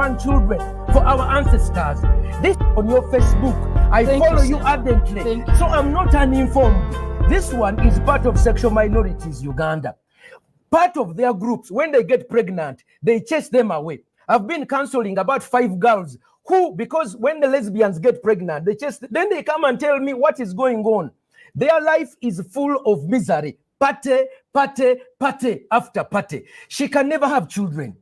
grandchildren for our ancestors. This on your Facebook. I follow you ardently. So I'm not uninformed. This one is part of sexual minorities, Uganda. Part of their groups, when they get pregnant, they chase them away. I've been counseling about 5 girls who, because when the lesbians get pregnant, then they come and tell me what is going on. Their life is full of misery. Party, party, party after party. She can never have children.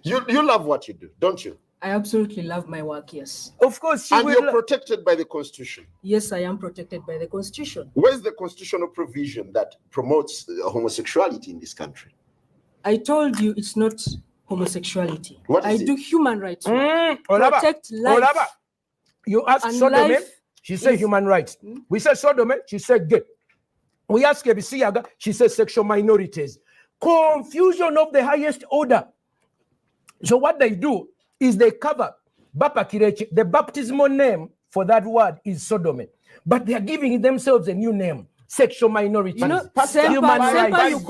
You love what you do, don't you? I absolutely love my work, yes. Of course. And you're protected by the Constitution. Yes, I am protected by the Constitution. Where's the constitutional provision that promotes homosexuality in this country? I told you it's not homosexuality. What is I it? do human rights. Protect life. You ask Sodome, she said human rights. We said Sodome, she said gay. We ask Ebisiyaga, she says sexual minorities. Confusion of the highest order. So what they do is they cover Bapa Kirechi. The baptismal name for that word is Sodome. But they are giving themselves a new name. Sexual minority. You know, human rights. you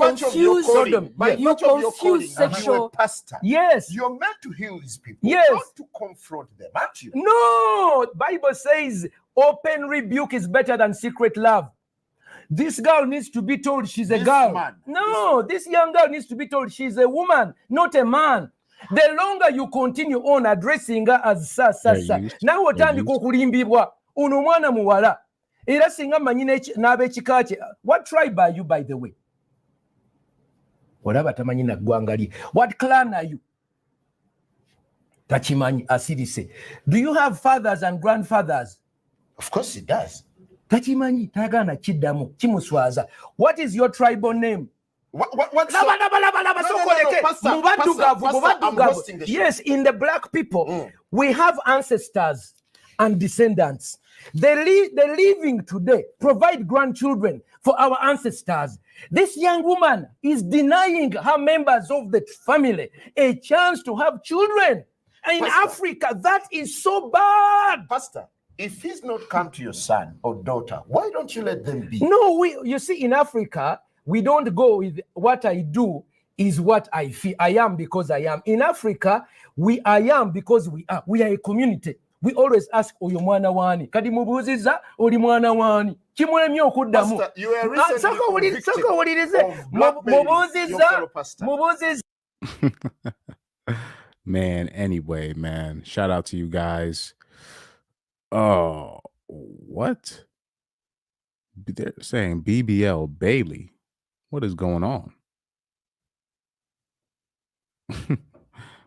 confuse sexual. Pastor. Yes. You're meant to heal these people. Yes. Not to confront them, aren't you? No. Bible says open rebuke is better than secret love. This girl needs to be told she's a girl. This young girl needs to be told she's a woman, not a man. The longer you continue on addressing her as sa. Now otandika okulimbibwa uno mwana muwala. Era singa manyi n'ab'ekika kye. What tribe are you, by the way? Olaba tamanyi na ggwanga lye. What clan are you? Tachimanyi asirise. Do you have fathers and grandfathers? Of course it does. Tachimanyi tagana kiddamu kimuswaza. What is your tribal name? Yes, in the black people, we have ancestors and descendants. The living today provide grandchildren for our ancestors. This young woman is denying her members of the family a chance to have children. And in Africa, that is so bad. Pastor, if he's not come to your son or daughter, why don't you let them be? No, you see, in Africa, we don't go with what I do is what I feel. I am because I am. In Africa, I am because we are. We are a community. We always ask, oyo mwana wani. Kadi mubuziza, oli mwana wani. Kimulemi okuddamu. Pastor, you are recently convicted of blackmailing your fellow pastor. Man, anyway, man. Shout out to you guys. Oh, what? They're saying BBL Bailey. What is going on?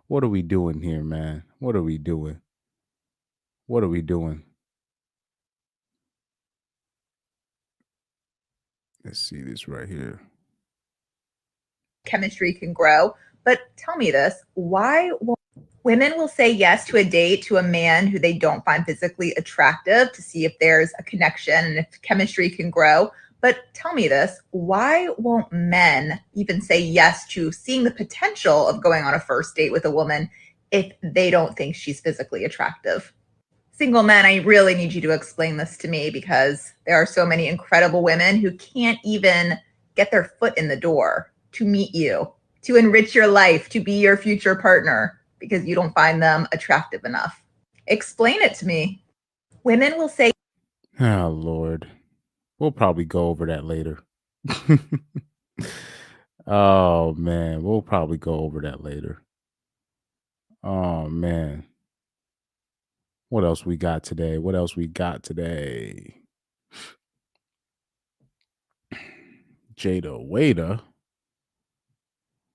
What are we doing here, man? What are we doing? What are we doing? Let's see this right here. Chemistry can grow, but tell me this, why won't women will say yes to a date to a man who they don't find physically attractive to see if there's a connection and if chemistry can grow. But tell me this, why won't men even say yes to seeing the potential of going on a first date with a woman if they don't think she's physically attractive? Single men, I really need you to explain this to me because there are so many incredible women who can't even get their foot in the door to meet you, to enrich your life, to be your future partner because you don't find them attractive enough. Explain it to me. Women will say, oh, Lord. We'll probably go over that later. Oh, man. We'll probably go over that later. Oh, man. What else we got today? What else we got today? Jada Wader.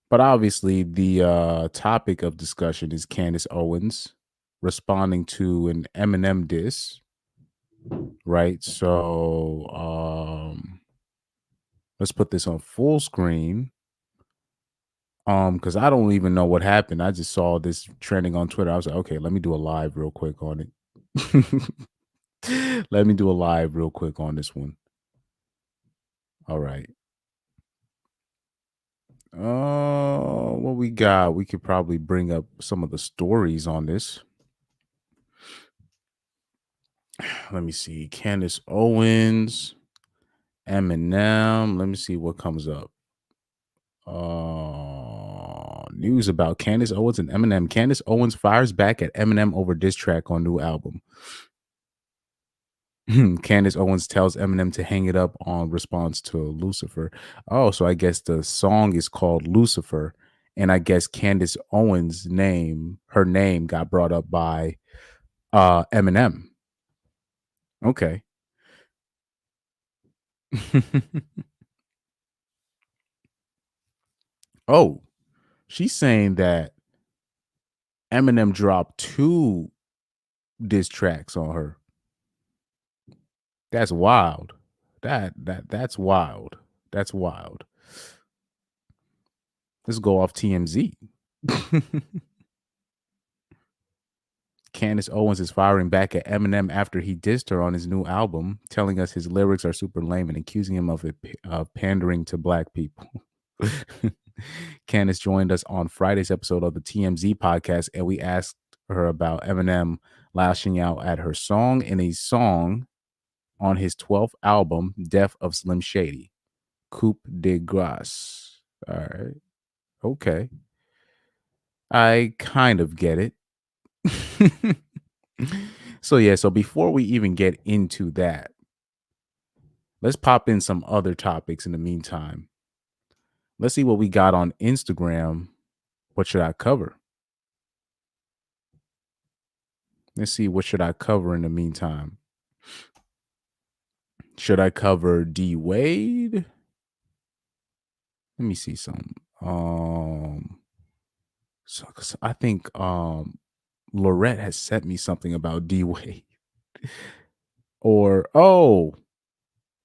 But obviously, the topic of discussion is Candace Owens responding to an Eminem diss. Right, so let's put this on full screen. Because I don't even know what happened. I just saw this trending on Twitter. I was like, okay, let me do a live real quick on it. Let me do a live real quick on this one. All right. What we got? We could probably bring up some of the stories on this. Let me see. Candace Owens, Eminem. Let me see what comes up. News about Candace Owens and Eminem. Candace Owens fires back at Eminem over diss track on new album. Candace Owens tells Eminem to hang it up on response to Lucifer. Oh, so I guess the song is called Lucifer. And I guess Candace Owens' her name got brought up by Eminem. Okay. Oh, she's saying that Eminem dropped 2 diss tracks on her. That's wild. That's wild. That's wild. Let's go off TMZ. Candace Owens is firing back at Eminem after he dissed her on his new album, telling us his lyrics are super lame and accusing him of pandering to black people. Candace joined us on Friday's episode of the TMZ podcast, and we asked her about Eminem lashing out at her song in a song on his 12th album, Death of Slim Shady. Coup de grace. All right. Okay. I kind of get it. So before we even get into that, let's pop in some other topics in the meantime. Let's see what we got on Instagram. What should I cover? Let's see, what should I cover in the meantime? Should I cover D Wade? Let me see some. So I think Lorette has sent me something about D Wade. Or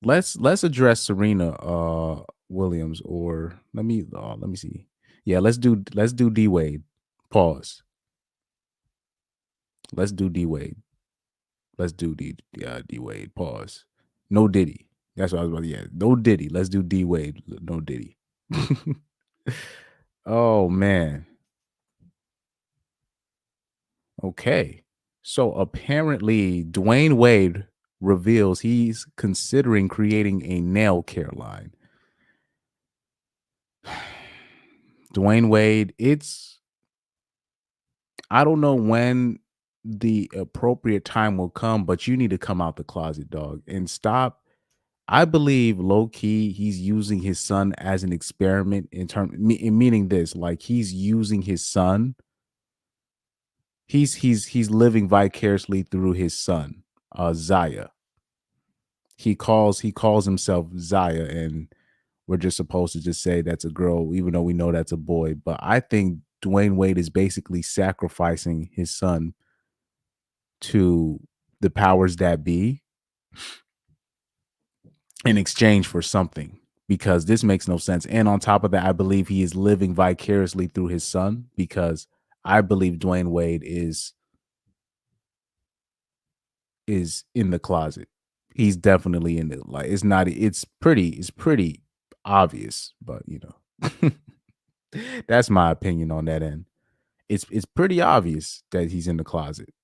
let's address Serena Williams, or let me see. Yeah, let's do D Wade. Pause. Let's do D Wade. Let's do D Wade. Pause. No Diddy. That's what I was about to. Yeah, no Diddy. Let's do D Wade. No Diddy. Oh man. Okay. So apparently Dwayne Wade reveals he's considering creating a nail care line. Dwayne Wade, I don't know when the appropriate time will come, but you need to come out the closet, dog, and stop. I believe low key he's using his son as an experiment meaning this, like he's using his son. He's living vicariously through his son, Zaya. He calls himself Zaya, and we're just supposed to just say that's a girl, even though we know that's a boy. But I think Dwayne Wade is basically sacrificing his son to the powers that be in exchange for something, because this makes no sense. And on top of that, I believe he is living vicariously through his son, because I believe Dwayne Wade is in the closet. He's definitely in it. Like it's pretty obvious, but you know, that's my opinion on that end. It's pretty obvious that he's in the closet.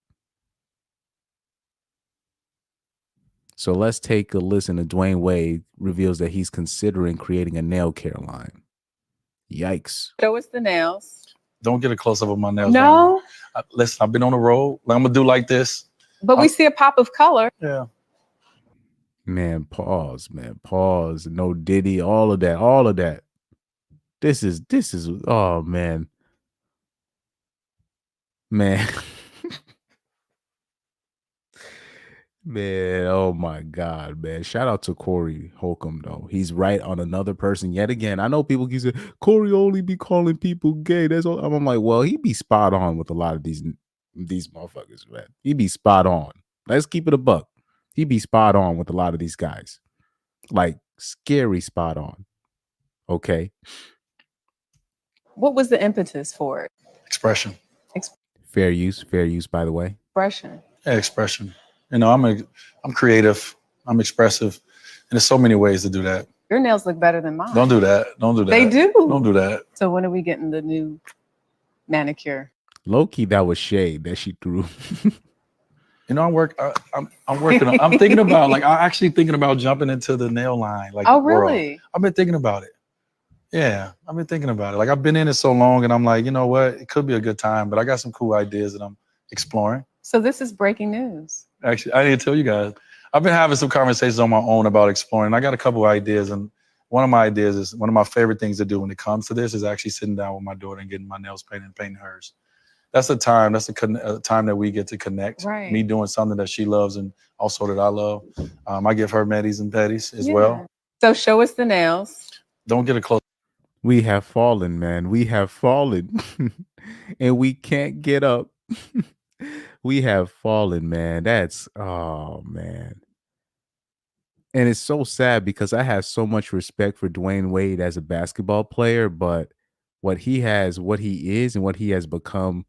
So let's take a listen to Dwayne Wade reveals that he's considering creating a nail care line. Yikes. Show us the nails. Don't get a close up of my nails. No. Listen, I've been on the road. I'm gonna do like this. But we see a pop of color. Yeah. Man, pause, man. Pause. No Diddy, all of that. This is oh man. Man. Man, oh my God, man. Shout out to Corey Holcomb, though. He's right on another person yet again. I know people keep saying, Corey only be calling people gay. That's all. I'm like, well, he be spot on with a lot of these motherfuckers, man. He be spot on. Let's keep it a buck. He be spot on with a lot of these guys. Like, scary spot on. Okay. What was the impetus for it? Expression. Fair use, by the way. Expression. Yeah, expression. You know, I'm creative. I'm expressive. And there's so many ways to do that. Your nails look better than mine. Don't do that. Don't do that. They do. Don't do that. So when are we getting the new manicure? Low-key, that was shade that she threw. You know, I'm working on, I'm thinking about, like, I'm actually thinking about jumping into the nail line. Like, Oh, really? I've been thinking about it. Yeah, I've been thinking about it. Like I've been in it so long, and I'm like, you know what? It could be a good time, but I got some cool ideas that I'm exploring. So this is breaking news. Actually, I need to tell you guys. I've been having some conversations on my own about exploring. I got a couple of ideas, and one of my ideas is one of my favorite things to do when it comes to this is actually sitting down with my daughter and getting my nails painted and painting hers. That's a time. That's a time that we get to connect. Right. Me doing something that she loves and also that I love. I give her medis and petties as well. So show us the nails. Don't get a close. We have fallen, man. We have fallen. And we can't get up. We have fallen, man. That's, oh, man. And it's so sad because I have so much respect for Dwayne Wade as a basketball player, but what he has, what he is, and what he has become,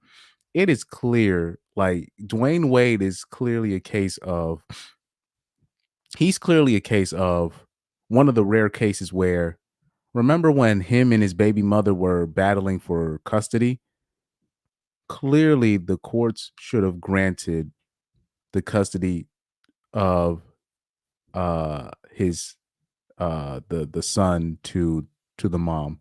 it is clear. Like Dwayne Wade is clearly a case of, he's clearly a case of one of the rare cases where, remember when him and his baby mother were battling for custody? Clearly, the courts should have granted the custody of his the son to the mom,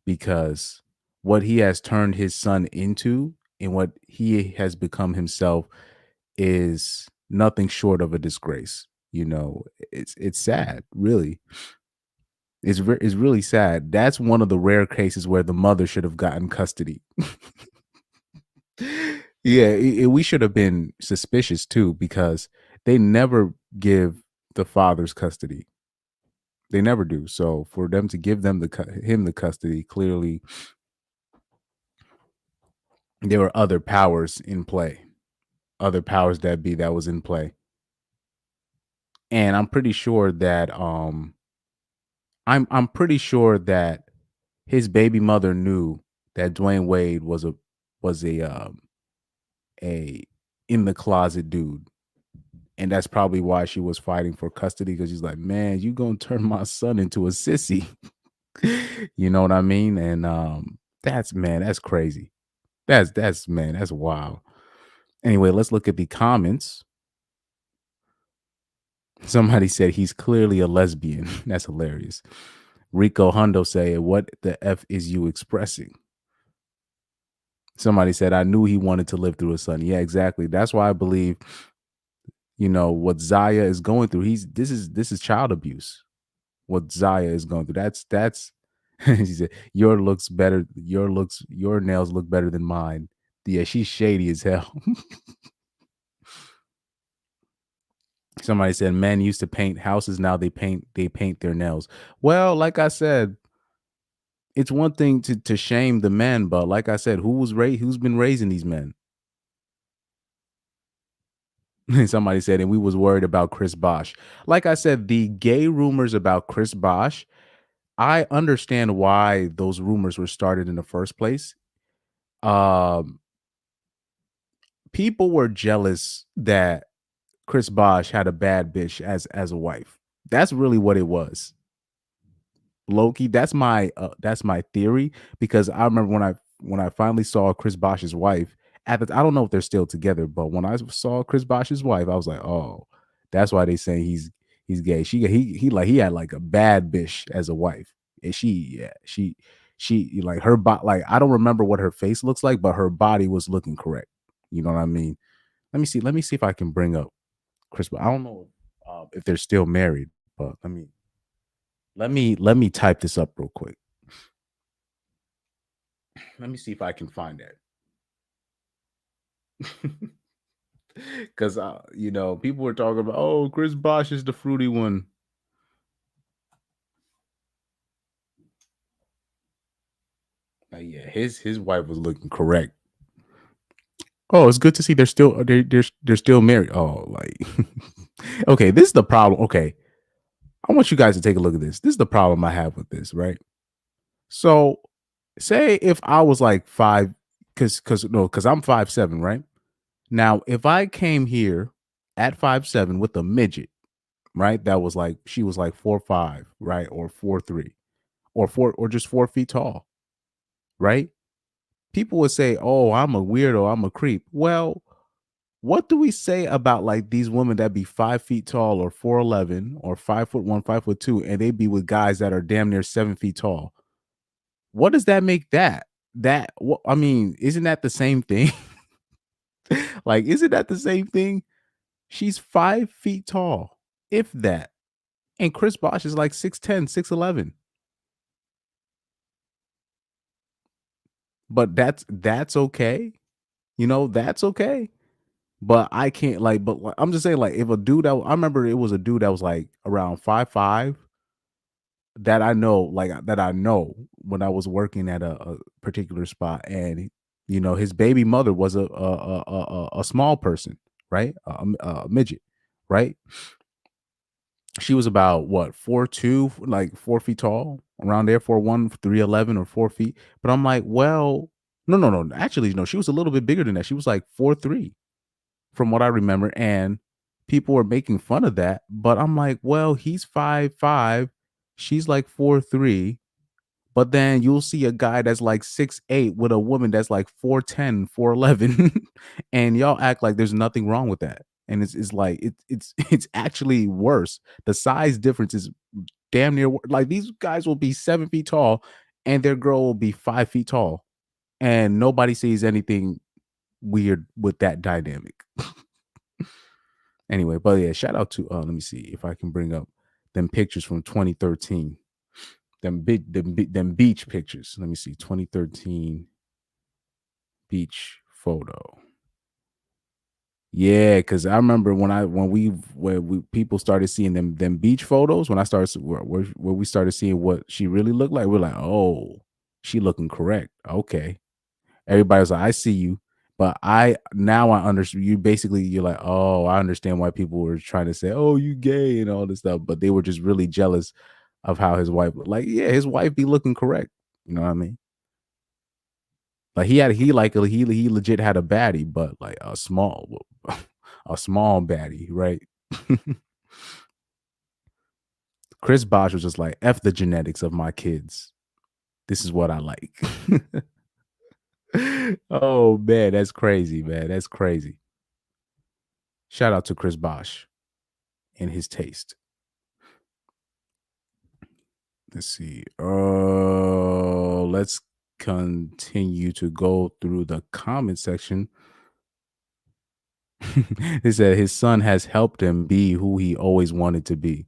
because what he has turned his son into and what he has become himself is nothing short of a disgrace. You know, it's sad, really. It's really sad. That's one of the rare cases where the mother should have gotten custody. Yeah, we should have been suspicious too, because they never give the fathers custody. They never do. So for them to give them him the custody, clearly there were other powers in play, other powers that was in play. And I'm pretty sure that I'm pretty sure that his baby mother knew that Dwayne Wade was a in the closet dude. And that's probably why she was fighting for custody, because she's like, man, you gonna turn my son into a sissy. You know what I mean? And that's crazy. That's wild. Anyway, let's look at the comments. Somebody said he's clearly a lesbian. That's hilarious. Rico Hundo say, what the F is you expressing? Somebody said, I knew he wanted to live through his son. Yeah, exactly. That's why I believe, you know, what Zaya is going through. This is child abuse. What Zaya is going through. That's she said, your nails look better than mine. Yeah, she's shady as hell. Somebody said men used to paint houses, now they paint their nails. Well, like I said, it's one thing to shame the men, but like I said, who's been raising these men? Somebody said, and we was worried about Chris Bosh. Like I said, the gay rumors about Chris Bosh, I understand why those rumors were started in the first place. People were jealous that Chris Bosh had a bad bitch as a wife. That's really what it was. Loki, that's my theory, because I remember when I finally saw Chris Bosh's wife, I don't know if they're still together, but when I saw Chris Bosh's wife, I was like, oh, that's why they say he's gay. He had like a bad bitch as a wife. And she like her body, like I don't remember what her face looks like, but her body was looking correct. You know what I mean? Let me see if I can bring up Chris. I don't know if they're still married, but let me type this up real quick. Let me see if I can find that. Because you know, people were talking about, oh, Chris Bosh is the fruity one. Yeah, his wife was looking correct. Oh, it's good to see they're still married. Oh, like okay, this is the problem. Okay, I want you guys to take a look at this. This is the problem I have with this, right? So, say if I was like because I'm 5'7", right? Now, if I came here at 5'7" with a midget, right? That was like, she was like 4'5", right? Or 4'3", or just 4 feet tall, right? People would say, oh, I'm a weirdo, I'm a creep. Well, what do we say about like these women that be 5 feet tall or 4'11" or 5'1", 5'2", and they be with guys that are damn near 7 feet tall? What does that make that? I mean, isn't that the same thing? Like, isn't that the same thing? She's 5 feet tall, if that. And Chris Bosh is like 6'10, 6'11. But that's okay. You know, that's okay. But I can't I'm just saying, like, if a dude I remember it was a dude that was like around 5'5" that I know when I was working at a particular spot, and you know, his baby mother was a small person, right? A midget, right? She was about what 4'2", like 4 feet tall, around there, 4'1", 3'11", or 4 feet. But I'm like, well, no. Actually, no, she was a little bit bigger than that. She was like 4'3", from what I remember, and people were making fun of that. But I'm like, well, he's 5'5", she's like 4'3". But then you'll see a guy that's like 6'8" with a woman that's like 4'10", 4'11", and y'all act like there's nothing wrong with that. And it's like it's actually worse. The size difference is damn near like these guys will be 7 feet tall and their girl will be 5 feet tall. And nobody sees anything weird with that dynamic. Anyway, but yeah, shout out to let me see if I can bring up them pictures from 2013. Them beach pictures. Let me see. 2013 beach photo. Yeah, because I remember when people started seeing them beach photos, when I started where we started seeing what she really looked like, we're like, oh, she looking correct. Okay. Everybody was like, I see you. But I understand you. Basically, you're like, oh, I understand why people were trying to say, oh, you gay and all this stuff, but they were just really jealous of how his wife looked. Like, yeah, his wife be looking correct. You know what I mean? Like he legit had a baddie, but like a small baddie, right? Chris Bosh was just like, F the genetics of my kids. This is what I like. Oh man, that's crazy, man. That's crazy. Shout out to Chris Bosh and his taste. Let's see. Let's continue to go through the comment section. He said his son has helped him be who he always wanted to be.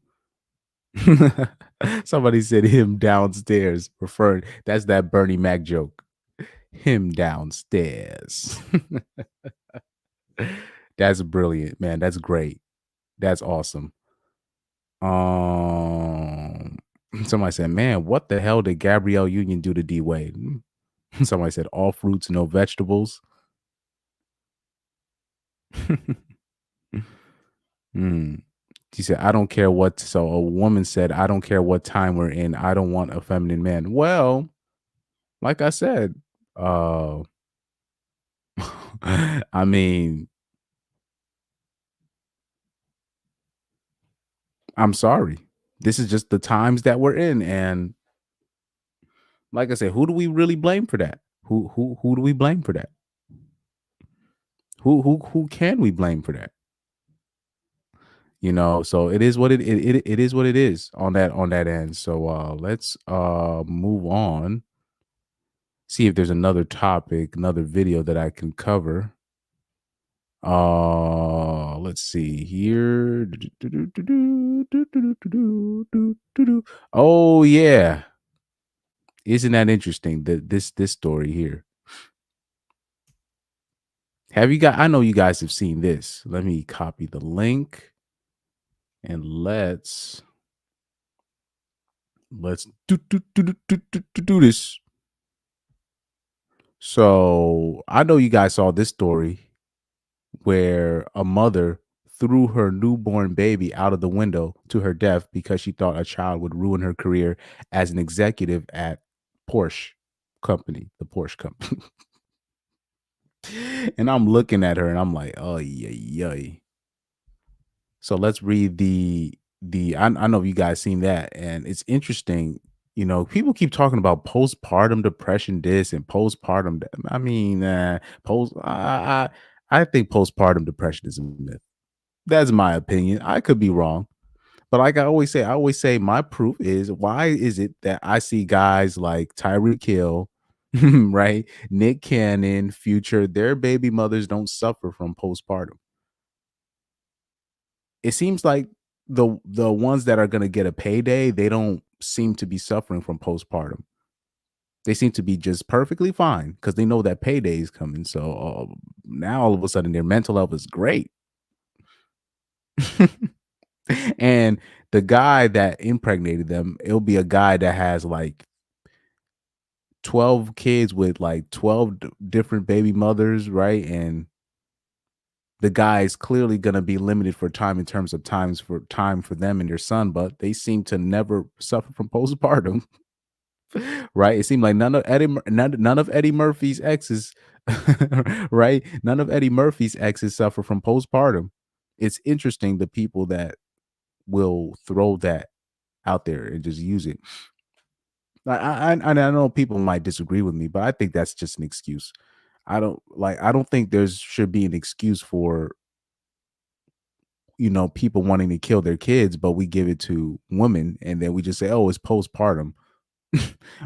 Somebody said him downstairs, preferred. That's that Bernie Mac joke. Him downstairs. That's brilliant, man. That's great. That's awesome. Somebody said, man, what the hell did Gabrielle Union do to D Wade? Somebody said all fruits, no vegetables. She said, I don't care what. So a woman said, I don't care what time we're in. I don't want a feminine man. Well, like I said, I mean, I'm sorry. This is just the times that we're in. And like I said, who do we really blame for that? Who do we blame for that? Who can we blame for that? You know, so it is what it is what it is on that end. So let's move on. See if there's another topic, another video that I can cover. Let's see here. Oh yeah. Isn't that interesting? This story here. Have you guys, I know you guys have seen this. Let me copy the link and let's do this. So I know you guys saw this story where a mother threw her newborn baby out of the window to her death because she thought a child would ruin her career as an executive at Porsche company, the Porsche company. And I'm looking at her and I'm like, oh yeah. So let's read I know you guys seen that, and it's interesting. You know, people keep talking about postpartum depression, this and postpartum. I mean, I think postpartum depression is a myth. That's my opinion. I could be wrong, But like I always say my proof is, why is it that I see guys like Tyreek Hill, right? Nick Cannon, Future, their baby mothers don't suffer from postpartum. It seems like the ones that are gonna get a payday, they don't seem to be suffering from postpartum. They seem to be just perfectly fine because they know that payday is coming. So now all of a sudden their mental health is great. And the guy that impregnated them, it'll be a guy that has like 12 kids with like 12 different baby mothers, right? And the guy is clearly going to be limited for time in terms of time for them and their son, but they seem to never suffer from postpartum. Right? It seemed like none of Eddie Murphy's exes, right? None of Eddie Murphy's exes suffer from postpartum. It's interesting the people that will throw that out there and just use it. I know people might disagree with me, but I think that's just an excuse. I don't think there's should be an excuse for, people wanting to kill their kids, but we give it to women and then we just say, oh, it's postpartum.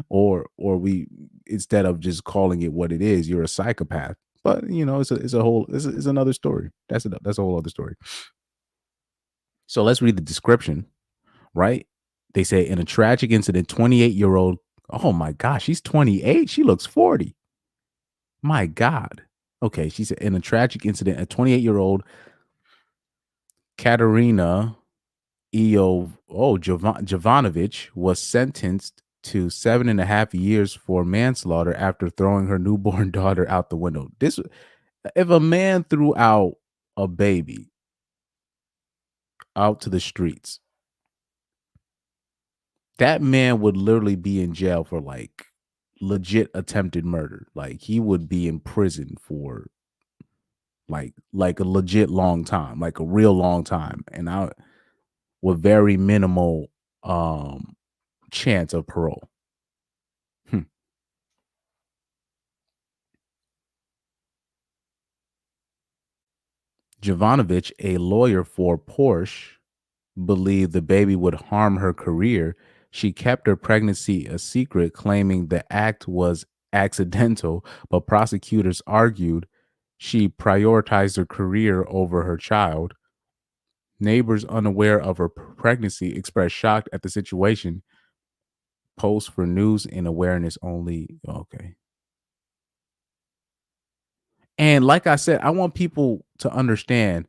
or we, instead of just calling it what it is, you're a psychopath. But it's another story. That's a whole other story. So let's read the description, right? They say, in a tragic incident, 28-year-old, oh my gosh, she's 28. She looks 40. My God. Okay, she said, in a tragic incident, a 28-year-old Katerina Jovanovich was sentenced to 7.5 years for manslaughter after throwing her newborn daughter out the window. If a man threw out a baby out to the streets, that man would literally be in jail for like legit attempted murder. Like he would be in prison for like a legit long time, like a real long time, and with very minimal chance of parole. Jovanovich, a lawyer for Porsche, believed the baby would harm her career. She kept her pregnancy a secret, claiming the act was accidental, but prosecutors argued she prioritized her career over her child. Neighbors unaware of her pregnancy expressed shock at the situation. Posts for news and awareness only. Okay. And like I said, I want people to understand,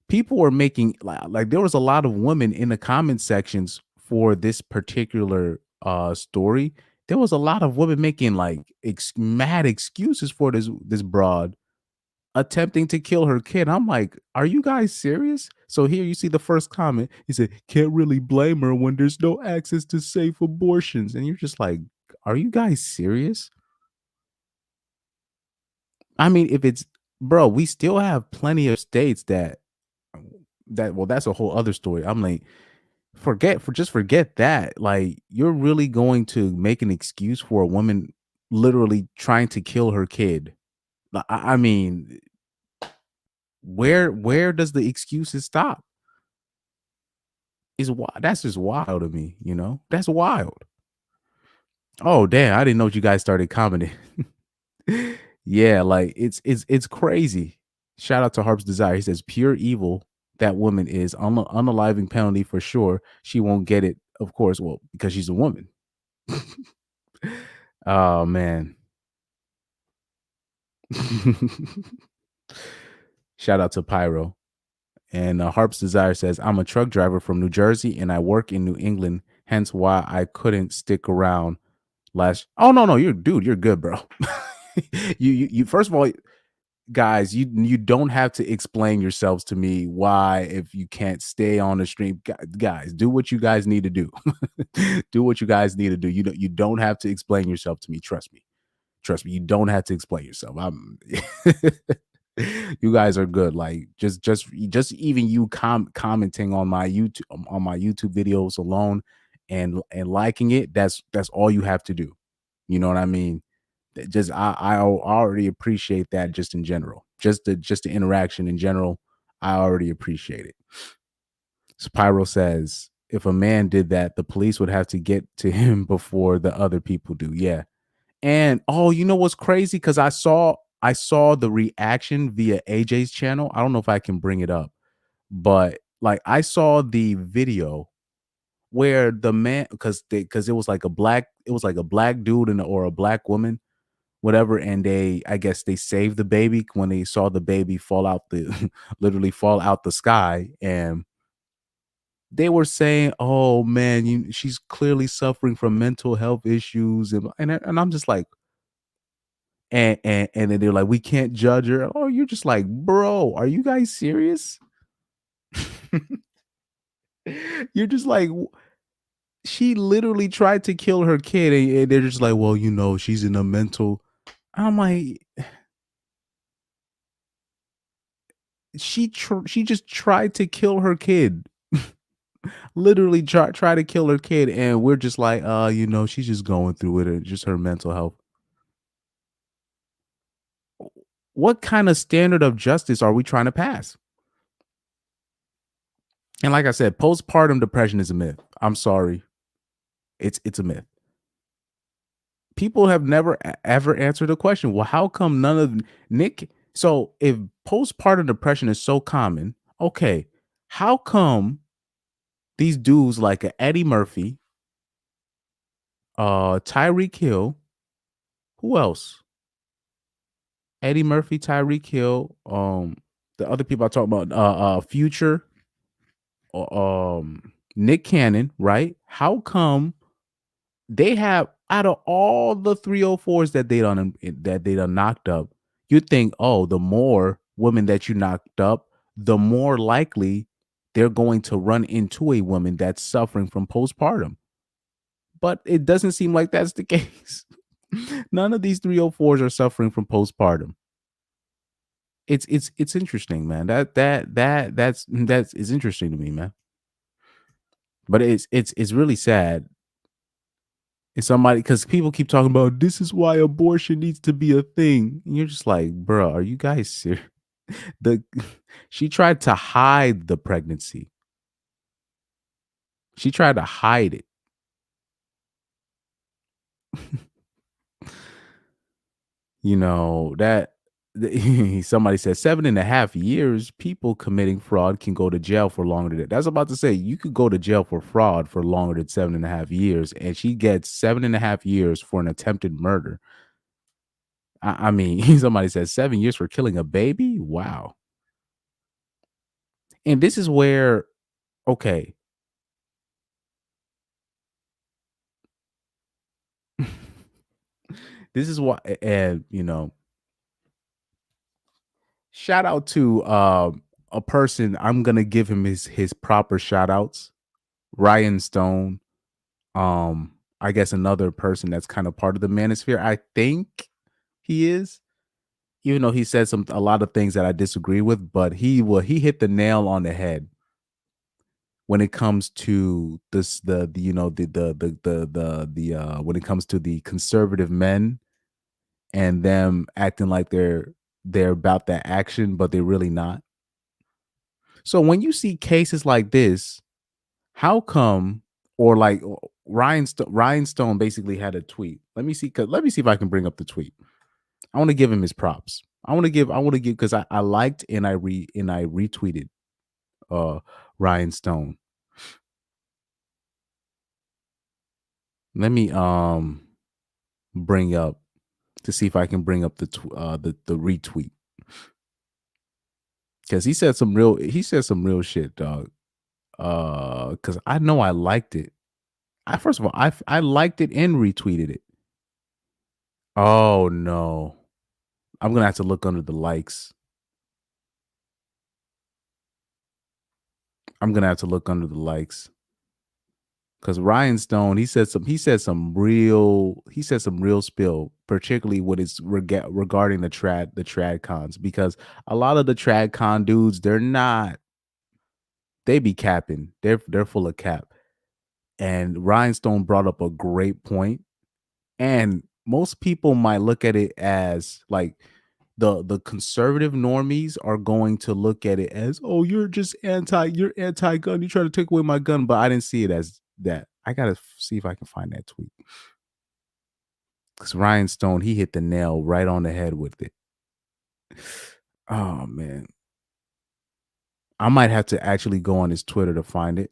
people were making like there was a lot of women in the comment sections for this particular story. There was a lot of women making like mad excuses for this broad attempting to kill her kid. I'm like, are you guys serious? So here you see the first comment. He said, can't really blame her when there's no access to safe abortions. And you're just like, are you guys serious? I mean, if it's, bro, we still have plenty of states that well, that's a whole other story. I'm like, forget that. Like, you're really going to make an excuse for a woman literally trying to kill her kid. I mean, where does the excuses stop? That's just wild to me, That's wild. Oh damn, I didn't know you guys started commenting. Yeah, like it's crazy. Shout out to Harp's Desire. He says, pure evil that woman is, unaliving penalty for sure. She won't get it, of course, well, because she's a woman. Oh man. Shout out to Pyro. And Harp's Desire says, I'm a truck driver from New Jersey and I work in New England, hence why I couldn't stick around last. Oh no, you're good, bro. you first of all, guys, you don't have to explain yourselves to me why, if you can't stay on the stream. Guys, do what you guys need to do. Do what you guys need to do. You don't have to explain yourself to me. Trust me, you don't have to explain yourself. You guys are good. Like just even you commenting on my YouTube videos alone and liking it, that's all you have to do. You know what I mean? Just I already appreciate that. Just in general, just the interaction in general, I already appreciate it. Pyro says, if a man did that, the police would have to get to him before the other people do. Yeah. And you know what's crazy? Because I saw the reaction via AJ's channel. I don't know if I can bring it up, but like I saw the video where the man, because it was like a black dude or a black woman, whatever, and I guess they saved the baby when they saw the baby fall out literally fall out the sky, and they were saying, "Oh man, she's clearly suffering from mental health issues," and I'm just like, and then they're like, "We can't judge her." Oh, you're just like, bro, are you guys serious? You're just like, she literally tried to kill her kid, and they're just like, well, she's in a mental. I'm like, she just tried to kill her kid. Literally try to kill her kid, and we're just like, she's just going through it, just her mental health. What kind of standard of justice are we trying to pass? And like I said, postpartum depression is a myth. I'm sorry. It's a myth. People have never ever answered the question. Well, how come none of Nick? So if postpartum depression is so common, okay, how come these dudes like a Eddie Murphy, Tyreek Hill, who else? Eddie Murphy, Tyreek Hill, the other people I talk about, Future, Nick Cannon, right? How come they have, out of all the 304s that they done knocked up, you think, oh, the more women that you knocked up, the more likely they're going to run into a woman that's suffering from postpartum. But it doesn't seem like that's the case. None of these 304s are suffering from postpartum. It's interesting, man. That's is interesting to me, man. But it's really sad. It's somebody, because people keep talking about this is why abortion needs to be a thing. And you're just like, bro, are you guys serious? She tried to hide the pregnancy. She tried to hide it. Somebody said 7.5 years, people committing fraud can go to jail for longer than that. That's about to say, you could go to jail for fraud for longer than 7.5 years, and she gets 7.5 years for an attempted murder. I mean, somebody said 7 years for killing a baby. Wow. And this is where, okay. This is what, and shout out to a person. I'm gonna give him his proper shout outs. Ryan Stone. I guess another person that's kind of part of the manosphere. I think he is, even though he said a lot of things that I disagree with, but he hit the nail on the head when it comes to this, when it comes to the conservative men and them acting like they're about that action, but they're really not. So when you see cases like this, how come, or like Ryan Stone basically had a tweet. Let me see if I can bring up the tweet. I want to give him his props. I want to give because I liked and I retweeted Ryan Stone. Let me bring up to see if I can bring up the retweet, because he said some real shit, dog. Because I know I liked it. First of all, I liked it and retweeted it. Oh no, I'm gonna have to look under the likes. Because Ryan Stone, he said some real spill, particularly what is regarding the trad cons, because a lot of the trad con dudes, they be capping. They're full of cap. And Ryan Stone brought up a great point. And most people might look at it as like, the conservative normies are going to look at it as, oh, you're anti-gun, you try to take away my gun. But I didn't see it as that. I gotta see if I can find that tweet, because Ryan Stone, he hit the nail right on the head with it. Oh man, I might have to actually go on his Twitter to find it,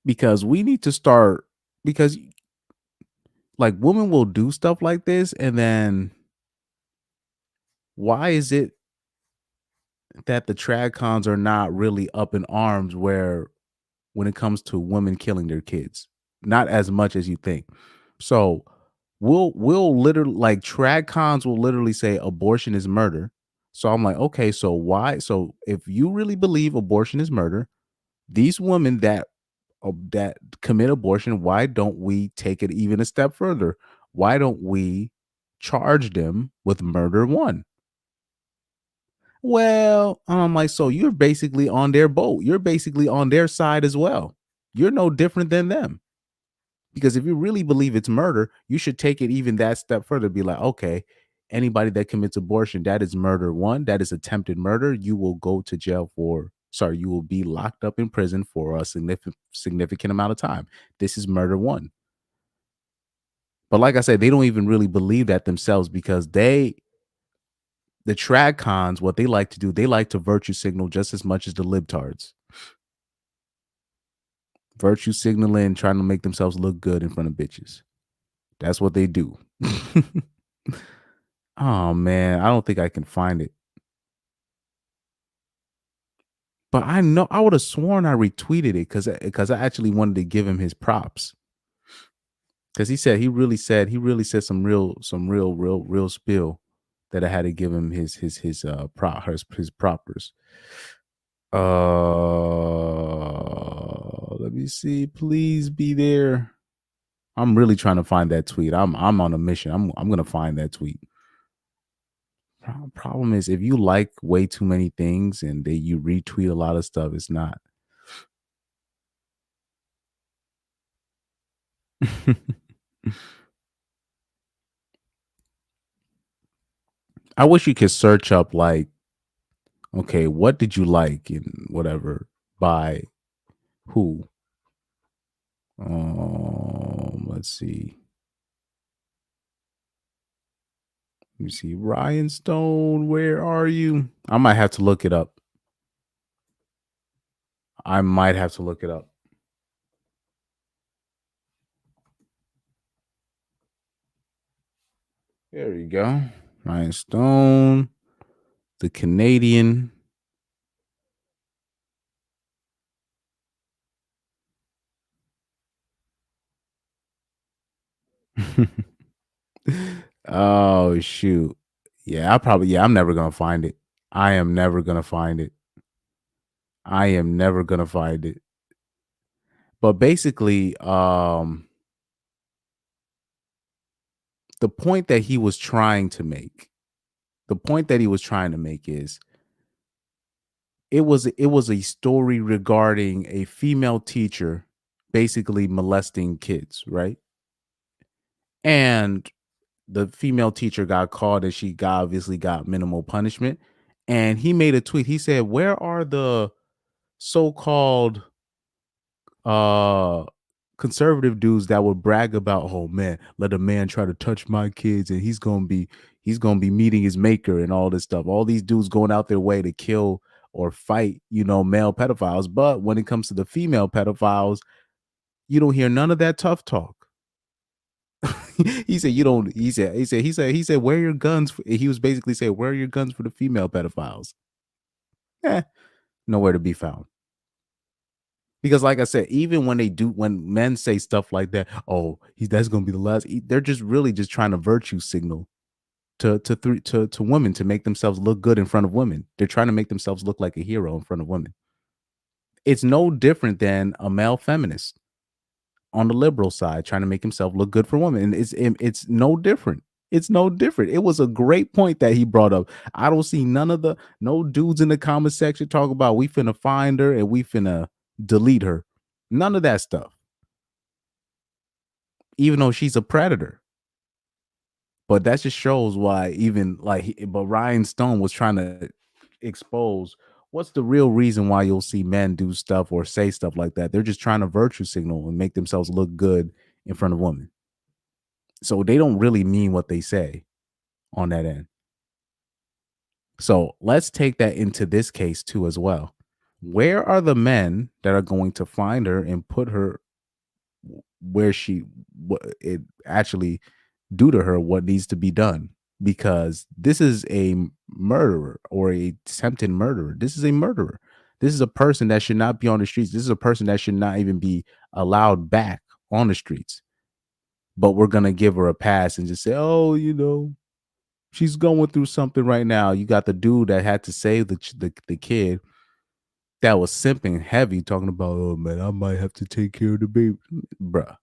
because we need to start, because like women will do stuff like this, and then why is it that the trad cons are not really up in arms where when it comes to women killing their kids? Not as much as you think. So we'll literally, like, trad cons will literally say abortion is murder. So I'm like, okay, so why? So if you really believe abortion is murder, these women that commit abortion, why don't we take it even a step further? Why don't we charge them with murder one? Well, I'm like, so you're basically on their boat. You're basically on their side as well. You're no different than them. Because if you really believe it's murder, you should take it even that step further. Be like, okay, anybody that commits abortion, that is murder one. That is attempted murder. You will go to jail you will be locked up in prison for a significant amount of time. This is murder one. But like I said, they don't even really believe that themselves, because the trad cons, what they like to do, they like to virtue signal just as much as the libtards. Virtue signaling, trying to make themselves look good in front of bitches. That's what they do. Oh man, I don't think I can find it. But I know I would have sworn I retweeted it because I actually wanted to give him his props. Because he really said some real spill that I had to give him his propers. Let me see. Please be there. I'm really trying to find that tweet. I'm on a mission. I'm gonna find that tweet. Problem is, if you like way too many things and you retweet a lot of stuff, it's not. I wish you could search up, like, okay, what did you like and whatever by who? Let's see. Let me see. Ryan Stone, where are you? I might have to look it up. There you go. Ryan Stone, the Canadian. Oh shoot. Yeah, I'm never gonna find it. I am never gonna find it. But basically, the point that he was trying to make is it was a story regarding a female teacher basically molesting kids, right? And the female teacher got caught, and she obviously got minimal punishment. And he made a tweet. He said, "Where are the so-called conservative dudes that would brag about, oh man, let a man try to touch my kids and he's gonna be meeting his maker and all this stuff." All these dudes going out their way to kill or fight, male pedophiles. But when it comes to the female pedophiles, you don't hear none of that tough talk. He said, you don't, he said, where are your guns? He was basically saying, where are your guns for the female pedophiles? Nowhere to be found. Because like I said, even when men say stuff like that, oh, that's going to be the last, they're just really just trying to virtue signal to women, to make themselves look good in front of women. They're trying to make themselves look like a hero in front of women. It's no different than a male feminist on the liberal side trying to make himself look good for women. And it's no different. It's no different. It was a great point that he brought up. I don't see no dudes in the comment section talk about we finna find her and we finna delete her. None of that stuff. Even though she's a predator. But that just shows why even but Ryan Stone was trying to expose what's the real reason why you'll see men do stuff or say stuff like that. They're just trying to virtue signal and make themselves look good in front of women. So they don't really mean what they say on that end. So let's take that into this case too as well. Where are the men that are going to find her and put her where it actually do to her what needs to be done? Because this is a murderer or a attempted murderer. This is a murderer. This is a person that should not be on the streets. This is a person that should not even be allowed back on the streets. But we're going to give her a pass and just say, oh, she's going through something right now. You got the dude that had to save the kid that was simping heavy, talking about, oh, man, I might have to take care of the baby. Bruh.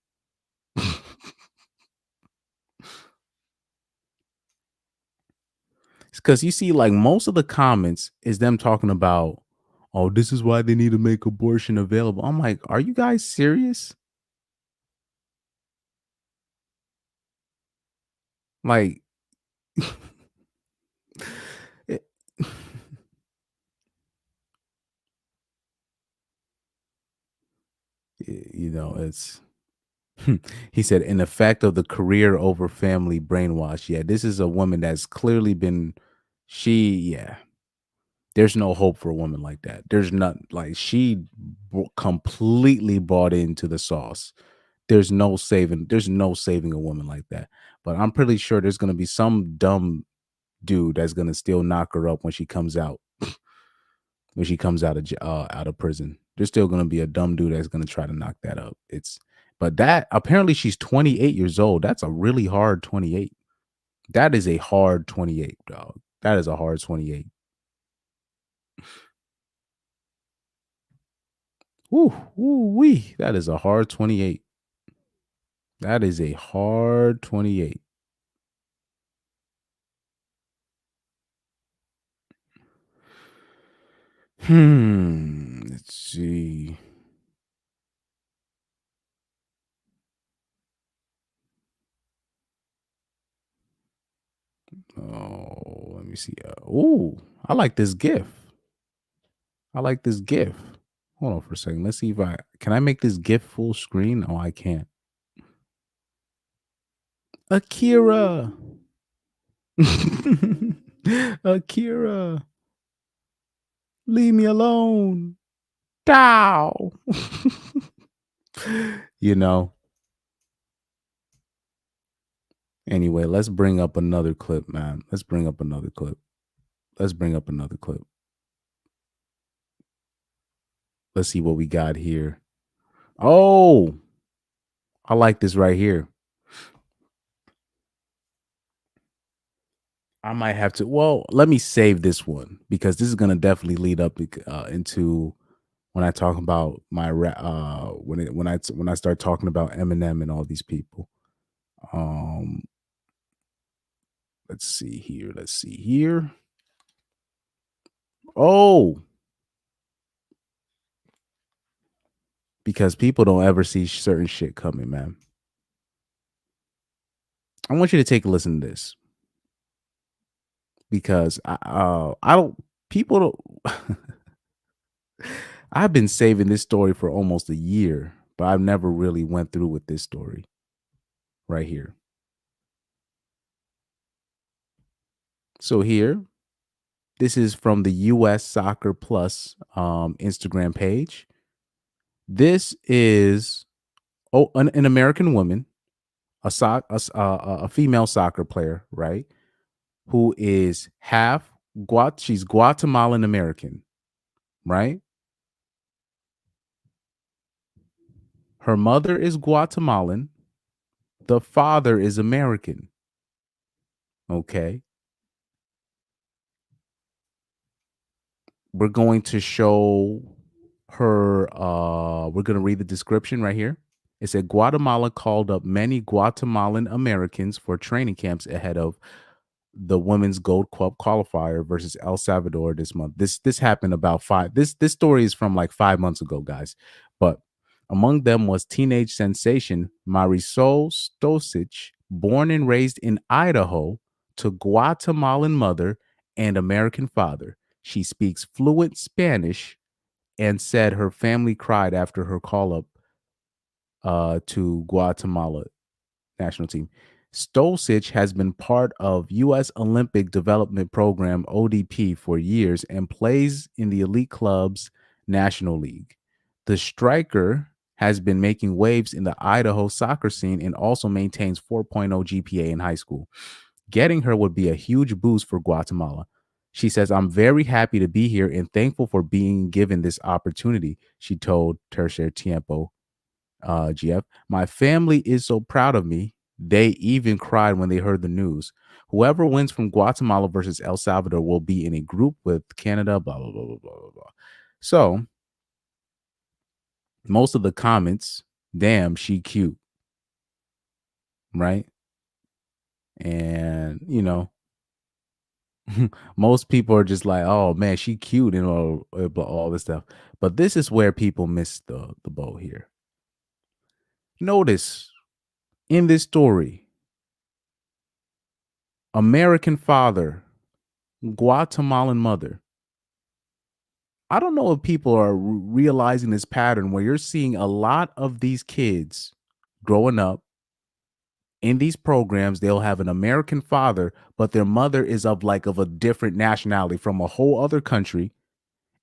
Because you see, like, most of the comments is them talking about, oh, this is why they need to make abortion available. I'm like, are you guys serious? Like, it's he said, in effect of the career over family brainwash. Yeah, this is a woman that's clearly been there's no hope for a woman like that. There's not, like, she completely bought into the sauce. There's no saving a woman like that. But I'm pretty sure there's going to be some dumb dude that's going to still knock her up when she comes out. When she comes out of prison, there's still going to be a dumb dude that's going to try to knock that up. But that apparently she's 28 years old. That's a really hard 28. That is a hard 28, dog. That is a hard 28. Wee. That is a hard 28. That is a hard 28. Let's see. Oh, let me see. I like this GIF. Hold on for a second. Let's see if can I make this GIF full screen? Oh, I can't. Akira. Akira. Leave me alone. Dow. Anyway, let's bring up another clip, man. Let's bring up another clip. Let's see what we got here. Oh, I like this right here. I might have to. Well, let me save this one because this is going to definitely lead up into when I talk about my when I start talking about Eminem and all these people. Let's see here. Oh, because people don't ever see certain shit coming, man. I want you to take a listen to this because I've been saving this story for almost a year, but I've never really went through with this story right here. So here, this is from the US Soccer Plus Instagram page. This is an American woman, a female soccer player, right? Who is she's Guatemalan American, right? Her mother is Guatemalan. The father is American. Okay. We're going to show her, we're going to read the description right here. It said Guatemala called up many Guatemalan Americans for training camps ahead of the Women's Gold Cup qualifier versus El Salvador this month. This happened about this story is from like 5 months ago, guys. But among them was teenage sensation Marisol Stosic, born and raised in Idaho, to Guatemalan mother and American father. She speaks fluent Spanish and said her family cried after her call up to Guatemala national team. Stolcich has been part of U.S. Olympic Development Program ODP for years and plays in the Elite Club's National League. The striker has been making waves in the Idaho soccer scene and also maintains 4.0 GPA in high school. Getting her would be a huge boost for Guatemala. She says, "I'm very happy to be here and thankful for being given this opportunity," she told Tercer Tiempo GF. "My family is so proud of me. They even cried when they heard the news. Whoever wins from Guatemala versus El Salvador will be in a group with Canada, blah, blah, blah, blah, blah, blah, blah." So most of the comments, damn, she cute. Right? And, most people are just like, oh man, she cute and all this stuff. But this is where people miss the boat here. Notice in this story, American father, Guatemalan mother. I don't know if people are realizing this pattern where you're seeing a lot of these kids growing up in these programs. They'll have an American father, but their mother is of a different nationality from a whole other country.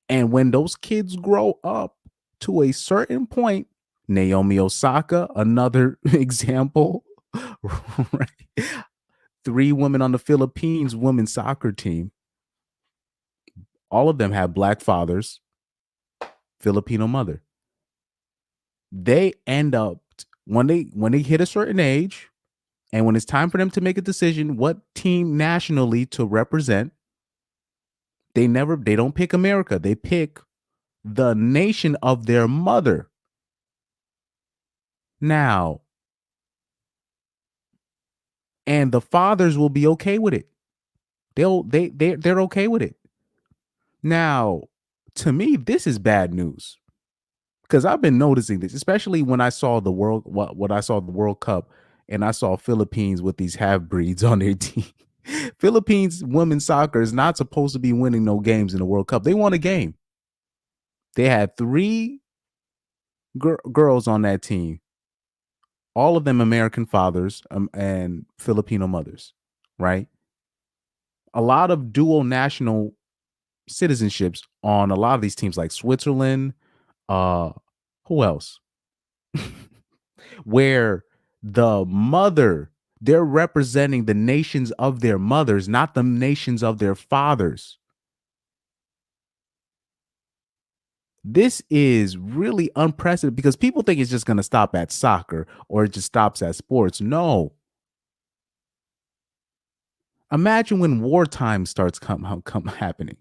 And when those kids grow up to a certain point, Naomi Osaka, another example, right? 3 women on the Philippines women's soccer team. All of them have black fathers, Filipino mother. They end up when they hit a certain age, and when it's time for them to make a decision what team nationally to represent, they don't pick America. They pick the nation of their mother. Now, and the fathers will be okay with it. They're okay with it. Now, to me, this is bad news, because I've been noticing this, especially when I saw the World Cup, and I saw Philippines with these half breeds on their team. Philippines women's soccer is not supposed to be winning no games in the World Cup. They won a game. They had 3 girls on that team, all of them American fathers and Filipino mothers, right? A lot of dual national citizenships on a lot of these teams, like Switzerland, who else? Where the mother, they're representing the nations of their mothers, not the nations of their fathers. This is really unprecedented, because people think it's just going to stop at soccer or it just stops at sports. No. Imagine when wartime starts happening.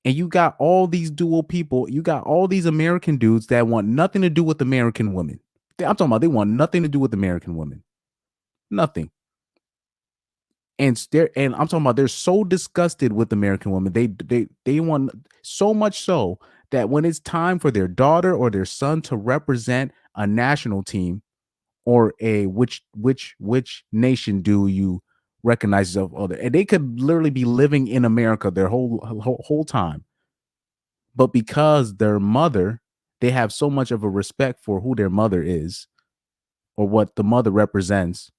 And you got all these dual people, you got all these American dudes that want nothing to do with American women. I'm talking about they want nothing to do with American women. Nothing. And I'm talking about they're so disgusted with American women. They want so much so that when it's time for their daughter or their son to represent a national team, or which nation do you recognize yourself other, and they could literally be living in America their whole time, but because their mother, they have so much of a respect for who their mother is or what the mother represents,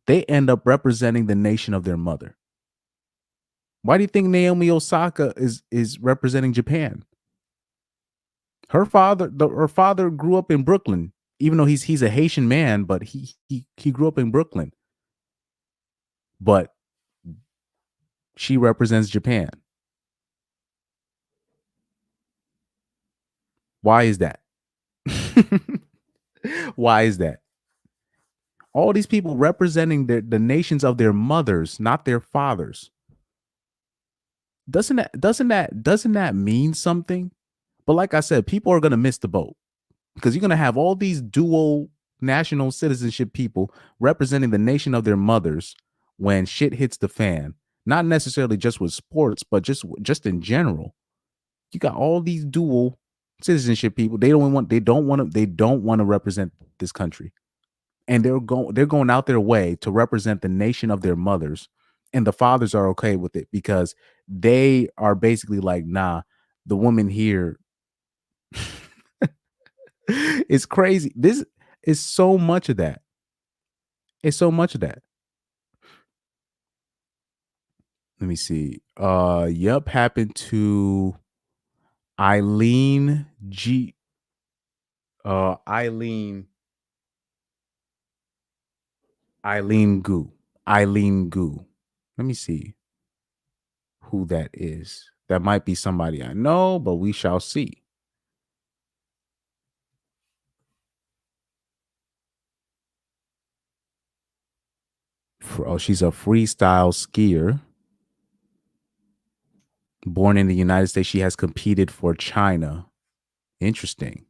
they end up representing the nation of their mother. Why do you think Naomi Osaka is representing Japan? Her father grew up in Brooklyn, even though he's a Haitian man, but he grew up in Brooklyn. But she represents Japan. Why is that? Why is that? All these people representing the nations of their mothers, not their fathers. Doesn't that mean something? But like I said, people are going to miss the boat, because you're going to have all these dual national citizenship people representing the nation of their mothers when shit hits the fan. Not necessarily just with sports, but just in general. You got all these dual citizenship people. They don't want to represent this country. and they're going out their way to represent the nation of their mothers, and the fathers are okay with it because they are basically like, nah, the woman here. It's crazy. This is so much of that. It's so much of that. Let me see. Yep, happened to Eileen G. Eileen Gu. Eileen Gu. Let me see who that is. That might be somebody I know, but we shall see. Oh, she's a freestyle skier. Born in the United States, she has competed for China. Interesting.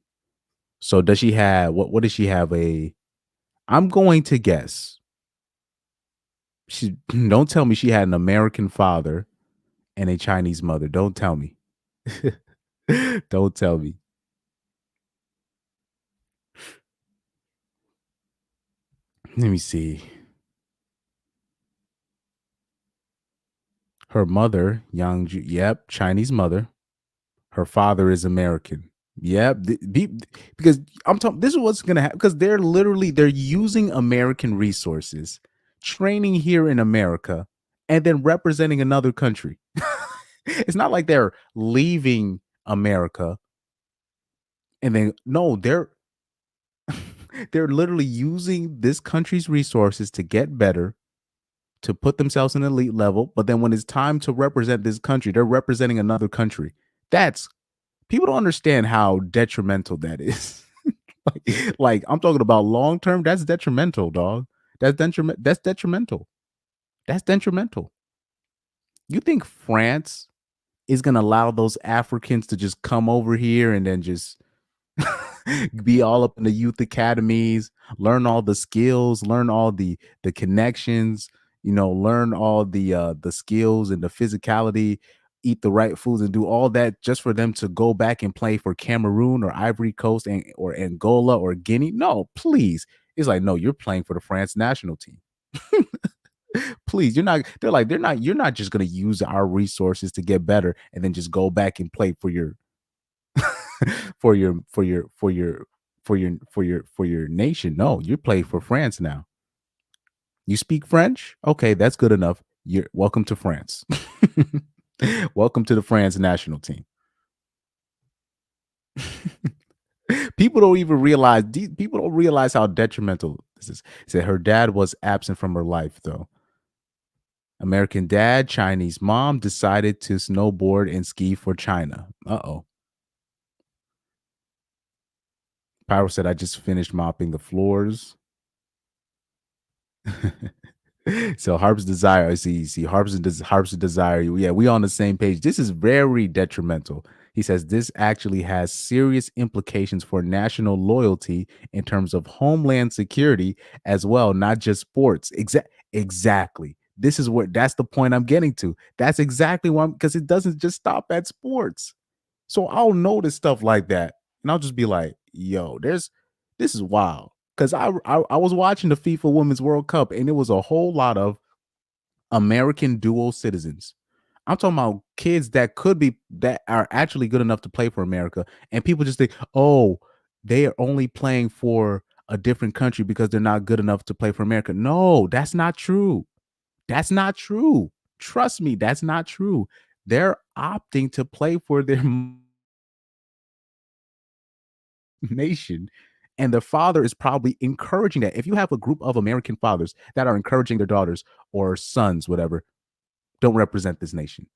So does she have what does she have? I'm going to guess. She don't tell me she had an American father and a Chinese mother. Don't tell me. Don't tell me. Let me see. Her mother, Yang, yep, Chinese mother. Her father is American. Yep, because I'm talking. This is what's gonna happen because they're using American resources, training here in America, and then representing another country. It's not like they're leaving America, and then no, they're literally using this country's resources to get better, to put themselves in elite level. But then when it's time to represent this country, they're representing another country. People don't understand how detrimental that is. like I'm talking about long term. That's detrimental, dog. That's detrimental. That's detrimental. You think France is gonna allow those Africans to just come over here and then just be all up in the youth academies, learn all the skills, learn all the connections, learn all the skills and the physicality, eat the right foods and do all that just for them to go back and play for Cameroon or Ivory Coast or Angola or Guinea? No, please. It's like, no, you're playing for the France national team. Please, you're not just going to use our resources to get better and then just go back and play for your for your nation. No, you're playing for France now. You speak French? Okay, that's good enough. You're welcome to France. Welcome to the France national team. People don't realize how detrimental this is. It said her dad was absent from her life, though. American dad, Chinese mom, decided to snowboard and ski for China. Uh-oh. Pyro said, I just finished mopping the floors. So Harp's Desire, I see Harp's Desire. Yeah, we on the same page. This is very detrimental. He says this actually has serious implications for national loyalty in terms of homeland security as well, not just sports. Exactly. That's the point I'm getting to. That's exactly why, because it doesn't just stop at sports. So I'll notice stuff like that, and I'll just be like, yo, this is wild. Because I was watching the FIFA Women's World Cup, and it was a whole lot of American dual citizens. I'm talking about kids that are actually good enough to play for America, and people just think, oh, they are only playing for a different country because they're not good enough to play for America. No, that's not true. That's not true. Trust me, that's not true. They're opting to play for their nation, and the father is probably encouraging that. If you have a group of American fathers that are encouraging their daughters or sons, whatever, don't represent this nation.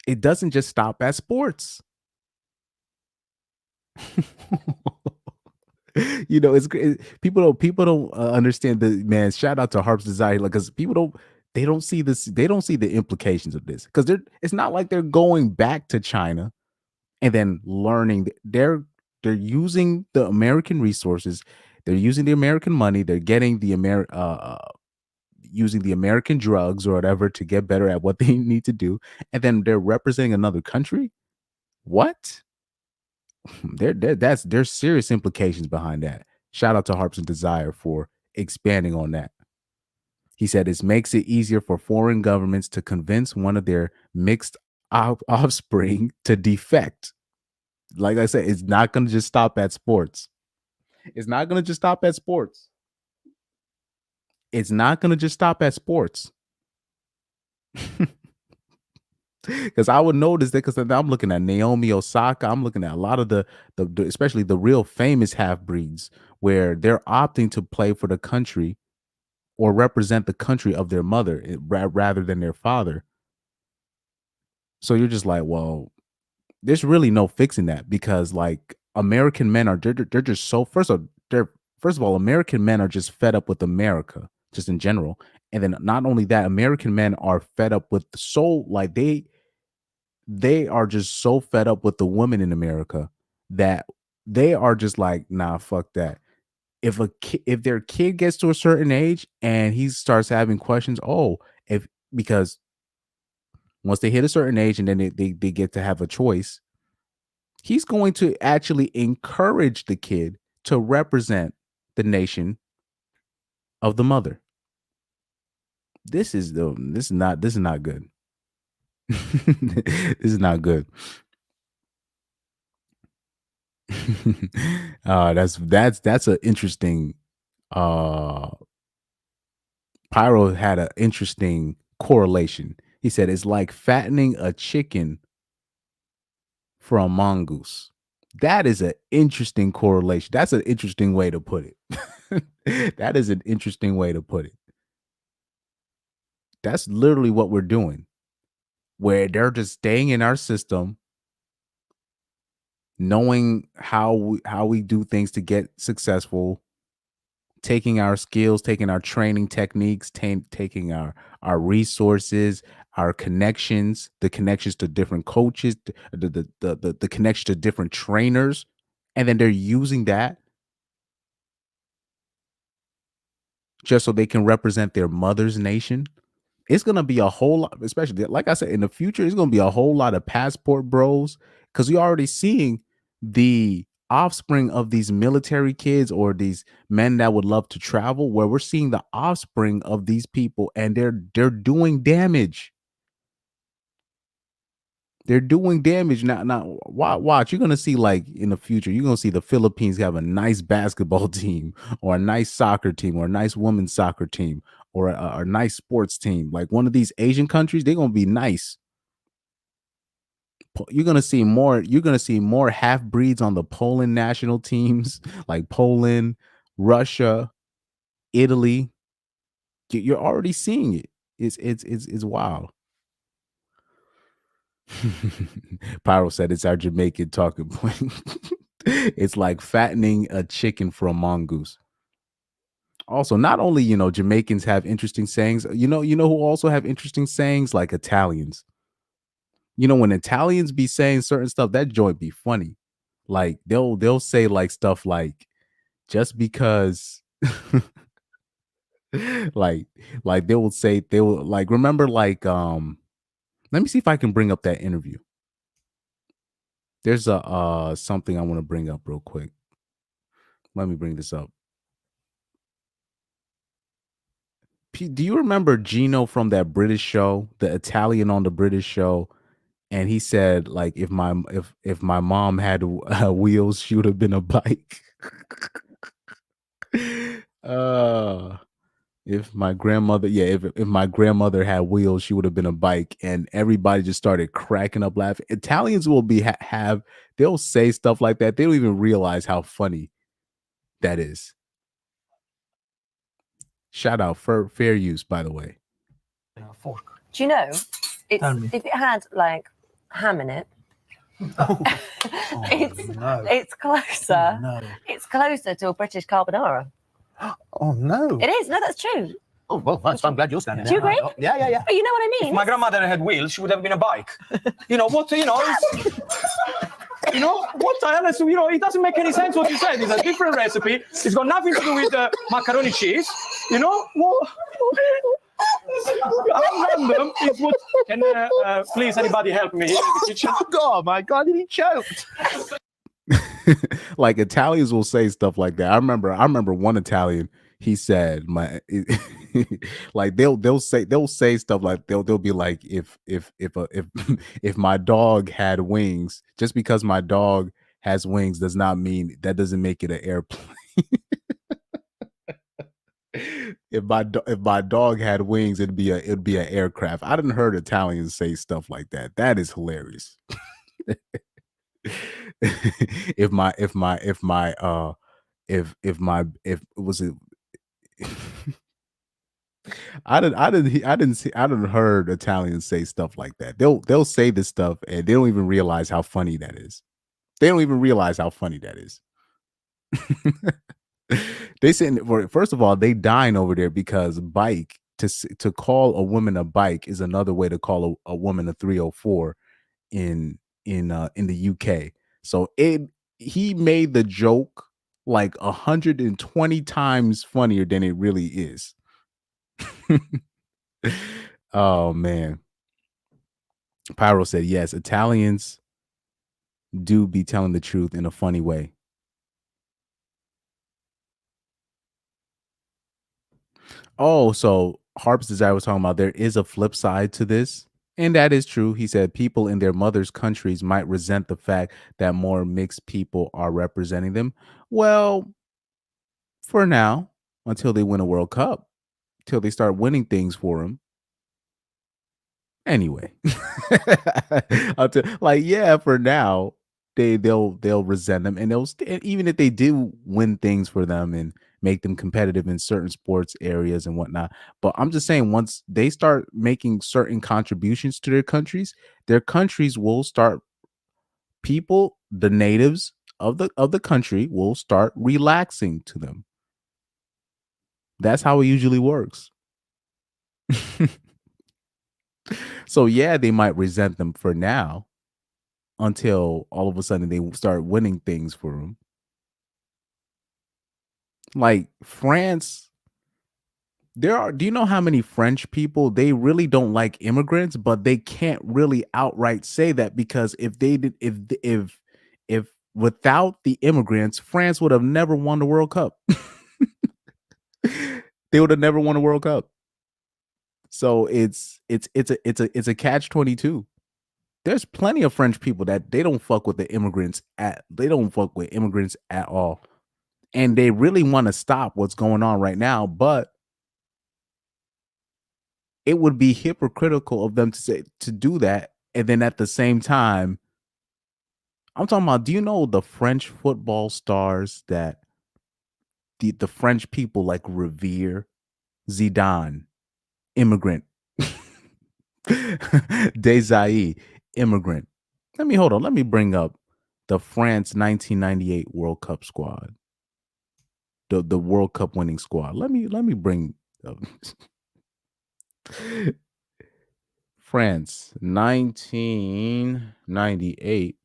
It doesn't just stop at sports. It's people don't understand the man. Shout out to Harp's Desire, because people don't see this. They don't see the implications of this, because it's not like they're going back to China and then learning. They're using the American resources. They're using the American money. They're getting using the American drugs or whatever to get better at what they need to do, and then they're representing another country. What? There's serious implications behind that. Shout out to Harps and Desire for expanding on that. He said it makes it easier for foreign governments to convince one of their mixed offspring to defect. Like I said, it's not going to just stop at sports. It's not going to just stop at sports. It's not going to just stop at sports. Because I would notice that, because I'm looking at Naomi Osaka, I'm looking at a lot of the especially the real famous half breeds, where they're opting to play for the country or represent the country of their mother rather than their father. So you're just like, well, there's really no fixing that, because like American men are they're just so first of all, American men are just fed up with America, just in general. And then not only that, American men are fed up with they are just so fed up with the women in America that they are just like, nah, fuck that. If their kid gets to a certain age and he starts having questions, because once they hit a certain age and then they get to have a choice, he's going to actually encourage the kid to represent the nation of the mother. This is not good. This is not good. That's an interesting Pyro had an interesting correlation. He said it's like fattening a chicken for a mongoose. That is an interesting correlation. That's an interesting way to put it. That is an interesting way to put it. That's literally what we're doing, where they're just staying in our system, knowing how we do things to get successful, taking our skills, taking our training techniques, taking our resources, our connections, the connections to different coaches, the connection to different trainers, and then they're using that just so they can represent their mother's nation. It's going to be a whole lot, especially like I said, in the future, it's going to be a whole lot of passport bros, because we're already seeing the offspring of these military kids or these men that would love to travel, where we're seeing the offspring of these people and they're doing damage. They're doing damage now. Watch, you're gonna see, like in the future, you're gonna see the Philippines have a nice basketball team, or a nice soccer team, or a nice women's soccer team, or a nice sports team. Like one of these Asian countries, they're gonna be nice. You're gonna see more half breeds on the Poland national teams, like Poland, Russia, Italy. You're already seeing it. It's wild. Pyro said it's our Jamaican talking point. It's like fattening a chicken for a mongoose. Also, not only, Jamaicans have interesting sayings, you know who also have interesting sayings, like Italians. When Italians be saying certain stuff, that joint be funny. Like they'll say like stuff like, just because like they will like, remember, like let me see if I can bring up that interview. There's a something I want to bring up real quick. Let me bring this up. Do you remember Gino from that British show, the Italian on the British show? And he said, like, if my mom had wheels, she would have been a bike. If my grandmother, if my grandmother had wheels, she would have been a bike. And everybody just started cracking up laughing. Italians will be they'll say stuff like that. They don't even realize how funny that is. Shout out for fair use, by the way. Do you know, if it had like ham in it, it's closer. No. It's closer to a British carbonara. Oh no! It is. No, that's true. Oh well, I'm glad you're standing. Do you agree? Yeah. Oh, you know what I mean? If my grandmother had wheels, she would have been a bike. You know what? You know what the hell is? It doesn't make any sense what you said. It's a different recipe. It's got nothing to do with macaroni cheese. What? How random is what? Can please anybody help me in the kitchen? Oh God, my God, he choked. Like Italians will say stuff like that. I remember one Italian, he said like they'll say stuff like they'll be like if if my dog had wings, just because my dog has wings does not mean that doesn't make it an airplane. If my dog had wings, it'd be an aircraft. I didn't heard Italians say stuff like that. That is hilarious. if was it I didn't heard Italians say stuff like that. They'll say this stuff and they don't even realize how funny that is. They don't even realize how funny that is. They say, first of all, they dying over there because bike to call a woman a bike is another way to call a woman a 304 in the UK. So he made the joke like 120 times funnier than it really is. Oh man. Pyro said yes, Italians do be telling the truth in a funny way. Oh, so Harp's Desire was talking about there is a flip side to this. And that is true. He said people in their mother's countries might resent the fact that more mixed people are representing them. Well, for now, until they win a World Cup, till they start winning things for them. Anyway, for now, they'll resent them, and even if they do win things for them and make them competitive in certain sports areas and whatnot. But I'm just saying, once they start making certain contributions to their countries will start. People, the natives of the country, will start relaxing to them. That's how it usually works. So yeah, they might resent them for now until all of a sudden they start winning things for them. Like France, do you know how many French people, they really don't like immigrants, but they can't really outright say that because if without the immigrants, France would have never won the World Cup. They would have never won a World Cup. So it's a catch-22. There's plenty of French people that they don't fuck with immigrants at all. And they really want to stop what's going on right now, but it would be hypocritical of them to do that. And then at the same time, I'm talking about, do you know the French football stars that the French people like revere? Zidane, immigrant. Desailly, immigrant. Let me bring up the France 1998 World Cup squad. The World Cup winning squad. Let me bring France 1998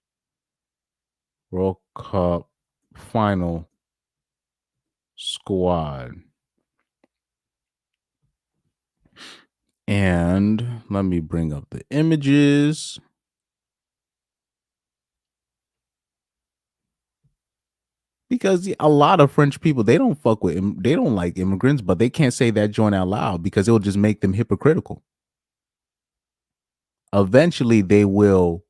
World Cup final squad. And let me bring up the images. Because a lot of French people, they don't like immigrants, but they can't say that joint out loud because it will just make them hypocritical. Eventually, they will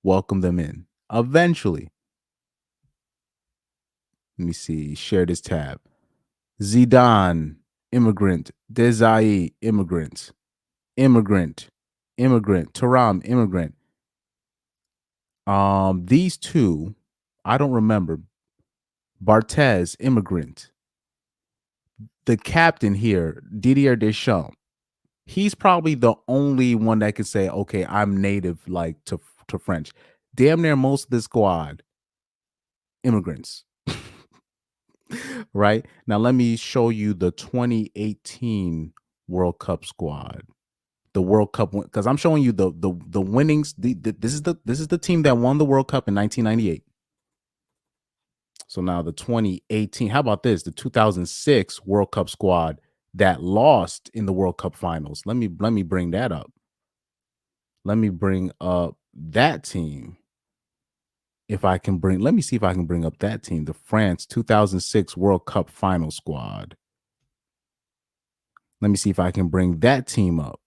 welcome them in. Eventually. Let me see. Share this tab. Zidane, immigrant. Desailly, immigrant. Immigrant. Thuram, immigrant. These two, I don't remember. Barthez, immigrant. The captain here, Didier Deschamps, he's probably the only one that could say, okay, I'm native like to French. Damn near most of the squad, immigrants. Right? Now let me show you the 2018 World Cup squad. The World Cup, because I'm showing you the winnings. This is the team that won the World Cup in 1998. So now the 2018, how about this? The 2006 World Cup squad that lost in the World Cup finals. Let me bring that up. Let me bring up that team. if I can bring, let me see if I can bring up that team, the France 2006 World Cup final squad. Let me see if I can bring that team up.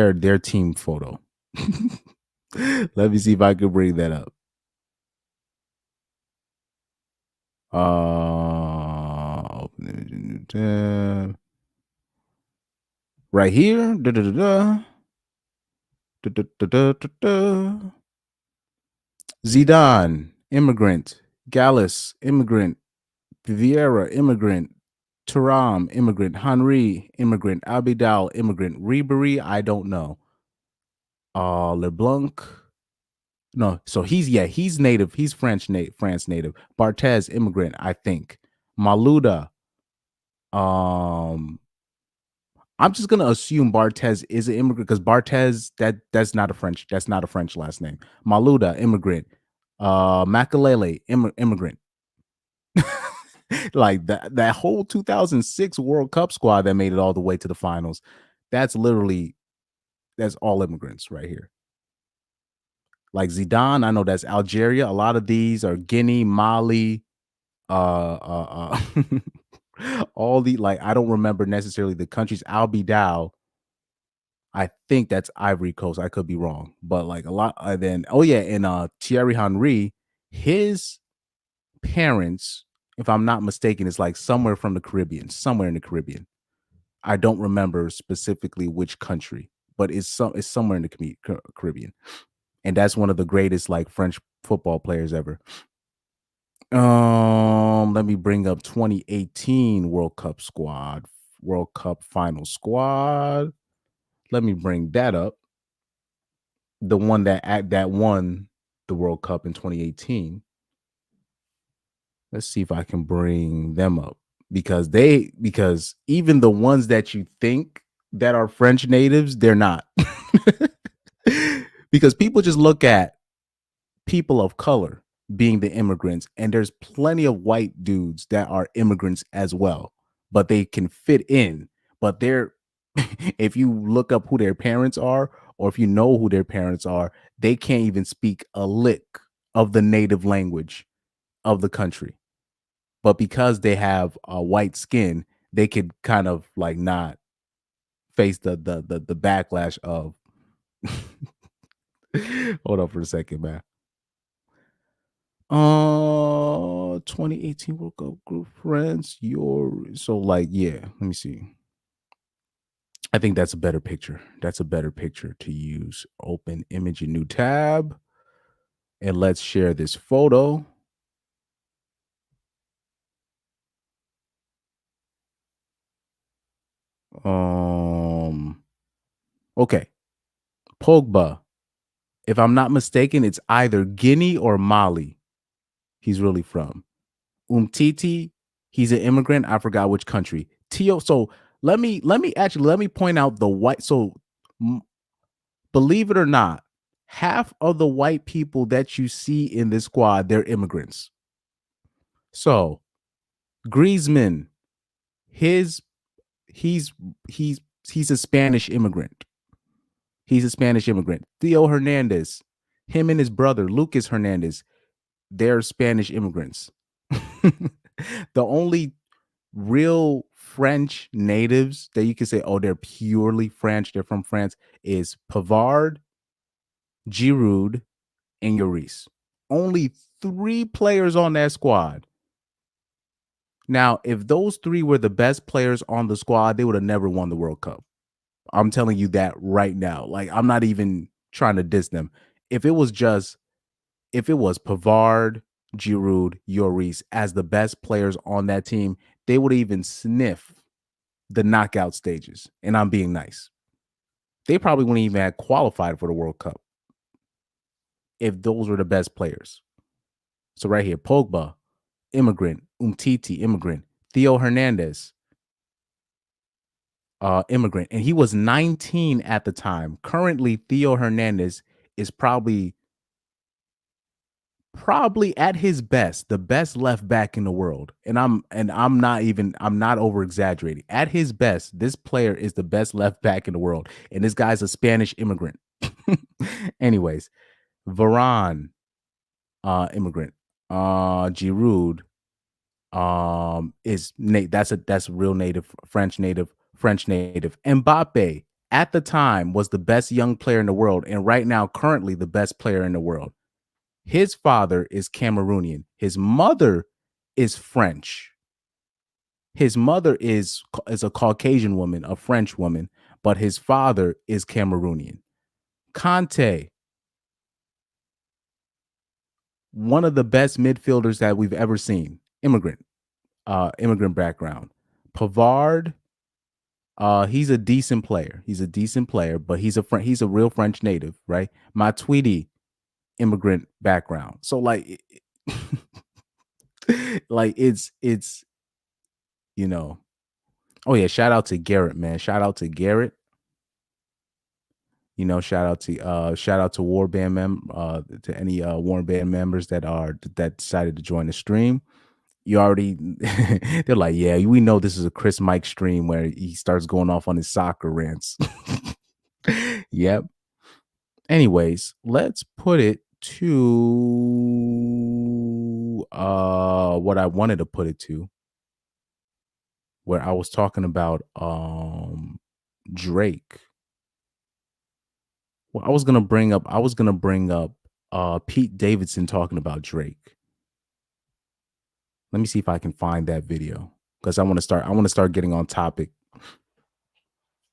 Their team photo. Let me see if I can bring that up. Right here. Zidane, immigrant. Gallus, immigrant. Vieira, immigrant. Thuram, immigrant. Henry, immigrant. Abidal, immigrant. Ribery, I don't know. LeBlanc. No, so he's native. He's France native. Barthez, immigrant, I think. Maluda. I'm just gonna assume Barthez is an immigrant because Barthez that's not a French last name. Maluda, immigrant. Makalele, immigrant. Like that whole 2006 World Cup squad that made it all the way to the finals. That's all immigrants right here. Like Zidane, I know that's Algeria. A lot of these are Guinea, Mali, all the, like, I don't remember necessarily the countries. Albidal, I think that's Ivory Coast. I could be wrong, but like a lot. And Thierry Henry, his parents, if I'm not mistaken, is like somewhere from the Caribbean, somewhere in the Caribbean. I don't remember specifically which country, but it's somewhere in the Caribbean. And that's one of the greatest like French football players ever. Let me bring up 2018 World Cup final squad. Let me bring that up. The one that won the World Cup in 2018. Let's see if I can bring them up because even the ones that you think that are French natives, they're not. Because people just look at people of color being the immigrants, and there's plenty of white dudes that are immigrants as well, but they can fit in. But they're if you look up who their parents are, or if you know who their parents are, they can't even speak a lick of the native language of the country. But because they have a white skin, they could kind of like not face the backlash of hold on for a second, man. 2018 World Cup group friends. Let me see. I think that's a better picture. That's a better picture to use. Open image in new tab. And let's share this photo. Okay. Pogba. If I'm not mistaken, it's either Guinea or Mali. He's really from. Umtiti, he's an immigrant. I forgot which country. Tio. So let me point out the white. So believe it or not, half of the white people that you see in this squad, they're immigrants. So Griezmann, he's a Spanish immigrant. He's a Spanish immigrant. Theo Hernandez, him and his brother Lucas Hernandez, they're Spanish immigrants. The only real French natives that you can say, oh, they're purely French, they're from France, is Pavard, Giroud, and Lloris. Only 3 players on that squad. Now, if those 3 were the best players on the squad, they would have never won the World Cup. I'm telling you that right now. Like, I'm not even trying to diss them. If it was Pavard, Giroud, Lloris as the best players on that team, they would even sniff the knockout stages. And I'm being nice. They probably wouldn't even have qualified for the World Cup if those were the best players. So right here, Pogba, immigrant. Umtiti, immigrant. Theo Hernandez, immigrant. And he was 19 at the time. Currently, Theo Hernandez is probably probably at his best, the best left back in the world. And I'm not over exaggerating. At his best, this player is the best left back in the world. And this guy's a Spanish immigrant. Anyways, Varane, immigrant. Giroud, is that's real native, French native. Mbappe at the time was the best young player in the world, and right now, currently the best player in the world. His father is Cameroonian. His mother is French. His mother is a Caucasian woman, a French woman, but his father is Cameroonian. Conte, one of the best midfielders that we've ever seen. Immigrant background. Pavard, he's a decent player. But he's a real French native, right? Matuidi, immigrant background. So like it's you know. Oh yeah, shout out to Garrett, man. Shout out to Garrett. You know, shout out to Warband to any Warband members that decided to join the stream. You already they're like, yeah, we know this is a Chris Mike stream where he starts going off on his soccer rants. Yep. Anyways, let's put it to what I wanted to put it to, where I was talking about Drake. Well, I was gonna bring up Pete Davidson talking about Drake. Let me see if I can find that video, because I want to start getting on topic,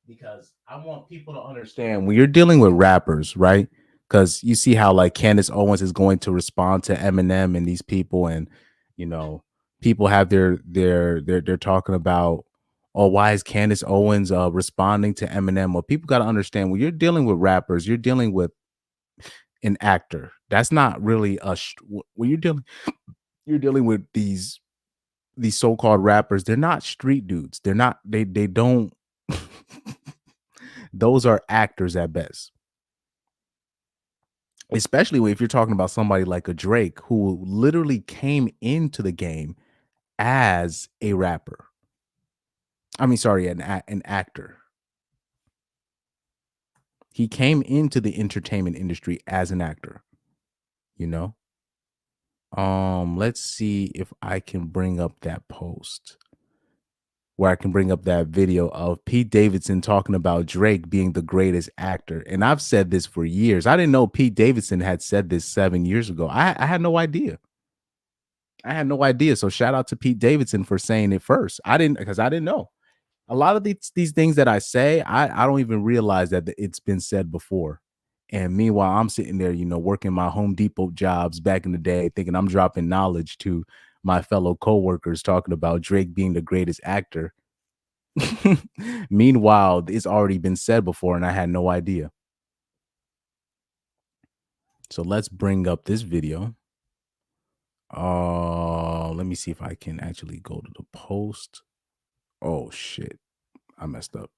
because I want people to understand when you're dealing with rappers, right? Because you see how like Candace Owens is going to respond to Eminem and these people, and you know, people have they're talking about, oh, why is Candace Owens responding to Eminem? Well, people got to understand, when you're dealing with rappers, you're dealing with an actor. That's not really when you're dealing with these so-called rappers. They're not street dudes. They're not. They don't. Those are actors at best. Especially if you're talking about somebody like a Drake, who literally came into the game as a rapper. I mean, sorry, an actor. He came into the entertainment industry as an actor, you know? Let's see if I can bring up that post where I can bring up that video of Pete Davidson talking about Drake being the greatest actor. And I've said this for years. I didn't know Pete Davidson had said this 7 years ago. I had no idea. So shout out to Pete Davidson for saying it first. Because I didn't know. A lot of these things that I say, I don't even realize that it's been said before. And meanwhile, I'm sitting there, you know, working my Home Depot jobs back in the day, thinking I'm dropping knowledge to my fellow coworkers, talking about Drake being the greatest actor. Meanwhile, it's already been said before, and I had no idea. So let's bring up this video. Let me see if I can actually go to the post. Oh shit, I messed up.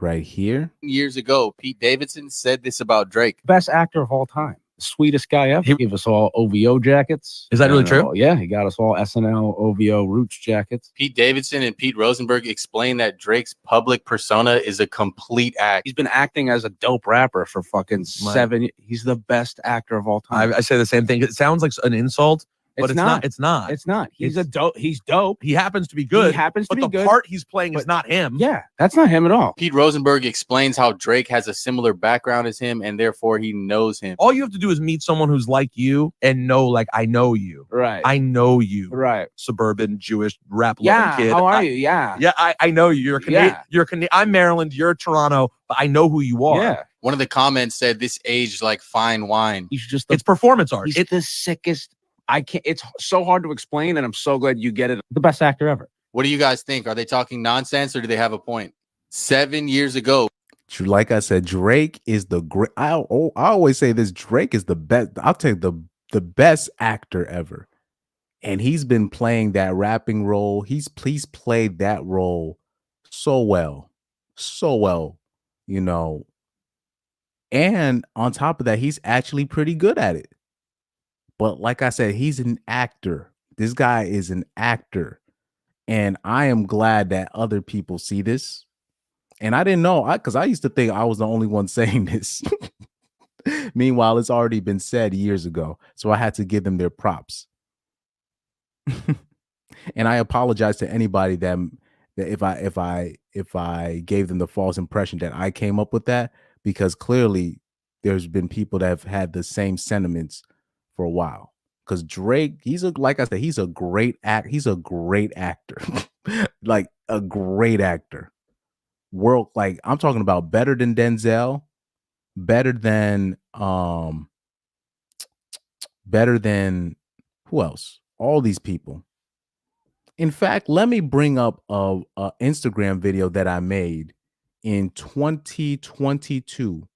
Right here. Years ago, Pete Davidson said this about Drake. Best actor of all time. Sweetest guy ever. He gave us all OVO jackets. Is that really true? Yeah, he got us all SNL OVO Roots jackets. Pete Davidson and Pete Rosenberg explained that Drake's public persona is a complete act. He's been acting as a dope rapper for fucking 7 years. He's the best actor of all time. I say the same thing. It sounds like an insult, but it's not. It's not. It's not. He's dope. He's dope. He happens to be good. But the part he's playing is not him. Yeah, that's not him at all. Pete Rosenberg explains how Drake has a similar background as him, and therefore he knows him. All you have to do is meet someone who's like you and know, like, I know you. Right. I know you. Right. Suburban Jewish rap Yeah. kid. How are you? Yeah. Yeah. I know you. You're Canadian. Yeah. You're Canadian. I'm Maryland. You're Toronto. But I know who you are. Yeah. One of the comments said, "This aged like fine wine." He's just it's performance art. He's the sickest. I can't. It's so hard to explain, and I'm so glad you get it. The best actor ever. What do you guys think? Are they talking nonsense or do they have a point? 7 years ago. Like I said, Drake is the great. I always say this: Drake is the best. I'll take the best actor ever, and he's been playing that rapping role. He's played that role so well, you know. And on top of that, he's actually pretty good at it. But like I said, he's an actor. This guy is an actor. And I am glad that other people see this. And I didn't know, because I used to think I was the only one saying this. Meanwhile, it's already been said years ago. So I had to give them their props. And I apologize to anybody that if I gave them the false impression that I came up with that, because clearly there's been people that have had the same sentiments for a while. Because Drake, like I said, he's a great actor. Like a great actor. Like I'm talking about better than Denzel, better than who else? All these people. In fact, let me bring up a Instagram video that I made in 2022.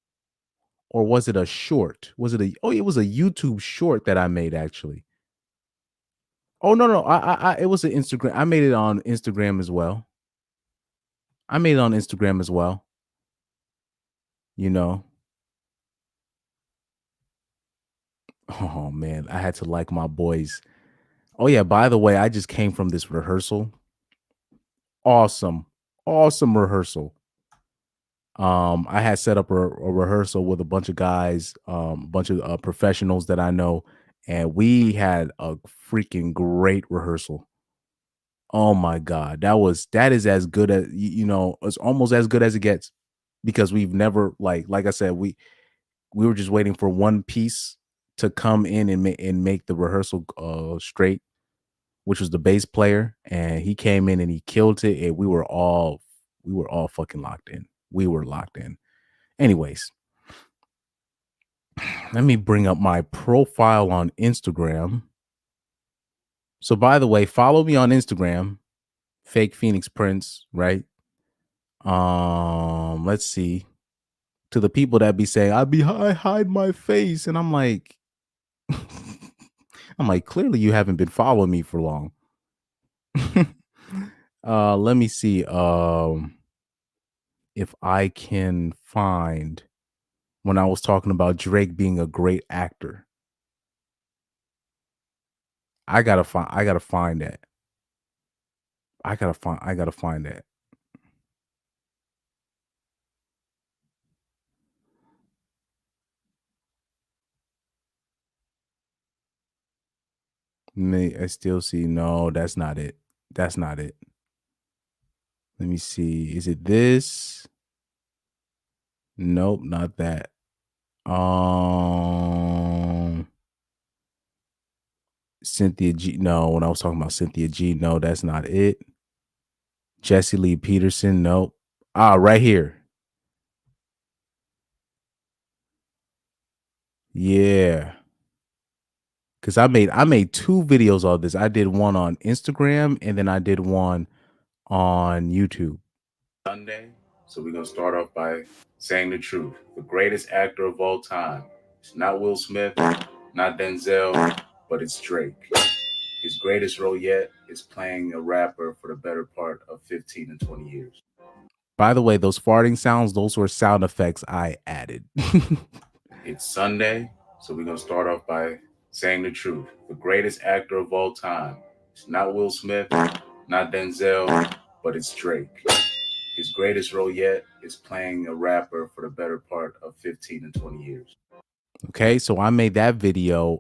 Or was it a short? It was a YouTube short that I made actually. Oh no, it was an Instagram. I made it on Instagram as well. You know. Oh man, I had to like my boys. Oh yeah, by the way, I just came from this rehearsal. Awesome rehearsal. I had set up a rehearsal with a bunch of guys, a bunch of professionals that I know, and we had a freaking great rehearsal. Oh my God, that is as good as it's almost as good as it gets, because we've never like I said, we were just waiting for one piece to come in and make the rehearsal straight, which was the bass player, and he came in and he killed it, and we were all fucking locked in. We were locked in. Anyways, let me bring up my profile on Instagram. So by the way, follow me on Instagram, Fake Phoenix Prince, right? Let's see. To the people that be saying, I hide my face, and I'm like clearly you haven't been following me for long. Let me see if I can find when I was talking about Drake being a great actor. I gotta find that. I gotta find that. I still see. No, that's not it. That's not it. Let me see. Is it this? Nope, not that. Cynthia G. No, when I was talking about Cynthia G, no, that's not it. Jesse Lee Peterson, nope. Right here. Yeah. Cause I made 2 videos of this. I did one on Instagram and then I did one on YouTube. Sunday. So we're gonna start off by saying the truth. The greatest actor of all time. It's not Will Smith, not Denzel, but it's Drake. His greatest role yet is playing a rapper for the better part of 15 and 20 years. By the way, those farting sounds, those were sound effects I added. It's Sunday, so we're gonna start off by saying the truth. The greatest actor of all time. It's not Will Smith, not Denzel, but it's Drake. His greatest role yet is playing a rapper for the better part of 15 and 20 years. Okay, so I made that video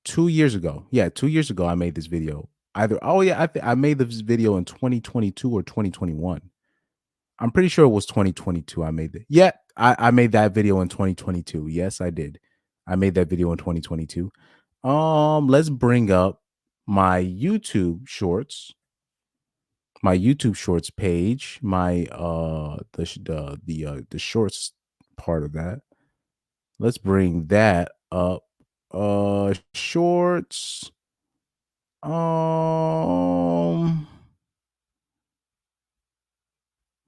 2 years ago. Yeah, 2 years ago I made this video. I made this video in 2022 or 2021. I'm pretty sure it was 2022 I made it. Yeah, I made that video in 2022. Yes, I did. I made that video in 2022. Let's bring up my YouTube shorts. My YouTube shorts page, my the shorts part of that. Let's bring that up. Shorts.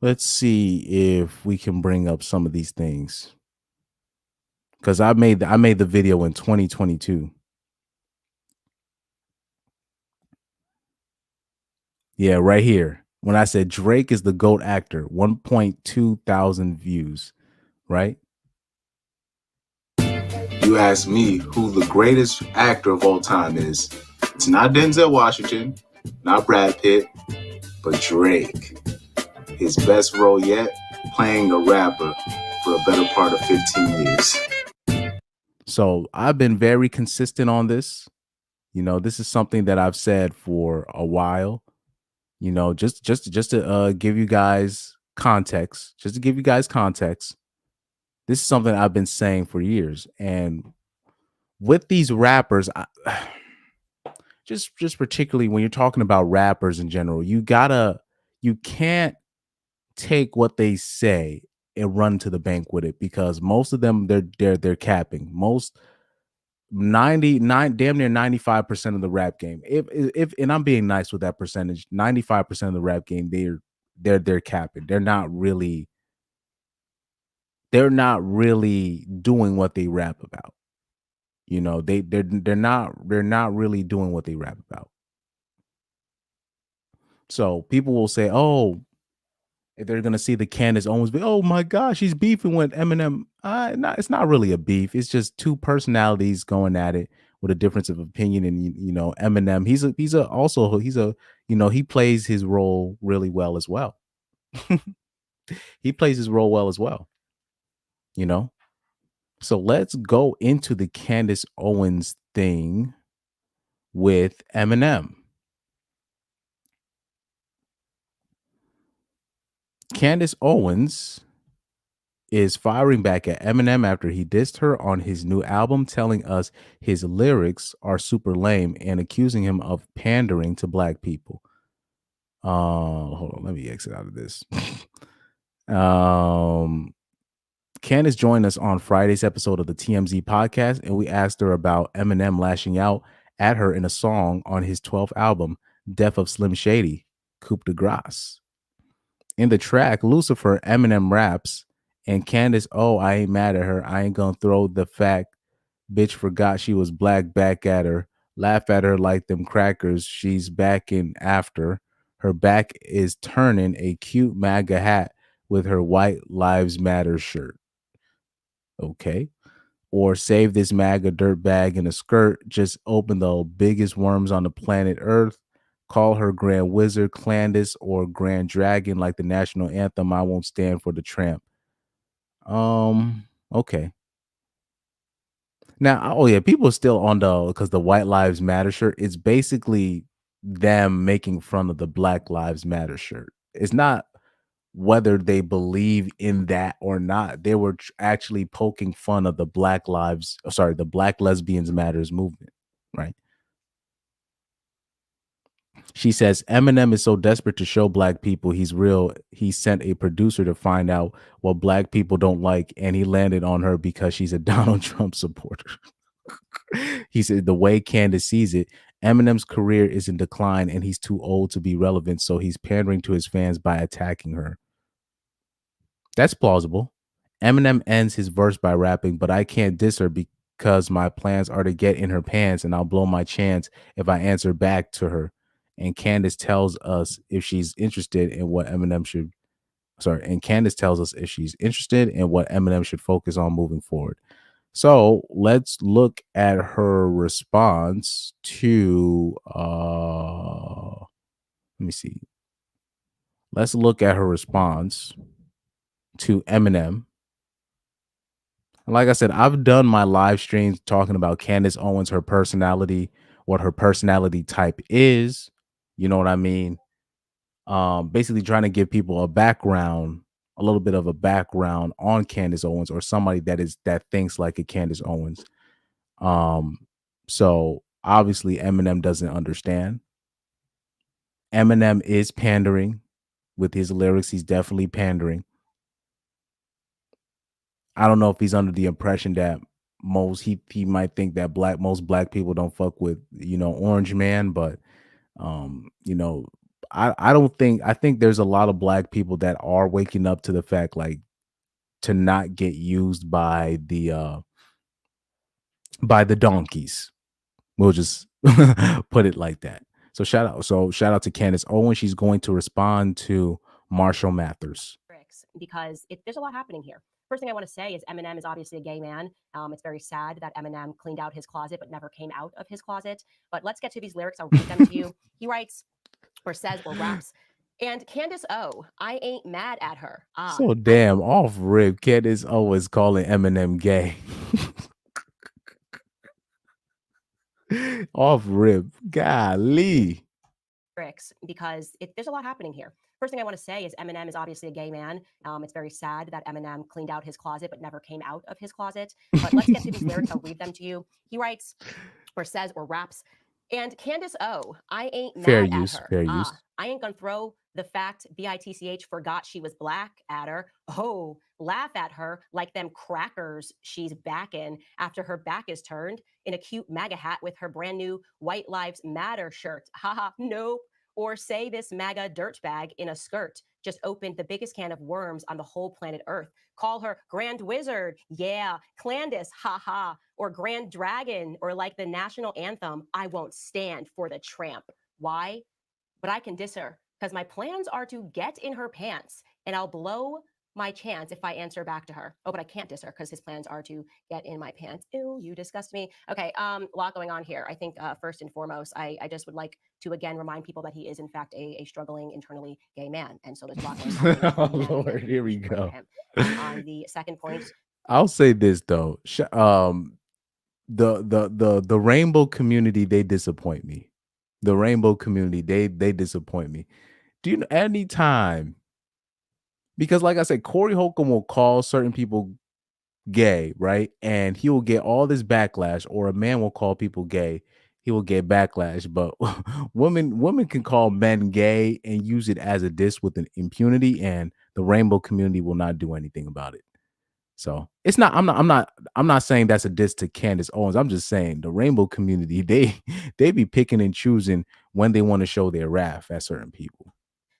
Let's see if we can bring up some of these things. Cuz I made the video in 2022. Yeah, right here. When I said Drake is the GOAT actor, 1.2 thousand views. right? You ask me who the greatest actor of all time is. It's not Denzel Washington, not Brad Pitt, but Drake. His best role yet, playing a rapper for a better part of 15 years. So I've been very consistent on this. You know, this is something that I've said for a while. You know, just to give you guys context, This is something I've been saying for years. And with these rappers, just particularly when you're talking about rappers in general, you can't take what they say and run to the bank with it, because most of them they're capping. Most 99 damn near 95% of the rap game, if and I'm being nice with that percentage, 95% of the rap game, they're capping. They're not really doing what they rap about. You know, they're not really doing what they rap about. So people will say, oh, if they're gonna see the Candace Owens, oh my gosh, she's beefing with Eminem. It's not really a beef. It's just two personalities going at it with a difference of opinion. And you know, Eminem, he's he plays his role really well as well. He plays his role well as well. You know, so let's go into the Candace Owens thing with Eminem. Candace Owens is firing back at Eminem after he dissed her on his new album, telling us his lyrics are super lame and accusing him of pandering to black people. Hold on, let me exit out of this. Candace joined us on Friday's episode of the TMZ podcast, and we asked her about Eminem lashing out at her in a song on his 12th album, Death of Slim Shady, Coup de Grace. In the track Lucifer, Eminem raps, and Candace, oh, I ain't mad at her. I ain't gonna throw the fact bitch forgot she was black back at her. Laugh at her like them crackers. She's backing after. Her back is turning a cute MAGA hat with her White Lives Matter shirt. Okay. Or save this MAGA dirtbag in a skirt. Just open the biggest worms on the planet Earth. Call her Grand Wizard, Candace, or Grand Dragon like the national anthem. I won't stand for the tramp. Okay. Now, oh yeah, people are still on because the White Lives Matter shirt, it's basically them making fun of the Black Lives Matter shirt. It's not whether they believe in that or not. They were actually poking fun of the the Black Lesbians Matters movement, right? She says Eminem is so desperate to show black people he's real. He sent a producer to find out what black people don't like, and he landed on her because she's a Donald Trump supporter. He said the way Candace sees it, Eminem's career is in decline and he's too old to be relevant, so he's pandering to his fans by attacking her. That's plausible. Eminem ends his verse by rapping, but I can't diss her because my plans are to get in her pants and I'll blow my chance if I answer back to her. And Candace tells us if she's interested in what Eminem should focus on moving forward. So let's look at her response to Let's look at her response to Eminem. Like I said, I've done my live streams talking about Candace Owens, her personality, what her personality type is. You know what I mean? Basically trying to give people a little bit of a background on Candace Owens, or somebody that thinks like a Candace Owens. So obviously Eminem doesn't understand. Eminem is pandering with his lyrics. He's definitely pandering. I don't know if he's under the impression that he might think that most black people don't fuck with, Orange Man, but I think there's a lot of black people that are waking up to the fact, like, to not get used by the donkeys. We'll just put it like that. So shout out to Candace Owens. She's going to respond to Marshall Mathers. Because there's a lot happening here. First thing I want to say is Eminem is obviously a gay man. It's very sad that Eminem cleaned out his closet but never came out of his closet. But let's get to these lyrics. I'll read them to you. He writes or says or raps. And Candace O, I ain't mad at her. So damn off rip. Candace Owens calling Eminem gay. Off rip. Golly. Because there's a lot happening here. First thing I want to say is Eminem is obviously a gay man. It's very sad that Eminem cleaned out his closet but never came out of his closet. But let's get to these lyrics. I'll read them to you. He writes or says or raps. And Candace O, I ain't mad Fair at use. her. Fair use. I ain't gonna throw the fact BITCH forgot she was black at her. Oh, laugh at her like them crackers she's back in after her back is turned in a cute MAGA hat with her brand new White Lives Matter shirt. Haha, nope. Or say this MAGA dirtbag in a skirt just opened the biggest can of worms on the whole planet Earth. Call her Grand Wizard, yeah, Candace, haha, or Grand Dragon, or like the national anthem, I won't stand for the tramp. Why? But I can diss her, because my plans are to get in her pants, and I'll blow my chance if I answer back to her. Oh, but I can't diss her because his plans are to get in my pants. Ew, you disgust me. Okay, a lot going on here. I think first and foremost, I just would like to again remind people that he is in fact a struggling internally gay man, and so there's a lot going on. Oh Lord, here we go. On the second point, I'll say this though. The rainbow community, they disappoint me. The rainbow community, they disappoint me. Do you know anytime? Because like I said, Corey Holcomb will call certain people gay, right? And he will get all this backlash, or a man will call people gay. He will get backlash, but women can call men gay and use it as a diss with an impunity, and the rainbow community will not do anything about it. So it's not. I'm not saying that's a diss to Candace Owens. I'm just saying the rainbow community, they be picking and choosing when they want to show their wrath at certain people.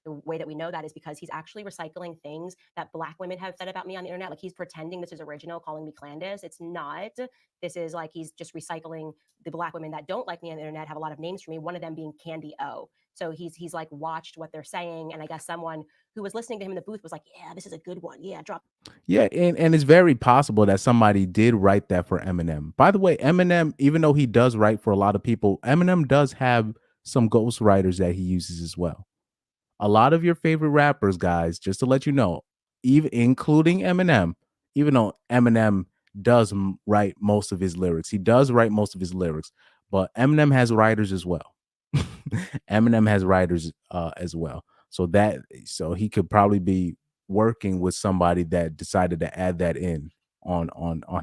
the way that we know that is because he's actually recycling things that Black women have said about me on the internet. Like he's pretending this is original, calling me Candace. It's not. This is like he's just recycling the Black women that don't like me on the internet, have a lot of names for me, one of them being Candy O. So he's like watched what they're saying. And I guess someone who was listening to him in the booth was like, yeah, this is a good one. Yeah, drop. Yeah, and it's very possible that somebody did write that for Eminem. By the way, Eminem, even though he does write for a lot of people, Eminem does have some ghostwriters that he uses as well. A lot of your favorite rappers, guys, just to let you know, even including Eminem, even though Eminem does write most of his lyrics, but Eminem has writers as well. Eminem has writers as well. So he could probably be working with somebody that decided to add that in on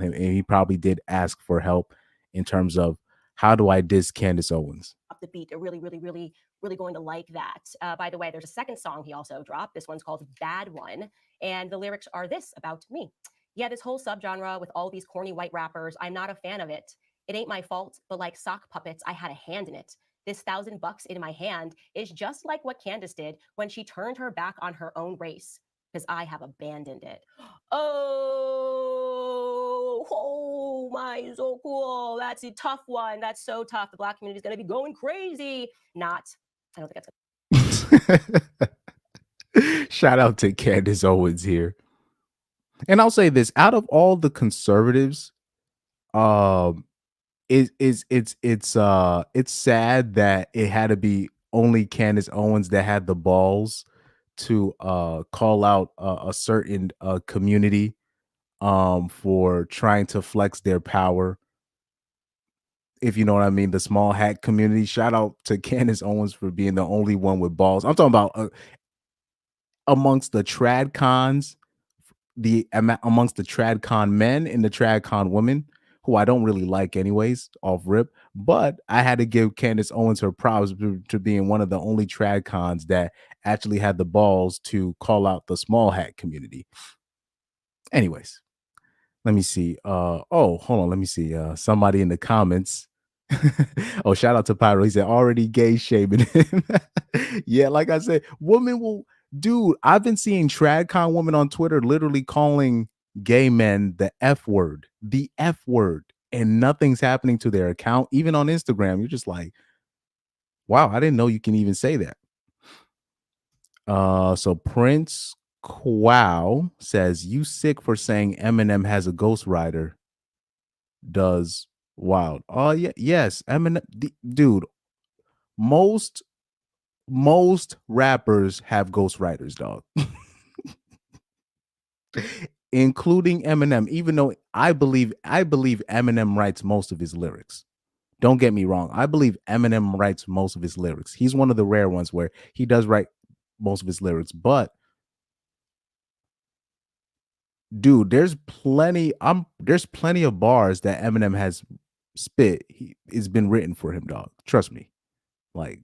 him, and he probably did ask for help in terms of how do I diss Candace Owens. The beat, they're really going to like that. By the way, there's a second song he also dropped. This one's called Bad One, and the lyrics are this about me. Yeah, this whole subgenre with all these corny white rappers, I'm not a fan of it. It ain't my fault, but like sock puppets, I had a hand in it. This $1,000 in my hand is just like what Candace did when she turned her back on her own race, because I have abandoned it. Oh my, so cool. That's a tough one. That's so tough. The Black community is going to be going crazy. I don't think that's Shout out to Candace Owens here. And I'll say this, out of all the conservatives, it's sad that it had to be only Candace Owens that had the balls to call out a certain community for trying to flex their power, if you know what I mean, the small hat community. Shout out to Candace Owens for being the only one with balls. I'm talking about amongst the trad cons, amongst the trad con men and the trad con women, who I don't really like anyways, off rip, but I had to give Candace Owens her props to being one of the only trad cons that actually had the balls to call out the small hat community. Anyways, let me see. Hold on. Let me see. Somebody in the comments. Oh, shout out to Pyro. He said, already gay shaming him. Yeah, like I said, women will, dude, I've been seeing TradCon women on Twitter literally calling gay men the F word, and nothing's happening to their account. Even on Instagram, you're just like, wow, I didn't know you can even say that. So Prince Quao says, "You sick for saying Eminem has a ghostwriter? Does wild? Oh yeah, yes, Eminem, dude. Most rappers have ghostwriters, dog, including Eminem. Even though I believe Eminem writes most of his lyrics. Don't get me wrong. I believe Eminem writes most of his lyrics. He's one of the rare ones where he does write most of his lyrics, but." Dude, there's plenty of bars that Eminem has spit. It's been written for him, dog. Trust me. Like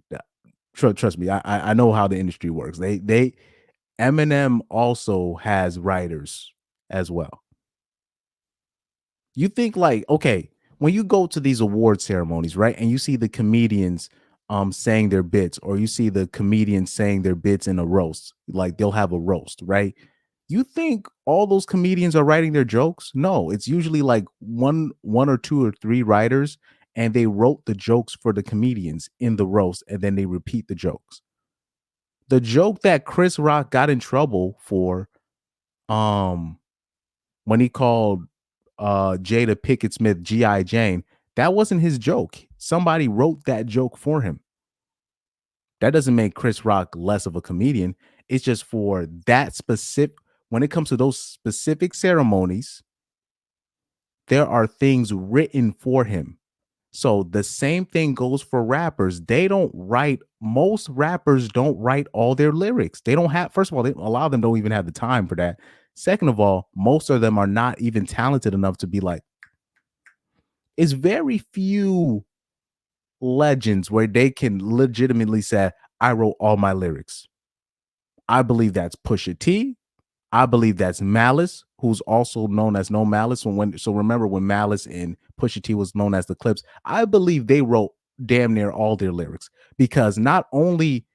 trust me. I know how the industry works. Eminem also has writers as well. You think like, okay, when you go to these award ceremonies, right? And you see the comedians saying their bits, or you see the comedians saying their bits in a roast, like they'll have a roast, right? You think all those comedians are writing their jokes? No, it's usually like one or two or three writers, and they wrote the jokes for the comedians in the roast, and then they repeat the jokes. The joke that Chris Rock got in trouble for, when he called Jada Pinkett Smith G.I. Jane, that wasn't his joke. Somebody wrote that joke for him. That doesn't make Chris Rock less of a comedian. It's just for that specific. When it comes to those specific ceremonies, there are things written for him. So the same thing goes for rappers. Most rappers don't write all their lyrics. They don't have, first of all, a lot of them don't even have the time for that. Second of all, most of them are not even talented enough to be like, it's very few legends where they can legitimately say, I wrote all my lyrics. I believe that's Pusha T. I believe that's Malice, who's also known as No Malice. So remember when Malice and Pusha T was known as the Clips, I believe they wrote damn near all their lyrics, because not only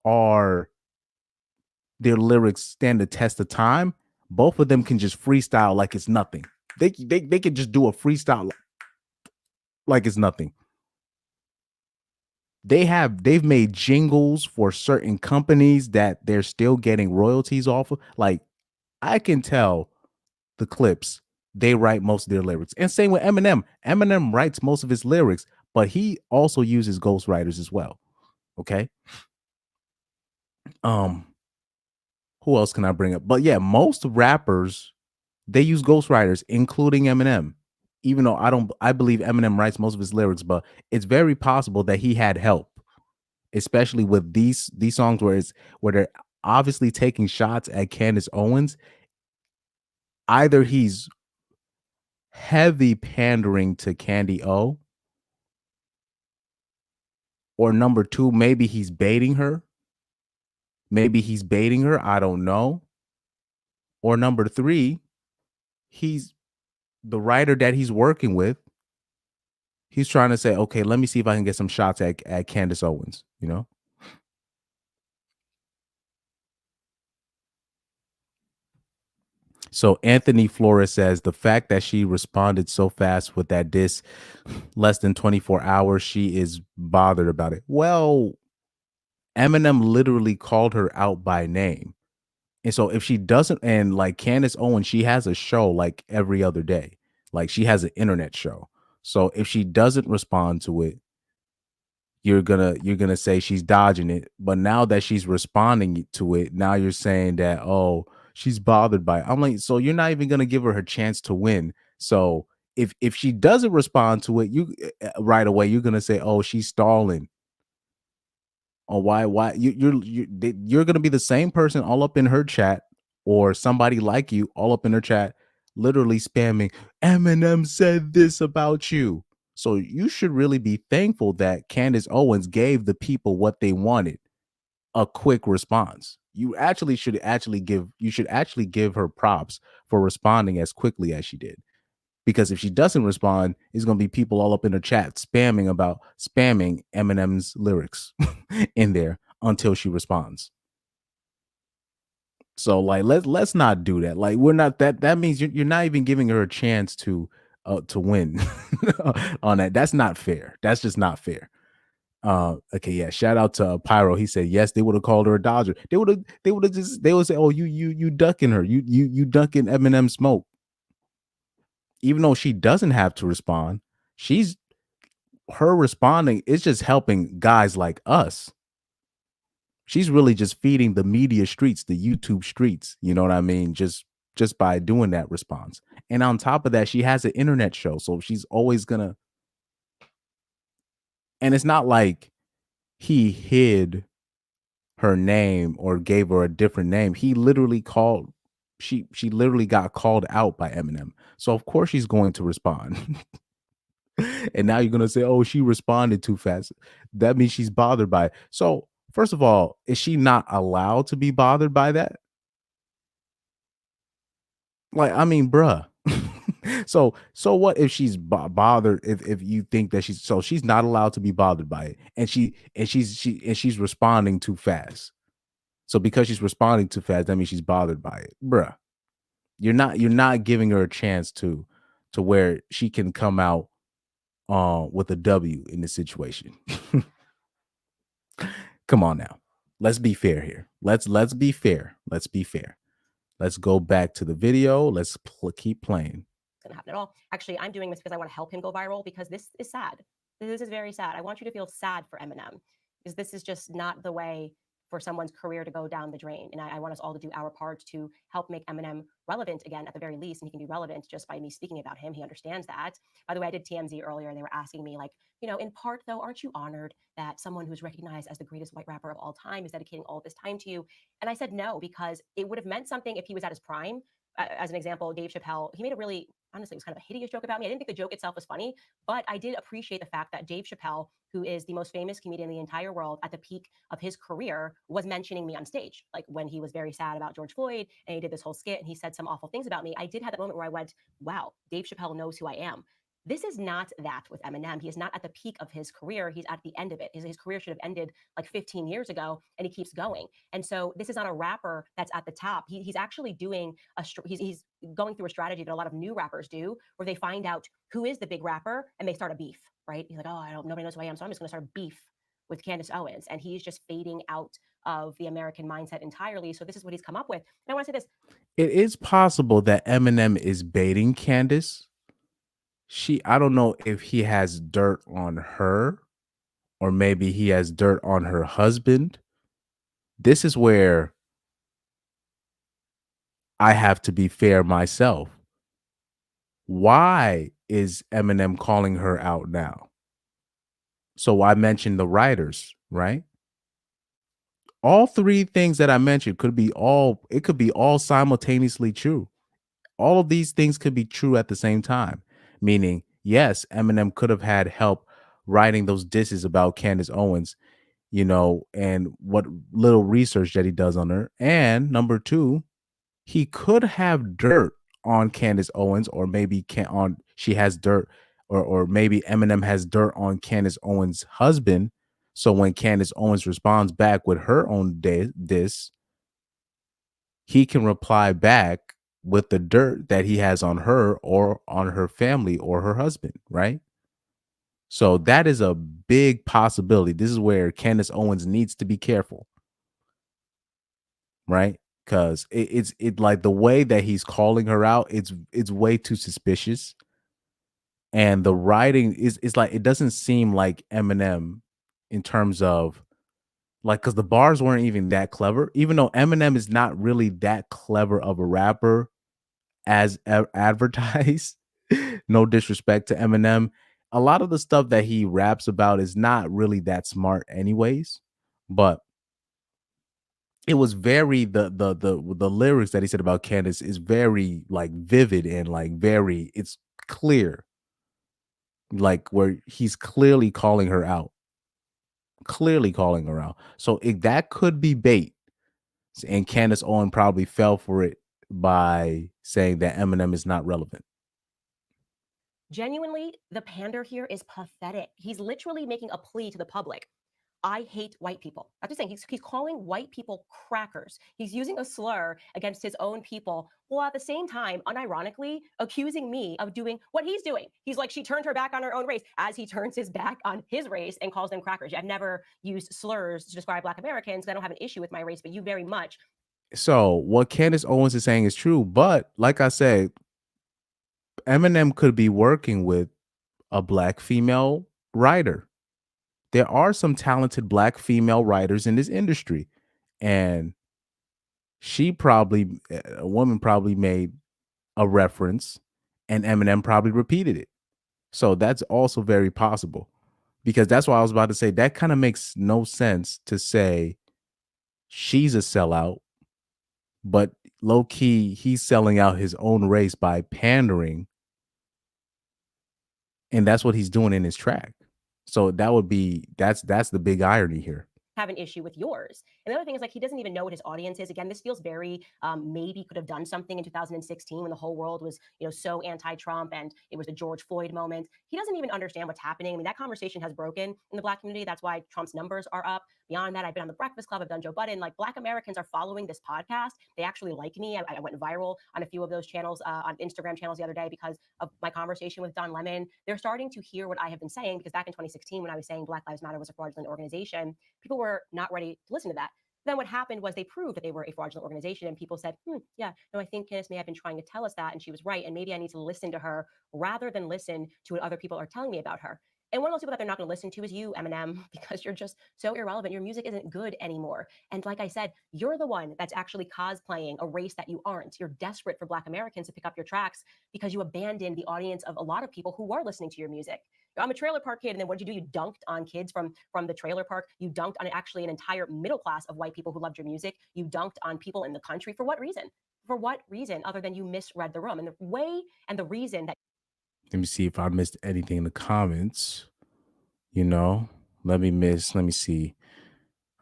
are their lyrics stand the test of time, both of them can just freestyle like it's nothing. They can just do a freestyle like it's nothing. They've made jingles for certain companies that they're still getting royalties off of. Like, I can tell the Clips, they write most of their lyrics. And same with Eminem. Eminem writes most of his lyrics, but he also uses ghostwriters as well. Okay. Who else can I bring up? But yeah, most rappers, they use ghostwriters, including Eminem. Even though I believe Eminem writes most of his lyrics, but it's very possible that he had help, especially with these songs where they're obviously taking shots at Candace Owens. Either he's heavy pandering to Candy O, or number two, maybe he's baiting her. I don't know. Or number three, he's the writer that he's working with. He's trying to say, okay, let me see if I can get some shots at Candace Owens, you know? So Anthony Flores says the fact that she responded so fast with that diss, less than 24 hours, she is bothered about it. Well, Eminem literally called her out by name. And so if she doesn't, and like Candace Owens, she has a show like every other day. Like, she has an internet show. So if she doesn't respond to it, you're gonna say she's dodging it. But now that she's responding to it, now you're saying that, oh, she's bothered by it. I'm like, so you're not even gonna give her chance to win. So if she doesn't respond to it, you right away, you're gonna say, oh, she's stalling. Or why you're gonna be the same person all up in her chat, or somebody like you all up in her chat, literally spamming, Eminem said this about you. So you should really be thankful that Candace Owens gave the people what they wanted, a quick response. You should actually give her props for responding as quickly as she did. Because if she doesn't respond, it's going to be people all up in her chat spamming Eminem's lyrics in there until she responds. So like, let's not do that. Like, we're not that means you're not even giving her a chance to win on that. That's not fair. That's just not fair. Okay, yeah. Shout out to Pyro. He said yes. They would have called her a Dodger. They would say, oh, you ducking her. You ducking Eminem smoke. Even though she doesn't have to respond, her responding is just helping guys like us. She's really just feeding the media streets, the YouTube streets. You know what I mean? Just by doing that response. And on top of that, she has an internet show, so she's always gonna. And it's not like he hid her name or gave her a different name. He literally called. She literally got called out by Eminem. So of course she's going to respond. And now you're gonna say, "Oh, she responded too fast." That means she's bothered by it. So first of all, is she not allowed to be bothered by that? Like, I mean, bruh. So what if she's bothered? If you think that she's not allowed to be bothered by it, and she's responding too fast. So because she's responding too fast, that means she's bothered by it, bruh. You're not giving her a chance to where she can come out with a W in this situation. Come on now. Let's be fair here. Let's be fair. Let's be fair. Let's go back to the video. Let's keep playing. Gonna happen at all. Actually, I'm doing this because I want to help him go viral, because this is sad. This is very sad. I want you to feel sad for Eminem, because this is just not the way for someone's career to go down the drain. And I want us all to do our part to help make Eminem relevant again, at the very least. And he can be relevant just by me speaking about him. He understands that. By the way, I did TMZ earlier, and they were asking me, like, you know, in part, though, aren't you honored that someone who's recognized as the greatest white rapper of all time is dedicating all this time to you? And I said no, because it would have meant something if he was at his prime. As an example, Dave Chappelle, he made a really, honestly, it was kind of a hideous joke about me. I didn't think the joke itself was funny, but I did appreciate the fact that Dave Chappelle, who is the most famous comedian in the entire world at the peak of his career, was mentioning me on stage. Like when he was very sad about George Floyd and he did this whole skit and he said some awful things about me, I did have that moment where I went, wow, Dave Chappelle knows who I am. This is not that with Eminem. He is not at the peak of his career. He's at the end of it. His career should have ended like 15 years ago, and he keeps going. And so this is not a rapper that's at the top. He's actually doing he's going through a strategy that a lot of new rappers do, where they find out who is the big rapper and they start a beef, right? He's like, oh, nobody knows who I am, so I'm just going to start a beef with Candace Owens. And he's just fading out of the American mindset entirely. So this is what he's come up with. And I want to say this. It is possible that Eminem is baiting Candace. I don't know if he has dirt on her, or maybe he has dirt on her husband. This is where I have to be fair myself. Why is Eminem calling her out now? So I mentioned the writers, right? All three things that I mentioned could be all simultaneously true. All of these things could be true at the same time. Meaning, yes, Eminem could have had help writing those disses about Candace Owens, you know, and what little research that he does on her. And number two, he could have dirt on Candace Owens, or maybe she has dirt, or maybe Eminem has dirt on Candace Owens' husband. So when Candace Owens responds back with her own diss, he can reply back with the dirt that he has on her or on her family or her husband, right? So that is a big possibility. This is where Candace Owens needs to be careful, right? Because it's like the way that he's calling her out, it's way too suspicious. And the writing is like, it doesn't seem like Eminem in terms of like, because the bars weren't even that clever, even though Eminem is not really that clever of a rapper as advertised. No disrespect to Eminem. A lot of the stuff that he raps about is not really that smart anyways, but it was very the lyrics that he said about Candace is very like vivid and like very, it's clear, like where he's clearly calling her out. So that could be bait. And Candace Owens probably fell for it by saying that Eminem is not relevant. Genuinely, the pander here is pathetic. He's literally making a plea to the public. I hate white people. That's what he's saying. He's calling white people crackers. He's using a slur against his own people, while at the same time, unironically, accusing me of doing what he's doing. He's like, she turned her back on her own race, as he turns his back on his race and calls them crackers. I've never used slurs to describe Black Americans. I don't have an issue with my race, but you very much. So what Candace Owens is saying is true, but like I said, Eminem could be working with a Black female writer. There are some talented Black female writers in this industry, and a woman probably made a reference and Eminem probably repeated it. So that's also very possible, because that's why I was about to say that kind of makes no sense to say she's a sellout, but low key he's selling out his own race by pandering, and that's what he's doing in his track. So that's the big irony here. Have an issue with yours. And the other thing is, like, he doesn't even know what his audience is. Again, this feels very maybe could have done something in 2016 when the whole world was, so anti-Trump and it was the George Floyd moment. He doesn't even understand what's happening. I mean, that conversation has broken in the Black community. That's why Trump's numbers are up. Beyond that, I've been on the Breakfast Club. I've done Joe Budden. Like, Black Americans are following this podcast. They actually like me. I went viral on a few of those channels, on Instagram channels the other day because of my conversation with Don Lemon. They're starting to hear what I have been saying, because back in 2016, when I was saying Black Lives Matter was a fraudulent organization, people were not ready to listen to that. Then what happened was they proved that they were a fraudulent organization, and people said, yeah, no, I think Candace may have been trying to tell us that, and she was right, and maybe I need to listen to her rather than listen to what other people are telling me about her. And one of those people that they're not going to listen to is you, Eminem, because you're just so irrelevant. Your music isn't good anymore. And like I said, you're the one that's actually cosplaying a race that you aren't. You're desperate for Black Americans to pick up your tracks because you abandoned the audience of a lot of people who are listening to your music. I'm a trailer park kid, and then what did you do? You dunked on kids from the trailer park. You dunked on actually an entire middle class of white people who loved your music. You dunked on people in the country. For what reason? For what reason other than you misread the room? And the way and the reason that... Let me see if I missed anything in the comments. Let me see.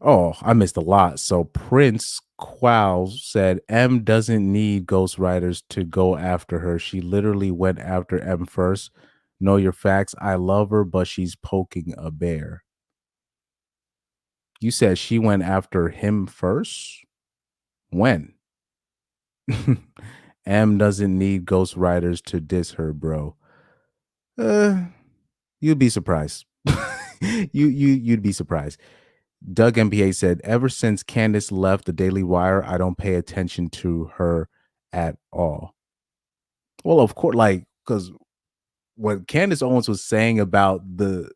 Oh, I missed a lot. So Prince Qual said M doesn't need ghostwriters to go after her. She literally went after M first. Know your facts. I love her, but she's poking a bear. You said she went after him first? When? M doesn't need ghostwriters to diss her, bro. You'd be surprised. You'd be surprised. Doug MPA said, ever since Candace left the Daily Wire, I don't pay attention to her at all. Well, of course, because what Candace Owens was saying about the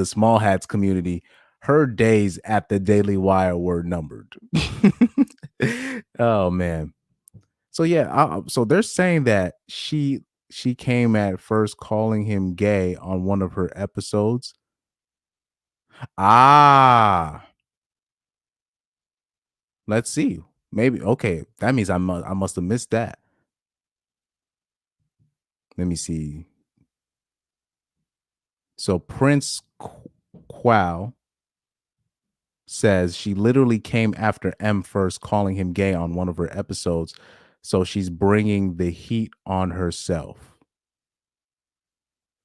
small hats community, her days at the Daily Wire were numbered. Oh man. So yeah, so they're saying that she came at first calling him gay on one of her episodes. Let's see. Maybe okay. That means I must have missed that. Let me see. So Prince Qual says she literally came after M first, calling him gay on one of her episodes. So she's bringing the heat on herself.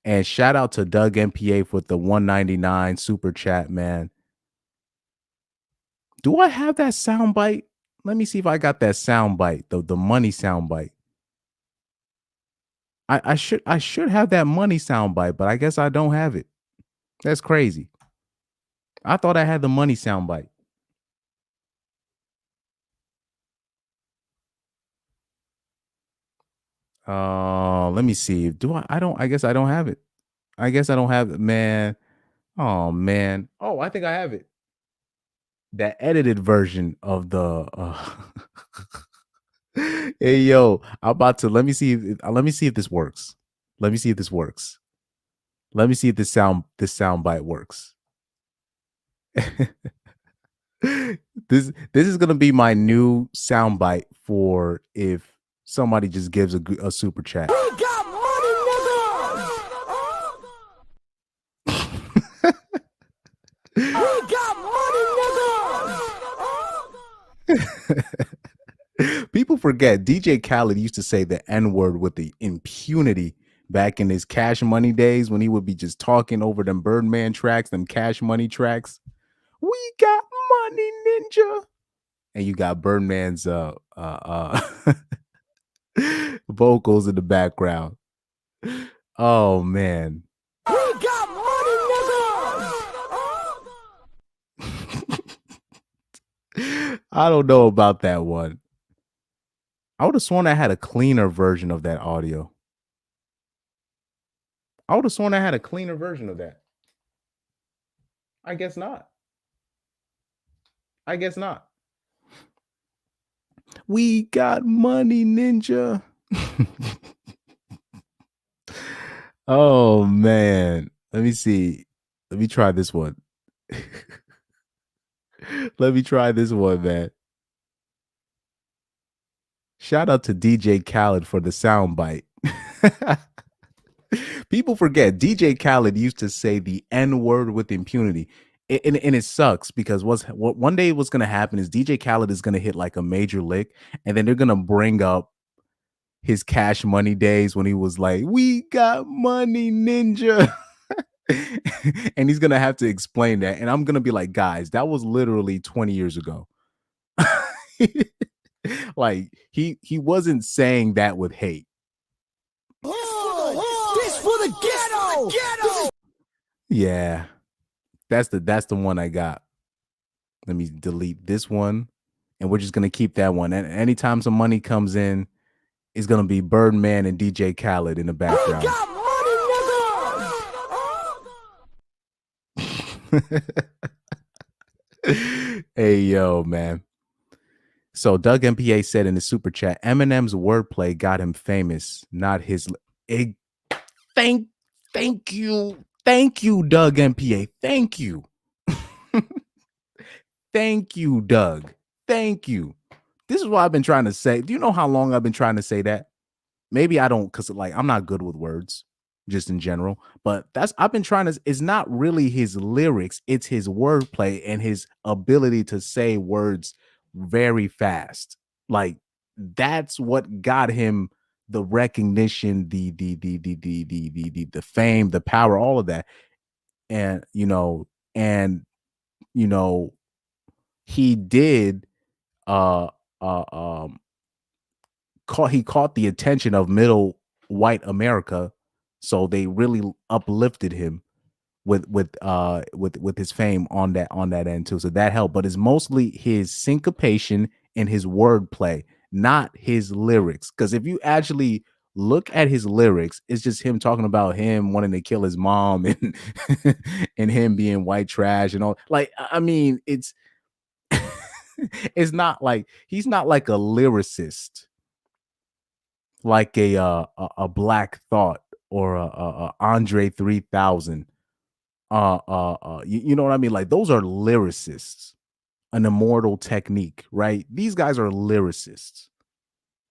And shout out to Doug MPA with the $1.99 super chat, man. Do I have that sound bite? Let me see if I got that sound bite, the money sound bite. I should have that money sound bite, but I guess I don't have it. That's crazy. I thought I had the money sound bite. Let me see. I guess I don't have it. I guess I don't have it, man. Oh man. Oh, I think I have it. That edited version of the Hey yo, I'm about to let me see if this works. Let me see if this works. Let me see if this sound bite works. This is gonna be my new sound bite for if somebody just gives a super chat. We got money, nigga. We got money, nigga. People forget DJ Khaled used to say the N-word with the impunity back in his Cash Money days when he would be just talking over them Birdman tracks, them Cash Money tracks. We got money, ninja. And you got Birdman's vocals in the background. Oh man. We got money, nigga. I don't know about that one. I would have sworn I had a cleaner version of that audio. I would have sworn I had a cleaner version of that. I guess not. I guess not. We got money, ninja. Oh man. Let me see. Let me try this one. Let me try this one, man. Shout out to DJ Khaled for the soundbite. People forget DJ Khaled used to say the N-word with impunity. And it sucks because one day what's going to happen is DJ Khaled is going to hit like a major lick, and then they're going to bring up his Cash Money days when he was like, we got money, ninja. And he's going to have to explain that. And I'm going to be like, guys, that was literally 20 years ago. Like he wasn't saying that with hate. This for the ghetto. Yeah. That's the one I got. Let me delete this one. And we're just gonna keep that one. And anytime some money comes in, it's gonna be Birdman and DJ Khaled in the background. Hey yo, man. So Doug MPA said in the super chat, Eminem's wordplay got him famous, not his. Thank you, Doug MPA. Thank you, thank you, Doug. Thank you. This is what I've been trying to say. Do you know how long I've been trying to say that? Maybe I don't, because like I'm not good with words, just in general. But I've been trying to. It's not really his lyrics; it's his wordplay and his ability to say words very fast. Like that's what got him the recognition, the fame, the power, all of that. And he did caught the attention of middle white America, so they really uplifted him with his fame on that end too. So that helped, but it's mostly his syncopation and his wordplay, not his lyrics. Because if you actually look at his lyrics, it's just him talking about him wanting to kill his mom and and him being white trash and all. Like, I mean, it's it's not like he's not like a lyricist, like a Black Thought or a Andre 3000. You know what I mean? Like those are lyricists, an immortal technique, right? These guys are lyricists,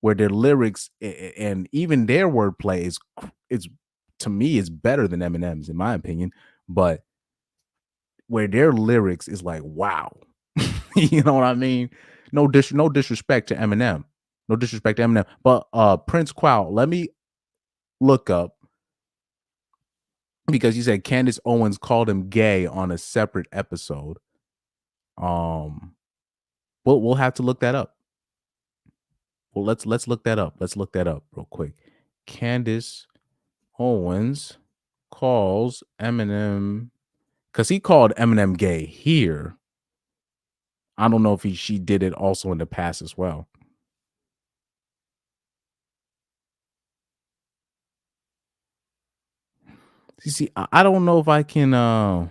where their lyrics and even their wordplay is to me is better than Eminem's in my opinion, but where their lyrics is like wow. You know what I mean? No disrespect to Eminem, but Prince Quao, let me look up, because you said Candace Owens called him gay on a separate episode. We'll have to look that up. Well, let's look that up. Let's look that up real quick. Candace Owens calls Eminem, because he called Eminem gay here. I don't know if she did it also in the past as well. You see, I don't know if I can let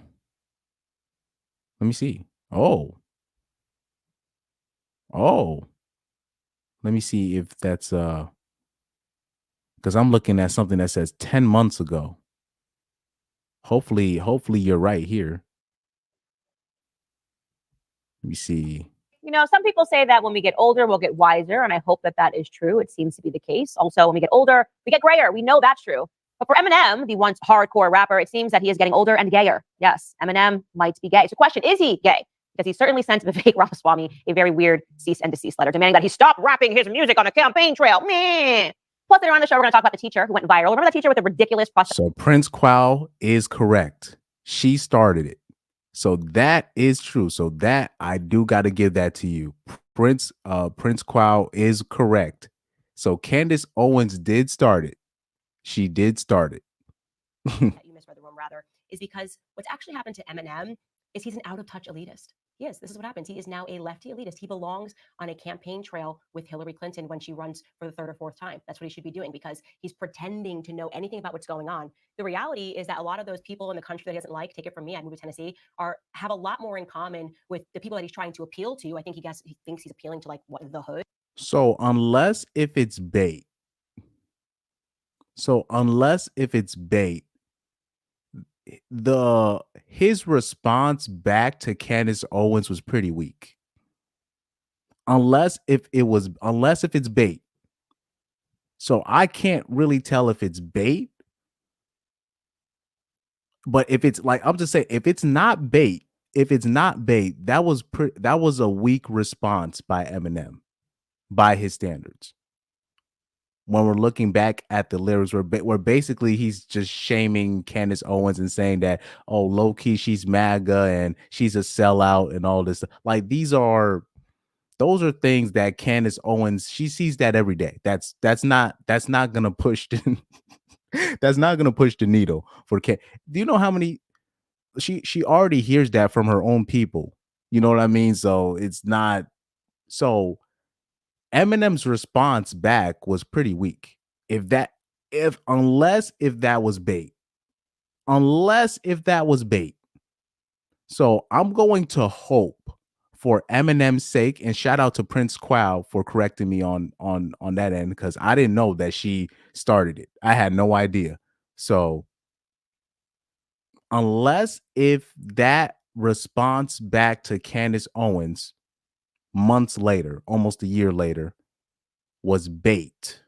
me see. Oh. Let me see if that's because I'm looking at something that says 10 months ago. Hopefully you're right here. Let me see. You know, some people say that when we get older, we'll get wiser, and I hope that is true. It seems to be the case. Also, when we get older, we get grayer. We know that's true. But for Eminem, the once hardcore rapper, it seems that he is getting older and gayer. Yes, Eminem might be gay. So question, is he gay? Because he certainly sent the fake Ramaswamy a very weird cease and desist letter demanding that he stop rapping his music on a campaign trail. Meh. Plus, later on the show, we're going to talk about the teacher who went viral. Remember that teacher with the ridiculous process? So Prince Quao is correct. She started it. So that is true. So that I do got to give that to you. Prince Quao is correct. So Candace Owens did start it. She did start it. That you misread the room rather, is because what's actually happened to Eminem is he's an out of touch elitist. He is. This is what happens. He is now a lefty elitist. He belongs on a campaign trail with Hillary Clinton when she runs for the third or fourth time. That's what he should be doing because he's pretending to know anything about what's going on. The reality is that a lot of those people in the country that he doesn't like, take it from me, I moved to Tennessee, have a lot more in common with the people that he's trying to appeal to. I think he thinks he's appealing to like the hood. So unless if it's bait, his response back to Candace Owens was pretty weak. Unless if it's bait. So I can't really tell if it's bait. But if it's like, I'm just saying, if it's not bait, that was a weak response by Eminem by his standards. When we're looking back at the lyrics, where basically he's just shaming Candace Owens and saying that, oh, low key, she's MAGA and she's a sellout and all this. Like those are things that Candace Owens, she sees that every day. That's not gonna push that's not gonna push the needle for Do you know how many she already hears that from her own people? You know what I mean? So it's not so. Eminem's response back was pretty weak. Unless if that was bait. So I'm going to hope for Eminem's sake, and shout out to Prince Quao for correcting me on that end, because I didn't know that she started it. I had no idea. So unless if that response back to Candace Owens months later, almost a year later, was bait.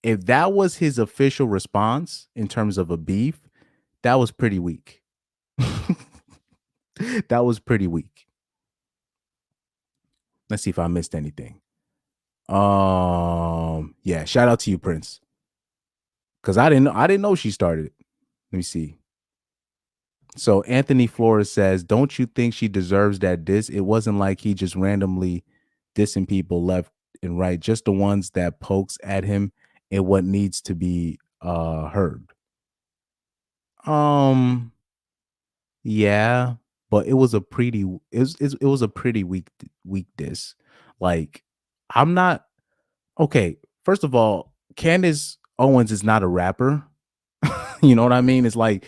If that was his official response in terms of a beef, that was pretty weak. That was pretty weak. Let's see if I missed anything. Yeah, shout out to you, Prince. Because I didn't know she started it. Let me see. So Anthony Flores says, don't you think she deserves that diss? It wasn't like he just randomly dissing people left and right, just the ones that pokes at him and what needs to be heard. Yeah, but it was a pretty weak diss. Like, I'm not okay. First of all, Candace Owens is not a rapper. You know what I mean? It's like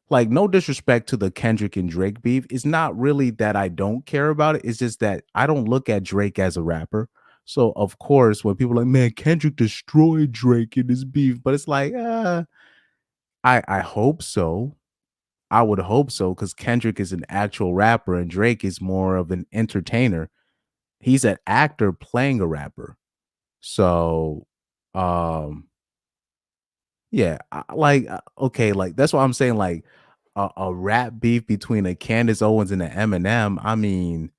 no disrespect to the Kendrick and Drake beef. It's not really that I don't care about it. It's just that I don't look at Drake as a rapper. So of course, when people are like, man, Kendrick destroyed Drake in this beef, but it's like, I hope so. I would hope so, because Kendrick is an actual rapper and Drake is more of an entertainer. He's an actor playing a rapper. So, yeah, okay, like that's why I'm saying like a rap beef between a Candace Owens and an Eminem. I mean,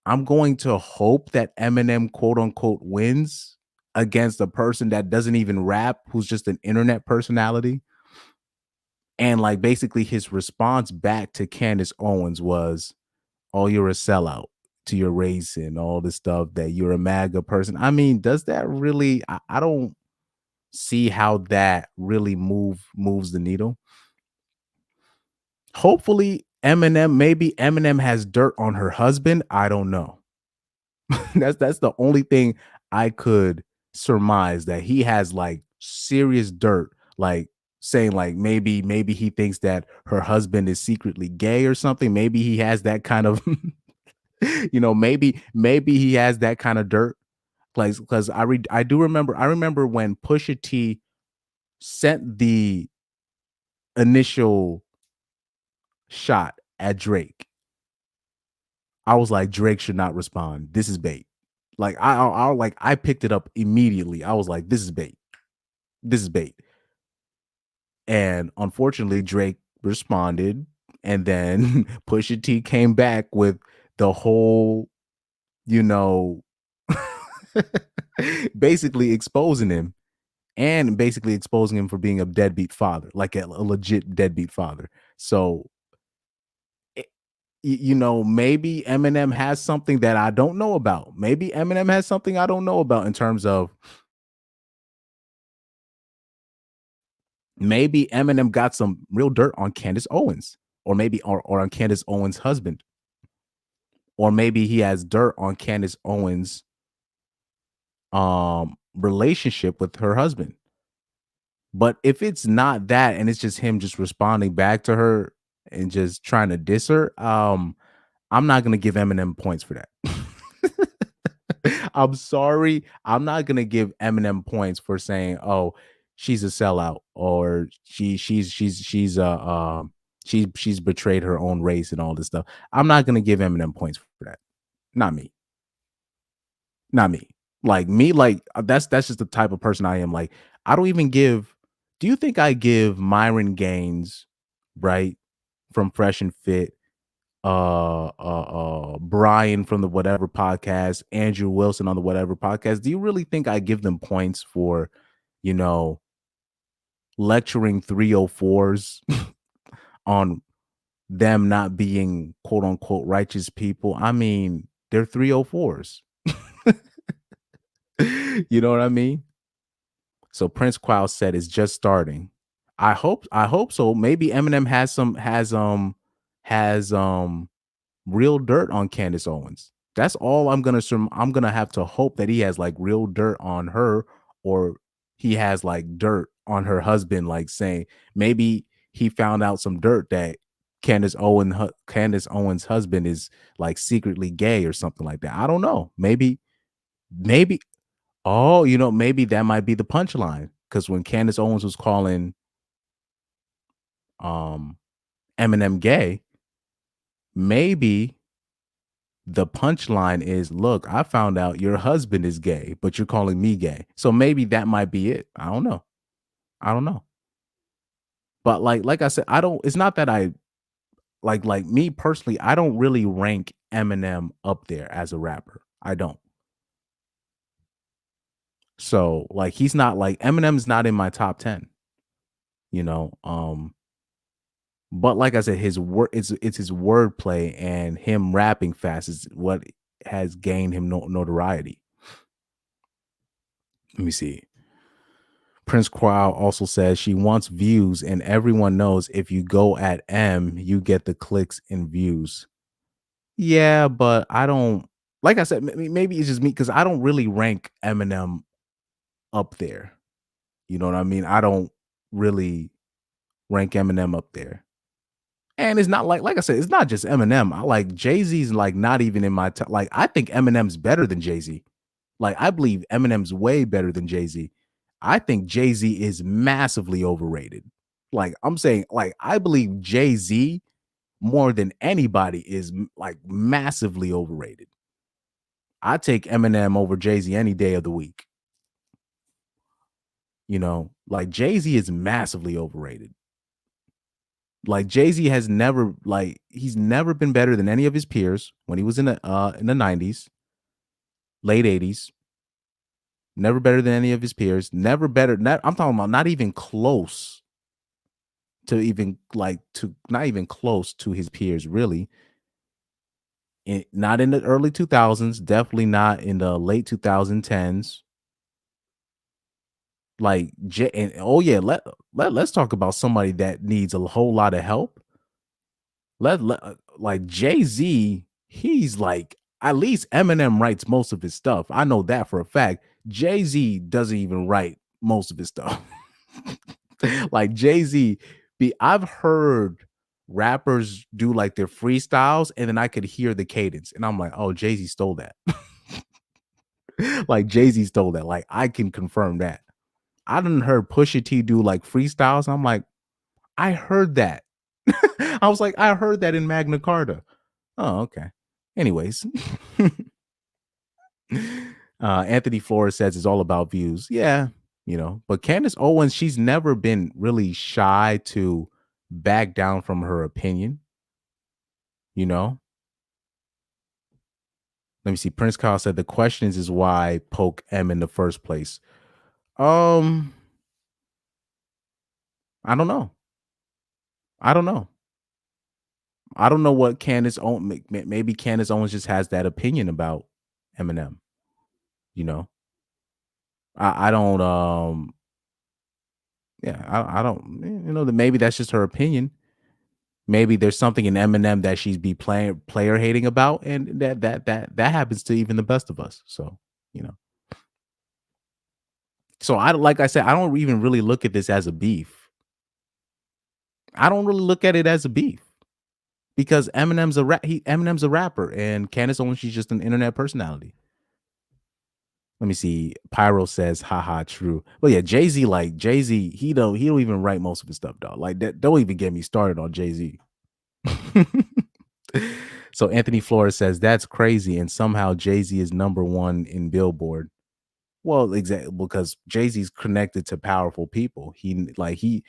I'm going to hope that Eminem quote unquote wins against a person that doesn't even rap, who's just an internet personality. And like basically his response back to Candace Owens was, oh, you're a sellout to your race and all this stuff, that you're a MAGA person. I mean, does that really, I don't see how that really moves the needle. Hopefully maybe Eminem has dirt on her husband. I don't know. That's the only thing I could surmise, that he has like serious dirt, like saying like maybe he thinks that her husband is secretly gay or something. Maybe he has that kind of maybe he has that kind of dirt. Like, because I remember when Pusha T sent the initial shot at Drake, I was like, Drake should not respond. This is bait. Like I picked it up immediately. I was like, this is bait. This is bait. And unfortunately, Drake responded, and then Pusha T came back with the whole, basically exposing him, and basically exposing him for being a deadbeat father, like a legit deadbeat father. So you know, maybe Eminem has something that I don't know about. Maybe Eminem has something I don't know about in terms of maybe Eminem got some real dirt on Candace Owens, or maybe or on Candace Owens' husband, or maybe he has dirt on Candace Owens' relationship with her husband. But if it's not that, and it's just him just responding back to her and just trying to diss her, I'm not gonna give Eminem points for that. I'm sorry. I'm not gonna give Eminem points for saying, "Oh, she's a sellout," or she's betrayed her own race and all this stuff. I'm not gonna give Eminem points for that. Not me. Not me. Like me, like that's just the type of person I am. Like I don't even give. Do you think I give Myron Gaines, right, from Fresh and Fit, Brian from the Whatever podcast, Andrew Wilson on the Whatever podcast, do you really think I give them points for, you know, lecturing 304s on them not being quote unquote righteous people? I mean, they're 304s. You know what I mean? So Prince Quao said it's just starting. I hope so. Maybe Eminem has real dirt on Candace Owens. That's all I'm gonna have to hope that he has like real dirt on her, or he has like dirt on her husband, like saying maybe he found out some dirt that Candace Owens' husband is like secretly gay or something like that. I don't know. Maybe oh, you know, maybe that might be the punchline. Because when Candace Owens was calling Eminem gay, maybe the punchline is, look, I found out your husband is gay, but you're calling me gay. So maybe that might be it. I don't know. But like I said, it's not that I like me personally, I don't really rank Eminem up there as a rapper. I don't. So like he's not like Eminem's not in my top 10. You know, but like I said, his word it's his wordplay and him rapping fast is what has gained him notoriety. Let me see. Prince Quao also says she wants views, and everyone knows if you go at M, you get the clicks and views. Yeah, but I don't, like I said, maybe it's just me because I don't really rank Eminem up there. You know what I mean? I don't really rank Eminem up there. And it's not like I said, it's not just Eminem. I like Jay-Z's like not even in my top. Like I think Eminem's better than Jay-Z. Like I believe Eminem's way better than Jay-Z. I think Jay-Z is massively overrated. Like I'm saying, like I believe Jay-Z more than anybody is like massively overrated. I take Eminem over Jay-Z any day of the week. You know, like Jay-Z is massively overrated. Like Jay-Z has never he's never been better than any of his peers when he was in the 90s, late 80s. Never better than any of his peers. Never better. I'm talking about not even close to not even close to his peers, really. Not in the early 2000s, definitely not in the late 2010s. Like let's talk about somebody that needs a whole lot of help. Like Jay-Z, he's like, at least Eminem writes most of his stuff. I know that for a fact. Jay-Z doesn't even write most of his stuff. Like Jay-Z, I've heard rappers do like their freestyles, and then I could hear the cadence, and I'm like, oh, Jay-Z stole that. Like Jay-Z stole that. Like I can confirm that. I didn't heard Pusha T do like freestyles. I'm like, I heard that. I was like, I heard that in Magna Carta. Oh, okay. Anyways, Anthony Flores says it's all about views. Yeah, you know, but Candace Owens, she's never been really shy to back down from her opinion. You know, let me see. Prince Kyle said the question is why poke M in the first place. I don't know. I don't know what Candace Owens, maybe Candace Owens just has that opinion about Eminem. You know, I don't, yeah, I don't, you know, that maybe that's just her opinion. Maybe there's something in Eminem that she's player hating about, and that happens to even the best of us. So, you know, so like I said, I don't even really look at this as a beef. I don't really look at it as a beef because Eminem's a rapper, and Candace Owens, she's just an internet personality. Let me see. Pyro says, haha, true. Well, yeah, Jay-Z, he don't even write most of his stuff, dog. Like that, don't even get me started on Jay-Z. So Anthony Flores says that's crazy, and somehow Jay-Z is #1 in Billboard. Well, exactly, because Jay-Z's connected to powerful people. He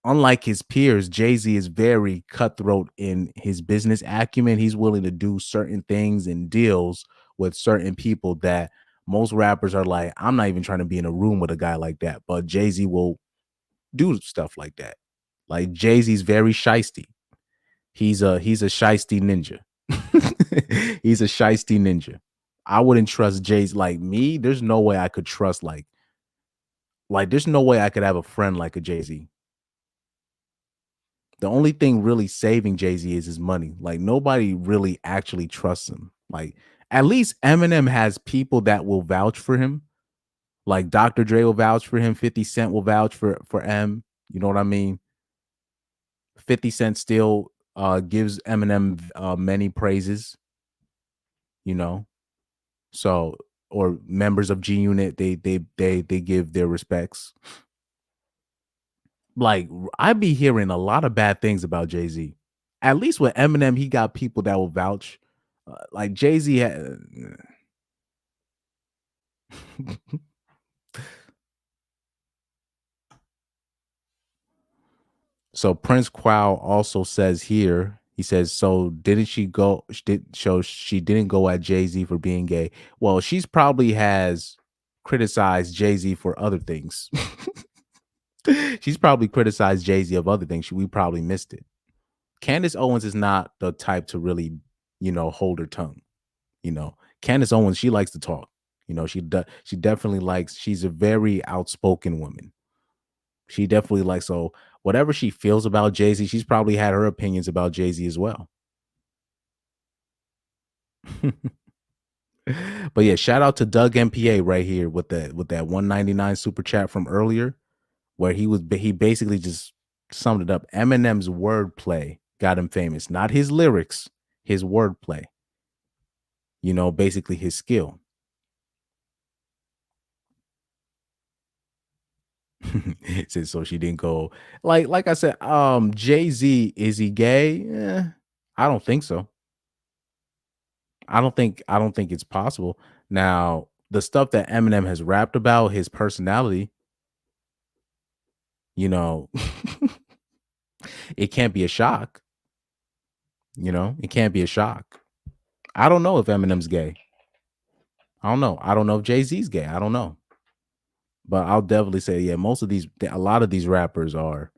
unlike his peers, Jay-Z is very cutthroat in his business acumen. He's willing to do certain things and deals with certain people that most rappers are like, I'm not even trying to be in a room with a guy like that. But Jay-Z will do stuff like that. Like Jay-Z's very shisty. He's a shisty ninja. He's a shisty ninja. I wouldn't trust Jay-Z. Like me, there's no way I could trust like there's no way I could have a friend like a Jay-Z. The only thing really saving Jay-Z is his money. Like nobody really actually trusts him. Like at least Eminem has people that will vouch for him. Like Dr. Dre will vouch for him. 50 Cent will vouch for M. You know what I mean? 50 Cent still gives Eminem many praises. You know, so or members of G Unit they give their respects. Like I be hearing a lot of bad things about Jay-Z. At least with Eminem, he got people that will vouch. Like Jay-Z had. So Prince Quao also says here, he says, so didn't she go? She didn't go at Jay-Z for being gay. Well, she's probably has criticized Jay-Z for other things. She's probably criticized Jay-Z of other things. We probably missed it. Candace Owens is not the type to really, you know, hold her tongue. You know, Candace Owens, she likes to talk. You know, she definitely likes. She's a very outspoken woman. She definitely likes. So whatever she feels about Jay-Z, she's probably had her opinions about Jay-Z as well. But yeah, shout out to Doug MPA right here with that 199 super chat from earlier, where he basically just summed it up. Eminem's wordplay got him famous, not his lyrics, his wordplay. You know, basically his skill. So she didn't go like I said. Jay-Z, is he gay? I don't think so. I don't think it's possible. Now, the stuff that Eminem has rapped about, his personality, you know, it can't be a shock. You know, it can't be a shock. I don't know if Eminem's gay. I don't know. I don't know if Jay-Z's gay. I don't know. But I'll definitely say, yeah, a lot of these rappers are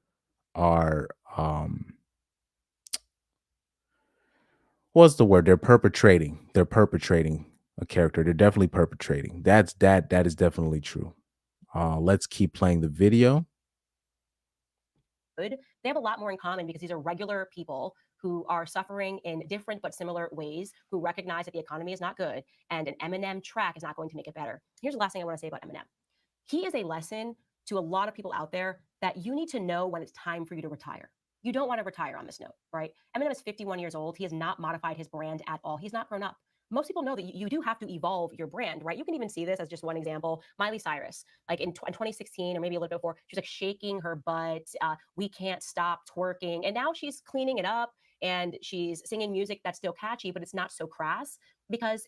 what's the word? They're perpetrating a character. They're definitely perpetrating. That is definitely true. Let's keep playing the video. They have a lot more in common because these are regular people who are suffering in different but similar ways, who recognize that the economy is not good and an Eminem track is not going to make it better. Here's the last thing I want to say about Eminem. He is a lesson to a lot of people out there that you need to know when it's time for you to retire. You don't want to retire on this note, right? Eminem is 51 years old. He has not modified his brand at all. He's not grown up. Most people know that you do have to evolve your brand, right? You can even see this as just one example. Miley Cyrus, like in 2016 or maybe a little bit before, she's like shaking her butt. We can't stop twerking. And now she's cleaning it up and she's singing music that's still catchy, but it's not so crass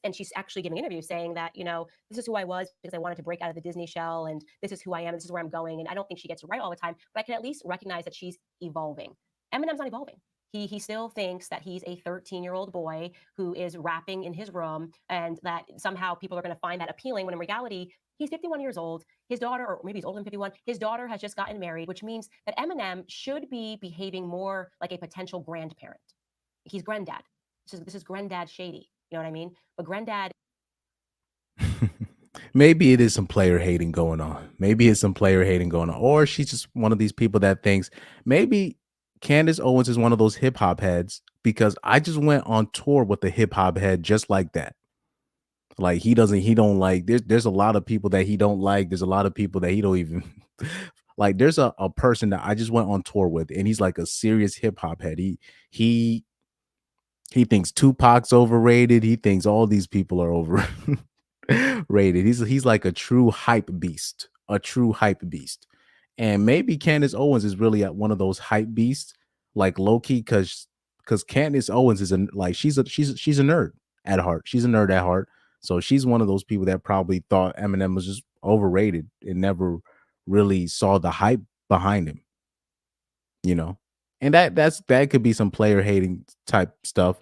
and she's actually giving interviews saying that, you know, this is who I was because I wanted to break out of the Disney shell and this is who I am. This is where I'm going. And I don't think she gets it right all the time, but I can at least recognize that she's evolving. Eminem's not evolving. He still thinks that he's a 13-year-old boy who is rapping in his room and that somehow people are going to find that appealing when in reality, he's 51 years old. His daughter, or maybe he's older than 51, his daughter has just gotten married, which means that Eminem should be behaving more like a potential grandparent. he's granddad. This is granddad shady. You know what I mean? But granddad. Maybe it is some player hating going on. Maybe it's some player hating going on. Or she's just one of these people that thinks maybe Candace Owens is one of those hip hop heads, because I just went on tour with a hip hop head just like that. Like he don't like, there's a lot of people that he don't like. There's a lot of people that he don't even like. There's a person that I just went on tour with, and he's like a serious hip hop head. He thinks Tupac's overrated. He thinks all these people are overrated. He's like a true hype beast, And maybe Candace Owens is really at one of those hype beasts, like low key, because Candace Owens is she's a nerd at heart. She's a nerd at heart. So she's one of those people that probably thought Eminem was just overrated and never really saw the hype behind him. You know, and that could be some player hating type stuff.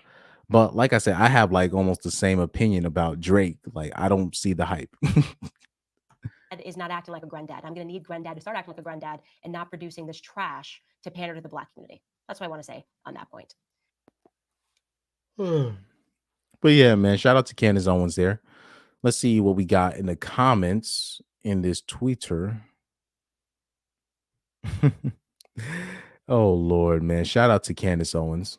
But like I said, I have like almost the same opinion about Drake. Like I don't see the hype. Is not acting like a granddad. I'm going to need granddad to start acting like a granddad and not producing this trash to pander to the Black community. That's what I want to say on that point. But yeah, man, shout out to Candace Owens there. Let's see what we got in the comments in this tweeter. Oh Lord, man, shout out to Candace Owens.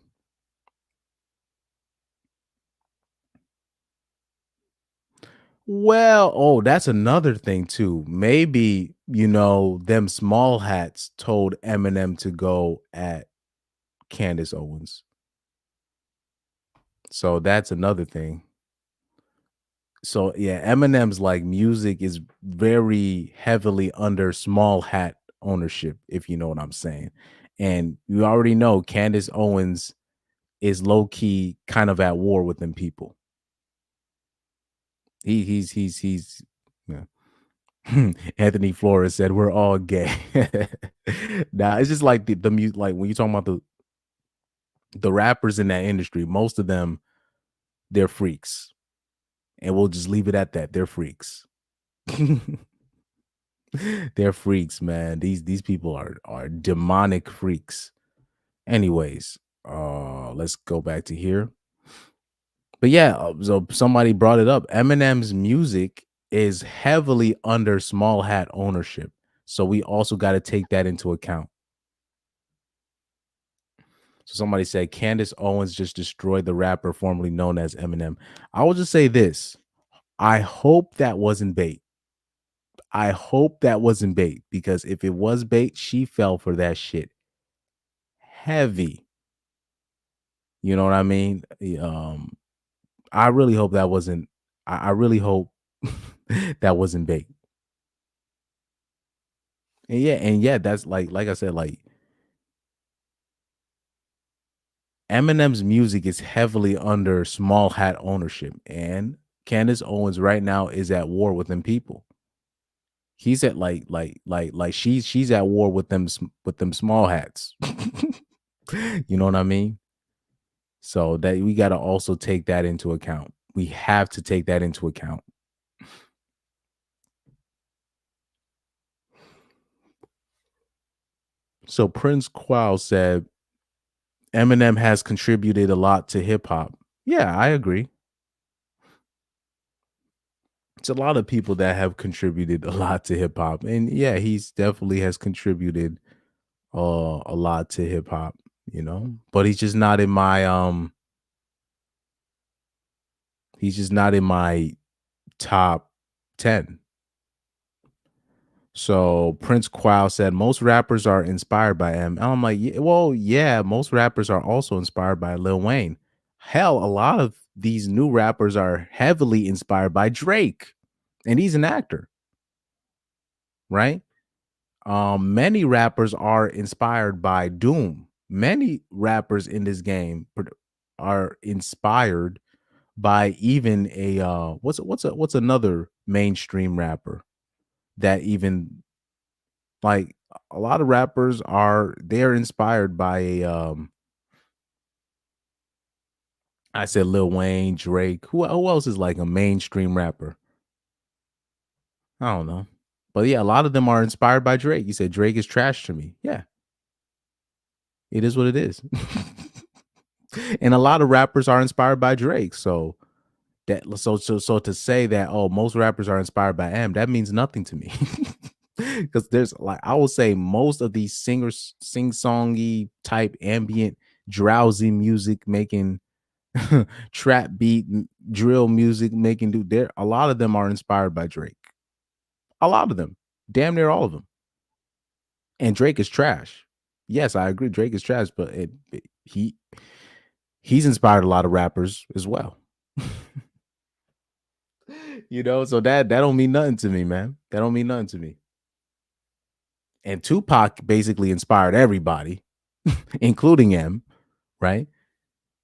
Well, oh, that's another thing too. Maybe, them small hats told Eminem to go at Candace Owens. So that's another thing. So yeah, Eminem's like music is very heavily under small hat ownership, if you know what I'm saying. And you already know Candace Owens is low key kind of at war with them people. He's yeah. Anthony Flores said we're all gay. Nah, it's just like the music, like when you're talking about the rappers in that industry, most of them, they're freaks. And we'll just leave it at that. They're freaks. They're freaks, man. These people are demonic freaks. Anyways, let's go back to here. But yeah, so somebody brought it up. Eminem's music is heavily under small hat ownership. So we also got to take that into account. So somebody said Candace Owens just destroyed the rapper formerly known as Eminem. I will just say this. I hope that wasn't bait. Because if it was bait, she fell for that shit heavy. You know what I mean? I really hope that wasn't. I really hope that wasn't bait. And yeah, that's like I said, like Eminem's music is heavily under small hat ownership, and Candace Owens right now is at war with them people. He's at like she's at war with them small hats. You know what I mean? So that we got to also take that into account. We have to take that into account. So Prince Qual said Eminem has contributed a lot to hip hop. Yeah, I agree. It's a lot of people that have contributed a lot to hip hop, and yeah, he's definitely has contributed a lot to hip hop, but he's just not in my top 10. So Prince Qual said most rappers are inspired by M. And I'm like, yeah, most rappers are also inspired by Lil Wayne. Hell, a lot of these new rappers are heavily inspired by Drake, and he's an actor, right? Many rappers are inspired by Doom. Many rappers in this game are inspired by even a what's another mainstream rapper that even like a lot of rappers they're inspired by a I said Lil Wayne, Drake. Who else is like a mainstream rapper? I don't know. But yeah, a lot of them are inspired by Drake. You said Drake is trash to me. Yeah. It is what it is. And a lot of rappers are inspired by Drake. So to say that, oh, most rappers are inspired by M, that means nothing to me. Because there's like, I will say most of these singers, sing-songy type ambient drowsy music making trap beat drill music making there, a lot of them are inspired by Drake. A lot of them, damn near all of them. And Drake is trash. Yes, I agree, Drake is trash, but he's inspired a lot of rappers as well. You know, so that don't mean nothing to me, man. That don't mean nothing to me. And Tupac basically inspired everybody, including M, right?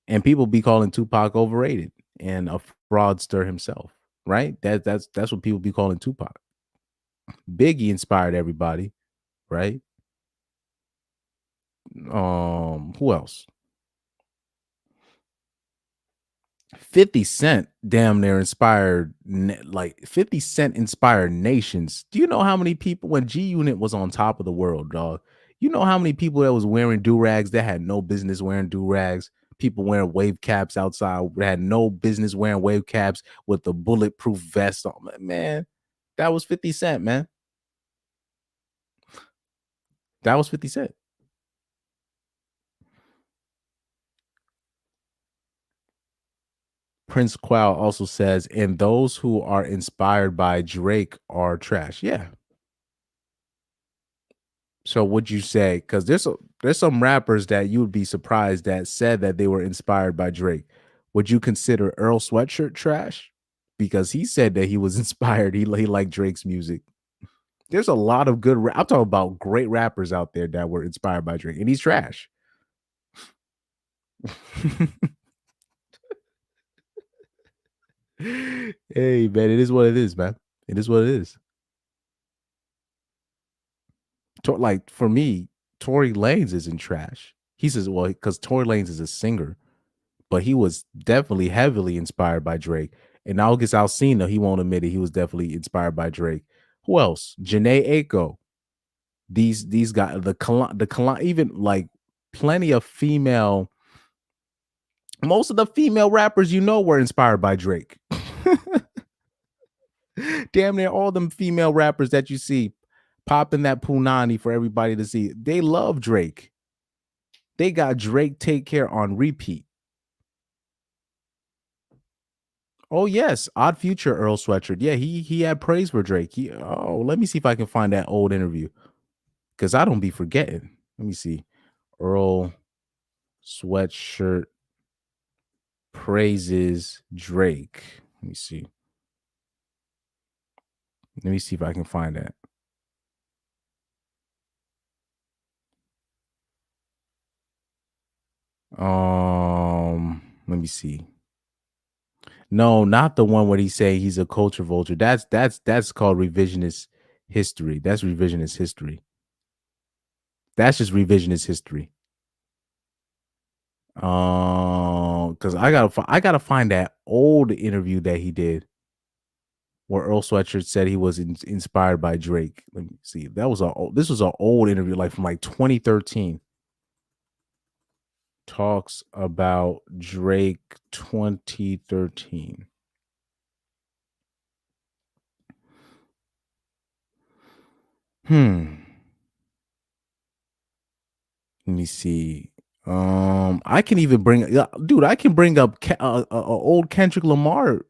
And people be calling Tupac overrated and a fraudster himself, right? That's what people be calling Tupac. Biggie inspired everybody, right? Who else? 50 Cent damn near inspired, like 50 Cent inspired nations. Do you know how many people, when G Unit was on top of the world, dog? You know how many people that was wearing do-rags that had no business wearing do-rags? People wearing wave caps outside had no business wearing wave caps with the bulletproof vest on. Man, that was 50 Cent, man. That was 50 Cent. Prince Qual also says, and those who are inspired by Drake are trash. Yeah. So would you say, because there's some rappers that you would be surprised that said that they were inspired by Drake. Would you consider Earl Sweatshirt trash? Because he said that he was inspired. He liked Drake's music. There's a lot of good. I'm talking about great rappers out there that were inspired by Drake, and he's trash. Hey, man, it is what it is, man. It is what it is. Like for me, Tory Lanez isn't trash. He says, well, because Tory Lanez is a singer, but he was definitely heavily inspired by Drake. And August Alsina, he won't admit it. He was definitely inspired by Drake. Who else? Janae Aiko. These guys, even like plenty of female. Most of the female rappers you know were inspired by Drake. Damn near all them female rappers that you see popping that punani for everybody to see. They love Drake. They got Drake Take Care on repeat. Oh yes, Odd Future Earl Sweatshirt. Yeah, he had praise for Drake. Let me see if I can find that old interview, because I don't be forgetting. Let me see. Earl Sweatshirt praises Drake. Let me see. Let me see if I can find that. Let me see. No, not the one where he say he's a culture vulture. That's called revisionist history. That's revisionist history. That's just revisionist history. Because I gotta find that old interview that he did where Earl Sweatshirt said he was inspired by Drake. Let me see. This was an old interview, like from like 2013. Talks about Drake 2013. Let me see. I can even bring, dude. I can bring up old Kendrick Lamar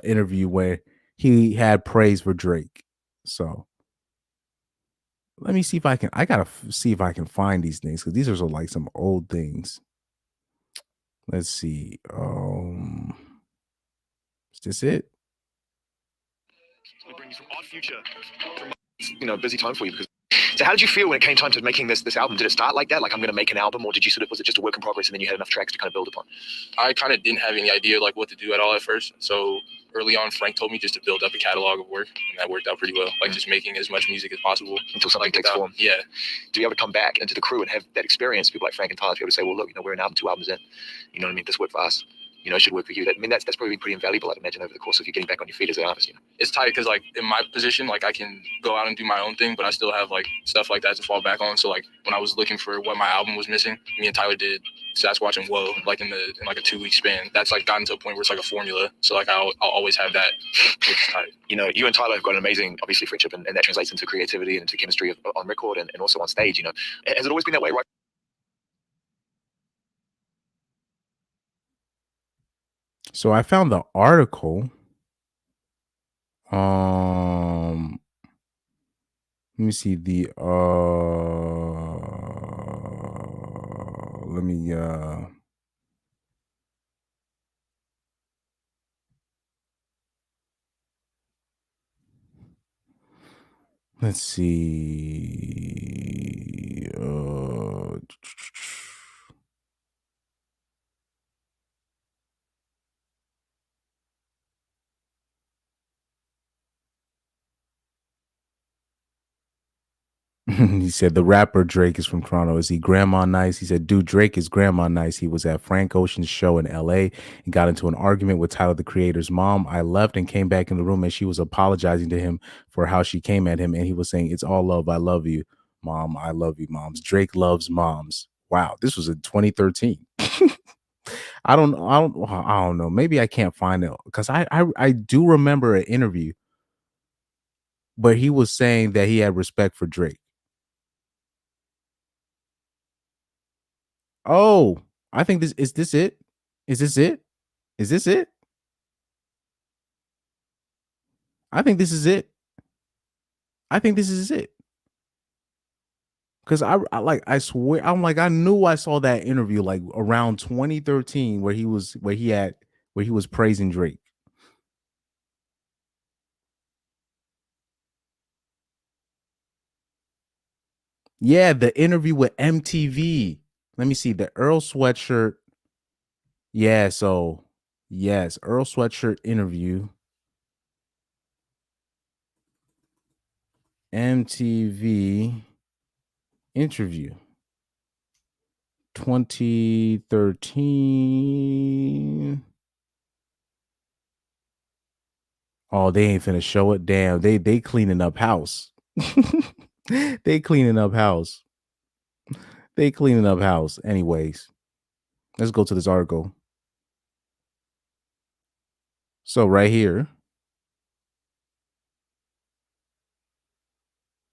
interview where he had praise for Drake. So let me see if I can. I gotta see if I can find these things, because these are like some old things. Let's see. Is this it? Bring you some Odd Future. Busy time for you. So how did you feel when it came time to making this album? Did it start like that? Like, I'm going to make an album, or was it just a work in progress and then you had enough tracks to kind of build upon? I kind of didn't have any idea like what to do at all at first. So early on, Frank told me just to build up a catalog of work, and that worked out pretty well. Like just making as much music as possible until something takes form. Yeah. Do you ever come back into the crew and have that experience? People like Frank and Tyler to be able to say, well, look, we're an album, 2 albums in. You know what I mean? This worked for us. you know, should work for you. I mean, that's probably pretty invaluable, I'd imagine, over the course of you getting back on your feet as an artist. You know, it's tight because like in my position, like I can go out and do my own thing, but I still have like stuff like that to fall back on. So like when I was looking for what my album was missing, me and Tyler did Sasquatch and Whoa, like in like a 2-week span. That's like gotten to a point where it's like a formula. So like I'll always have that, which is tight. You know, you and Tyler have got an amazing, obviously, friendship, and that translates into creativity and into chemistry on record and also on stage. You know, has it always been that way, right? So I found the article. Let me see the let me let's see he said the rapper Drake is from Toronto. Is he Grandma Nice? He said, dude, Drake is Grandma Nice. He was at Frank Ocean's show in LA and got into an argument with Tyler, the Creator's mom. I left and came back in the room and she was apologizing to him for how she came at him. And he was saying, it's all love. I love you, mom. I love you, moms. Drake loves moms. Wow. This was in 2013. I don't know. Maybe I can't find it because I do remember an interview, but he was saying that he had respect for Drake. Oh, I think this is this it? Is this it? Is this it? I think this is it. I think this is it. Because I swear, I'm like, I knew I saw that interview like around 2013 where he was praising Drake. Yeah, the interview with MTV. Let me see the Earl Sweatshirt. Yeah, so yes, Earl Sweatshirt interview. MTV interview. 2013. Oh, they ain't finna show it. Damn, they cleaning up house. They cleaning up house. They cleaning up house. Anyways, let's go to this article. So right here,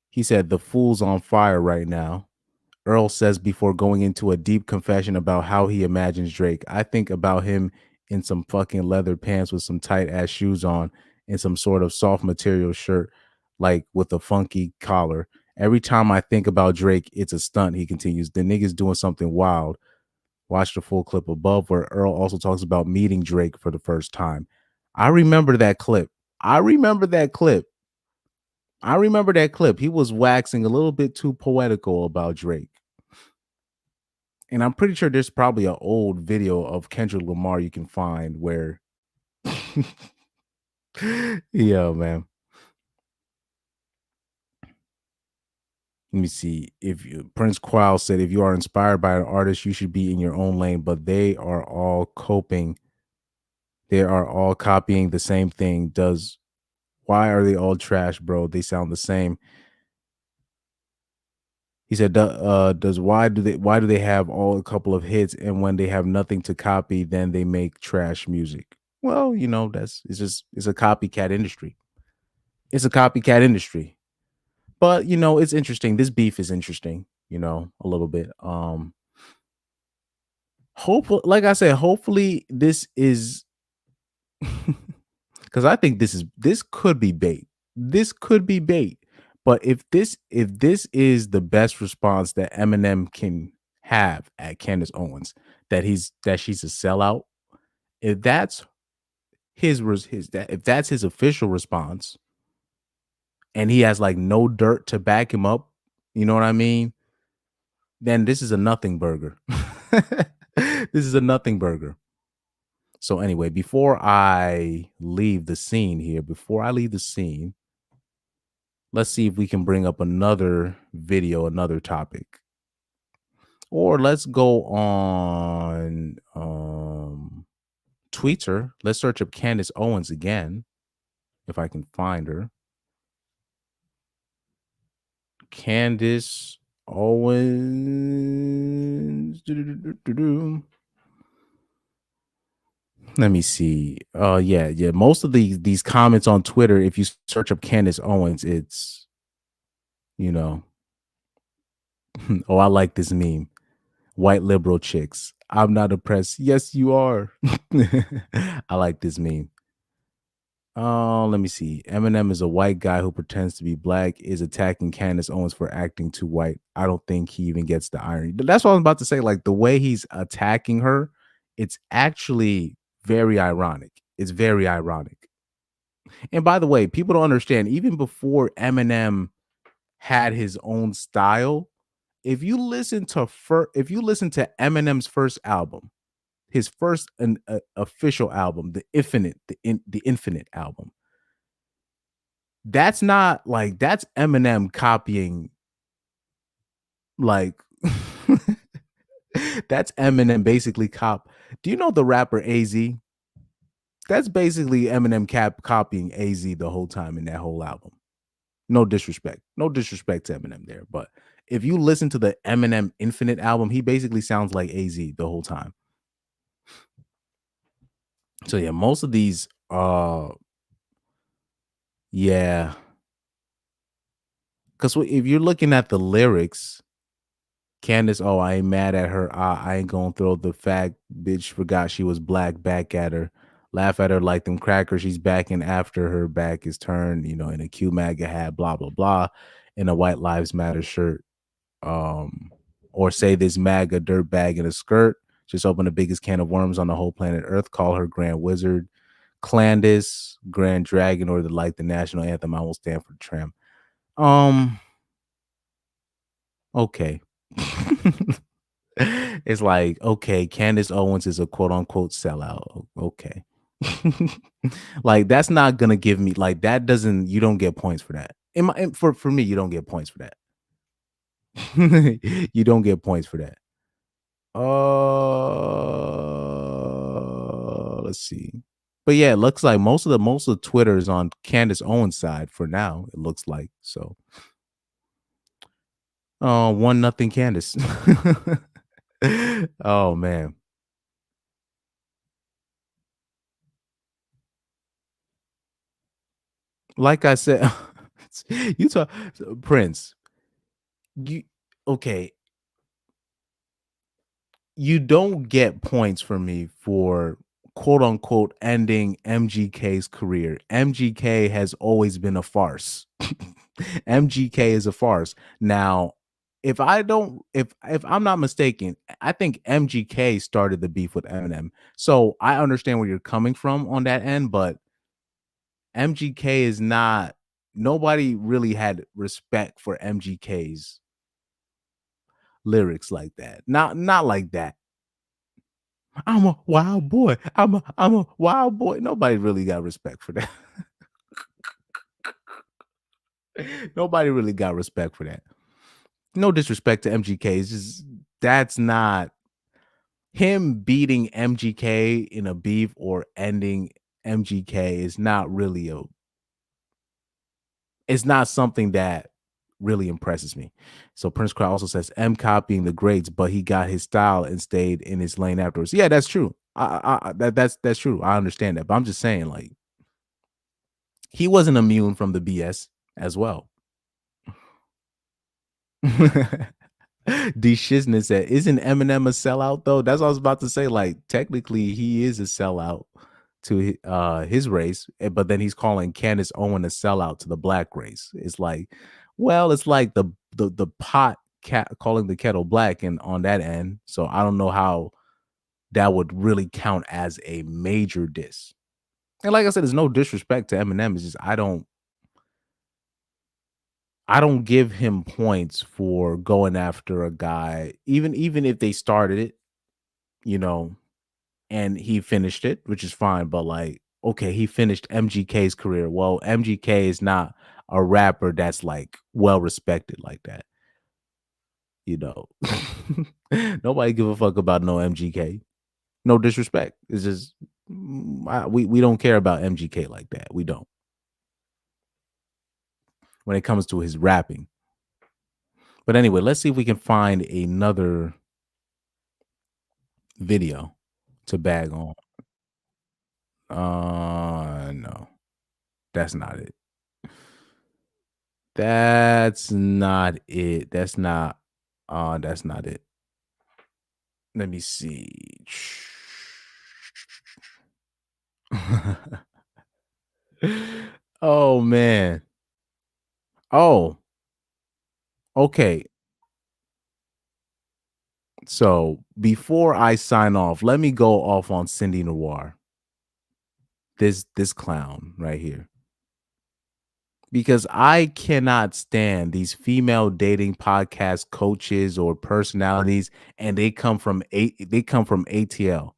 he said, the fool's on fire right now. Earl says before going into a deep confession about how he imagines Drake. I think about him in some fucking leather pants with some tight ass shoes on and some sort of soft material shirt, like with a funky collar. Every time I think about Drake, it's a stunt, he continues. The nigga's doing something wild. Watch the full clip above where Earl also talks about meeting Drake for the first time. I remember that clip. I remember that clip. He was waxing a little bit too poetical about Drake. And I'm pretty sure there's probably an old video of Kendrick Lamar you can find where yeah, man. Let me see. Prince Qual said, if you are inspired by an artist, you should be in your own lane, but they are all coping. They are all copying the same thing. Why are they all trash, bro? They sound the same. He said, why do they have all a couple of hits and when they have nothing to copy, then they make trash music? Well, you know, it's a copycat industry. It's a copycat industry. But, you know, it's interesting. This beef is interesting, you know, a little bit. Hopefully, like I said, hopefully this is because I think this could be bait. This could be bait. But if this is the best response that Eminem can have at Candace Owens, that she's a sellout, if that's his official response, and he has like no dirt to back him up, you know what I mean? Then this is a nothing burger. This is a nothing burger. So anyway, before I leave the scene, let's see if we can bring up another video, another topic. Or let's go on tweets her. Let's search up Candace Owens again, if I can find her. Candace Owens. Let me see. Yeah. Most of these comments on Twitter, if you search up Candace Owens, it's, you know, oh, I like this meme. White liberal chicks. I'm not oppressed. Yes, you are. I like this meme. Let me see. Eminem is a white guy who pretends to be black, is attacking Candace Owens for acting too white. I don't think he even gets the irony. That's what I was about to say. Like the way he's attacking her, it's actually very ironic. It's very ironic. And by the way, people don't understand, even before Eminem had his own style, if you listen to Eminem's first album, his first official album, the Infinite album, that's not like, that's Eminem copying, like that's Eminem basically do you know the rapper AZ? That's basically Eminem copying AZ the whole time in that whole album. No disrespect to Eminem there, but if you listen to the Eminem Infinite album, he basically sounds like AZ the whole time. So yeah, most of these yeah, because if you're looking at the lyrics, Candace, oh, I ain't mad at her. I ain't gonna throw the fact bitch forgot she was black back at her. Laugh at her like them crackers. She's backing after her back is turned, you know, in a Q MAGA hat, blah, blah, blah, in a White Lives Matter shirt. Or say this MAGA dirtbag in a skirt. Just open the biggest can of worms on the whole planet Earth. Call her Grand Wizard, Candace, Grand Dragon, or like the national anthem. I will stand for the tram. Okay. It's like, okay, Candace Owens is a quote unquote sellout. Okay. Like that's not gonna give me, like, that doesn't, you don't get points for that. For me, you don't get points for that. You don't get points for that. Let's see. But yeah, it looks like most of Twitter is on Candace Owens' side for now. It looks like so. 1-0 Candace. Oh man. Like I said, you talk Prince. Okay. You don't get points for me for quote unquote ending MGK's career. MGK has always been a farce. MGK is a farce. Now, if I'm not mistaken, I think MGK started the beef with Eminem. So I understand where you're coming from on that end, but MGK is not, nobody really had respect for MGK's lyrics like that. Not like that. I'm a wild boy. I'm a wild boy. Nobody really got respect for that. Nobody really got respect for that. No disrespect to MGK. It's just, that's not him beating MGK in a beef or ending MGK is not really it's not something that really impresses me. So Prince Cry also says M copying the greats, but he got his style and stayed in his lane afterwards. Yeah, that's true. That's true. I understand that, but I'm just saying, like, he wasn't immune from the BS as well. D Shizness said, isn't Eminem a sellout though? That's what I was about to say. Like, technically, he is a sellout to his race, but then he's calling Candace Owens a sellout to the black race. It's like, well, it's like the pot calling the kettle black, and on that end. So I don't know how that would really count as a major diss. And like I said, there's no disrespect to Eminem. It's just I don't give him points for going after a guy, even if they started it, you know, and he finished it, which is fine. But like, okay, he finished MGK's career. Well, MGK is not a rapper that's like well respected like that. You know, nobody give a fuck about no MGK. No disrespect. It's just, We don't care about MGK like that. We don't. When it comes to his rapping. But anyway, let's see if we can find another video to bag on. No. That's not it. That's not it. That's not it. Let me see. Oh man. Oh. Okay. So before I sign off, let me go off on Cindy Noir. This clown right here. Because I cannot stand these female dating podcast coaches or personalities, and they come from ATL.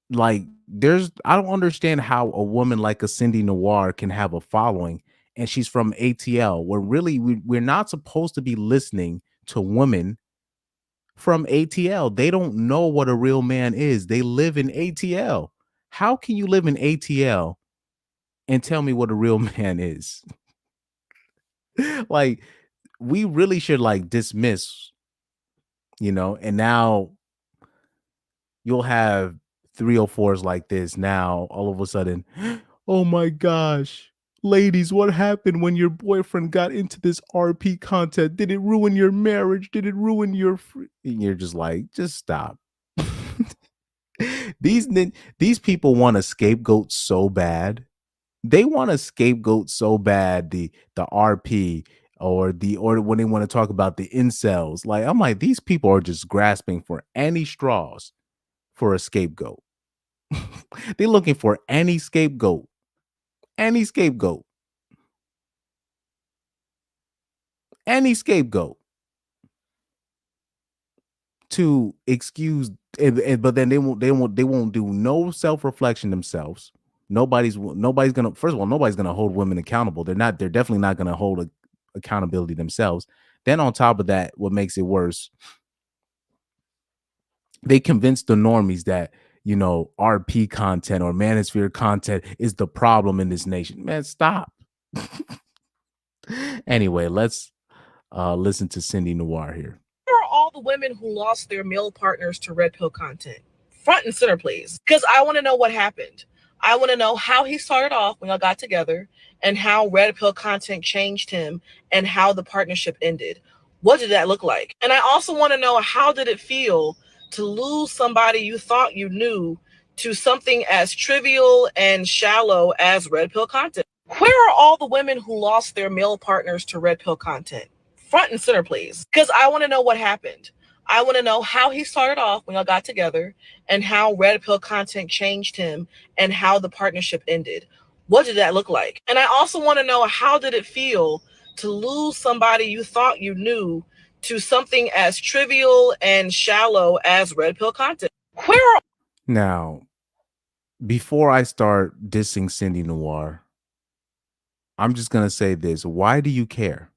Like, I don't understand how a woman like a Cindy Noir can have a following, and she's from ATL, where really we're not supposed to be listening to women from ATL. They don't know what a real man is. They live in ATL. How can you live in ATL and tell me what a real man is? Like, we really should like dismiss, and now you'll have 304s like this now all of a sudden. Oh my gosh, ladies, what happened when your boyfriend got into this RP content? Did it ruin your marriage? Did it ruin your and you're just like, just stop. These people want a scapegoat so bad. They want a scapegoat so bad, the RP or when they want to talk about the incels. Like, I'm like, these people are just grasping for any straws for a scapegoat. They're looking for any scapegoat. Any scapegoat. Any scapegoat to excuse, but then they won't do no self-reflection themselves. Nobody's gonna, first of all, nobody's gonna hold women accountable. They're definitely not gonna hold accountability themselves. Then on top of that, what makes it worse, they convince the normies that RP content or manosphere content is the problem in this nation. Man, stop. Anyway, let's listen to Cindy Noir here. Where are all the women who lost their male partners to red pill content? Front and center, please. Because I want to know what happened. I want to know how he started off when y'all got together and how red pill content changed him and how the partnership ended. What did that look like? And I also want to know, how did it feel to lose somebody you thought you knew to something as trivial and shallow as red pill content? Where are all the women who lost their male partners to red pill content? Front and center, please. Because I want to know what happened. I want to know how he started off when y'all got together and how red pill content changed him and how the partnership ended. What did that look like? And I also want to know, how did it feel to lose somebody you thought you knew to something as trivial and shallow as red pill content? Now, before I start dissing Cindy Noir, I'm just going to say this. Why do you care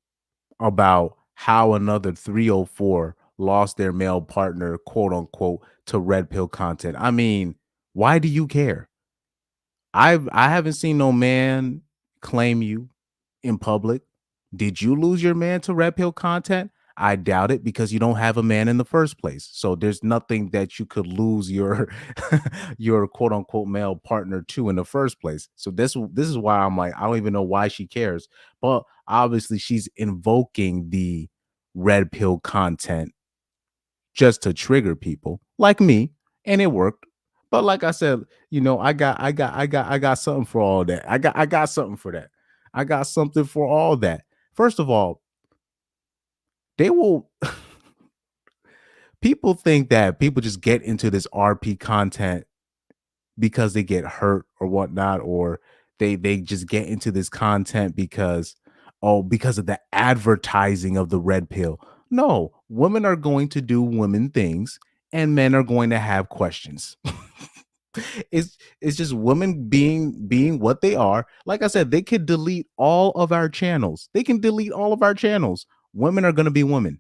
about how another 304 lost their male partner, quote unquote, to red pill content? I mean, why do you care? I haven't seen no man claim you in public. Did you lose your man to red pill content? I doubt it, because you don't have a man in the first place. So there's nothing that you could lose your your quote unquote male partner to in the first place. So this is why I'm like, I don't even know why she cares. But obviously she's invoking the red pill content just to trigger people like me, and it worked. But like I said, I got something for all that. I got something for that. I got something for all that. First of all, they will people think that people just get into this RP content because they get hurt or whatnot, or they just get into this content because of the advertising of the red pill. No, women are going to do women things and men are going to have questions. It's just women being what they are. Like I said, they could delete all of our channels. Women are going to be women.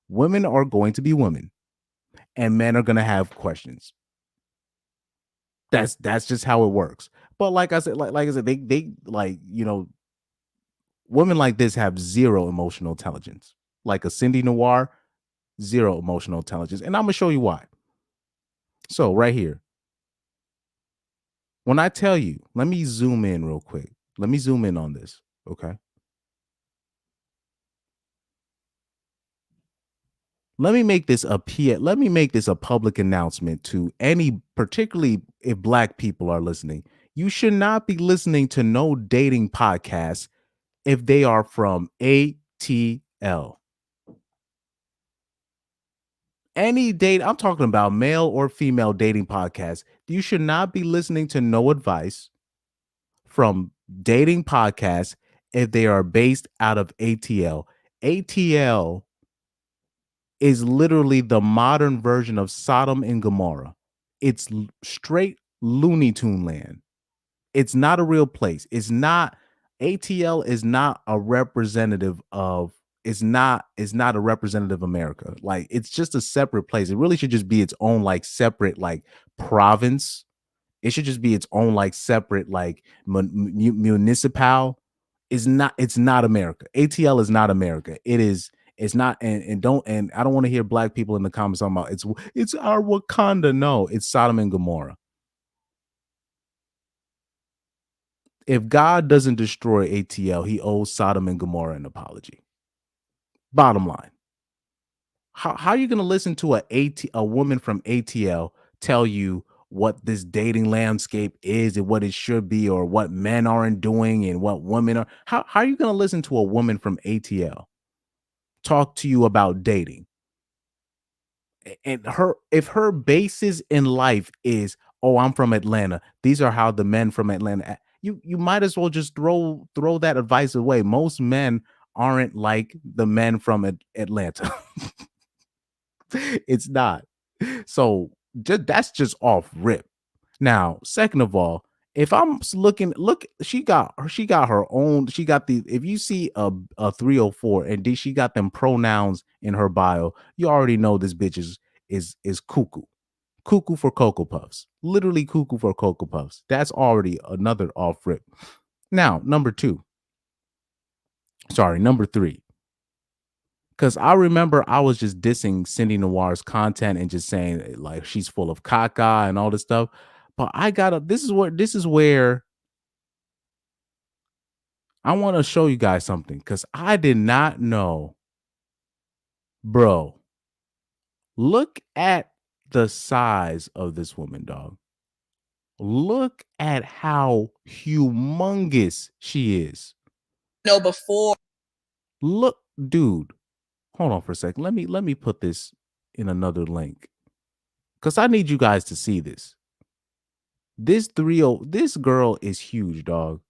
Women are going to be women, and men are going to have questions. That's just how it works. But like I said, like I said, they like, you know, women like this have zero emotional intelligence. Like a Cindy Noir, zero emotional intelligence. And I'm gonna show you why. So right here, when I tell you, let me zoom in real quick. Let me zoom in on this. Okay. Let me make this a public announcement to any, particularly if black people are listening. You should not be listening to no dating podcasts if they are from ATL. Any date, I'm talking about male or female dating podcasts. You should not be listening to no advice from dating podcasts if they are based out of ATL. ATL is literally the modern version of Sodom and Gomorrah. It's straight Looney Tune land. It's not a real place. It's not, ATL is not a representative of, it's not a representative of America. Like, it's just a separate place. It really should just be its own like separate like province. It should just be its own like separate like municipal. It's not America. ATL is not America. It's not, and I don't want to hear black people in the comments talking about it's our Wakanda. No, it's Sodom and Gomorrah. If God doesn't destroy ATL, he owes Sodom and Gomorrah an apology. Bottom line. How are you going to listen to a woman from ATL tell you what this dating landscape is and what it should be, or what men aren't doing and what women are? How are you going to listen to a woman from ATL talk to you about dating? And if her basis in life is, oh, I'm from Atlanta, these are how the men from Atlanta act, you might as well just throw that advice away. Most men aren't like the men from Atlanta. It's not. So that's just off rip. Now, second of all, if I'm looking, she got her own. She got if you see a 304 and she got them pronouns in her bio, you already know this bitch is cuckoo for Cocoa Puffs. Literally cuckoo for Cocoa Puffs. That's already another off rip. Now, number three. Because I remember I was just dissing Cindy Noir's content and just saying like she's full of caca and all this stuff. But this is where I want to show you guys something, because I did not know. Bro, look at the size of this woman, dog. Look at how humongous she is. No, before. Look, dude. Hold on for a second. Let me put this in another link, because I need you guys to see this. This girl is huge, dog.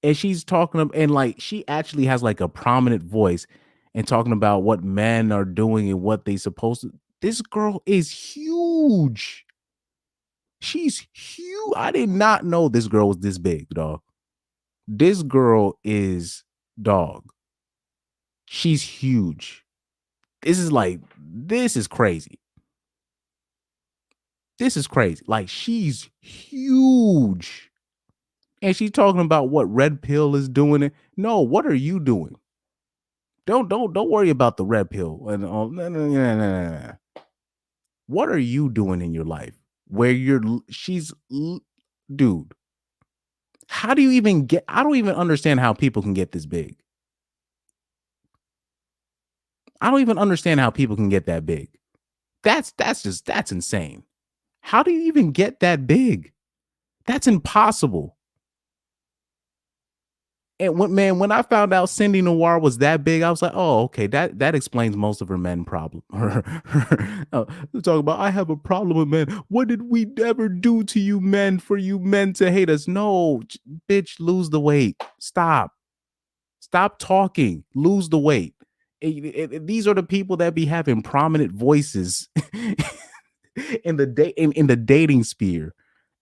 And she's talking and like she actually has like a prominent voice and talking about what men are doing and what they supposed to. This girl is huge. She's huge. I did not know this girl was this big, dog. This girl is, dog. She's huge. This is crazy. This is crazy. Like, she's huge. And she's talking about what Red Pill is doing. No, what are you doing? Don't worry about the red pill. And no. What are you doing in your life where dude? How do you even get? I don't even understand how people can get this big. I don't even understand how people can get that big. That's insane. How do you even get that big? That's impossible. And when I found out Cindy Noir was that big, I was like, oh, okay, that explains most of her men problem. Talk about, I have a problem with men. What did we ever do to you men for you men to hate us? No, bitch, lose the weight. Stop talking. Lose the weight. These are the people that be having prominent voices in the dating sphere,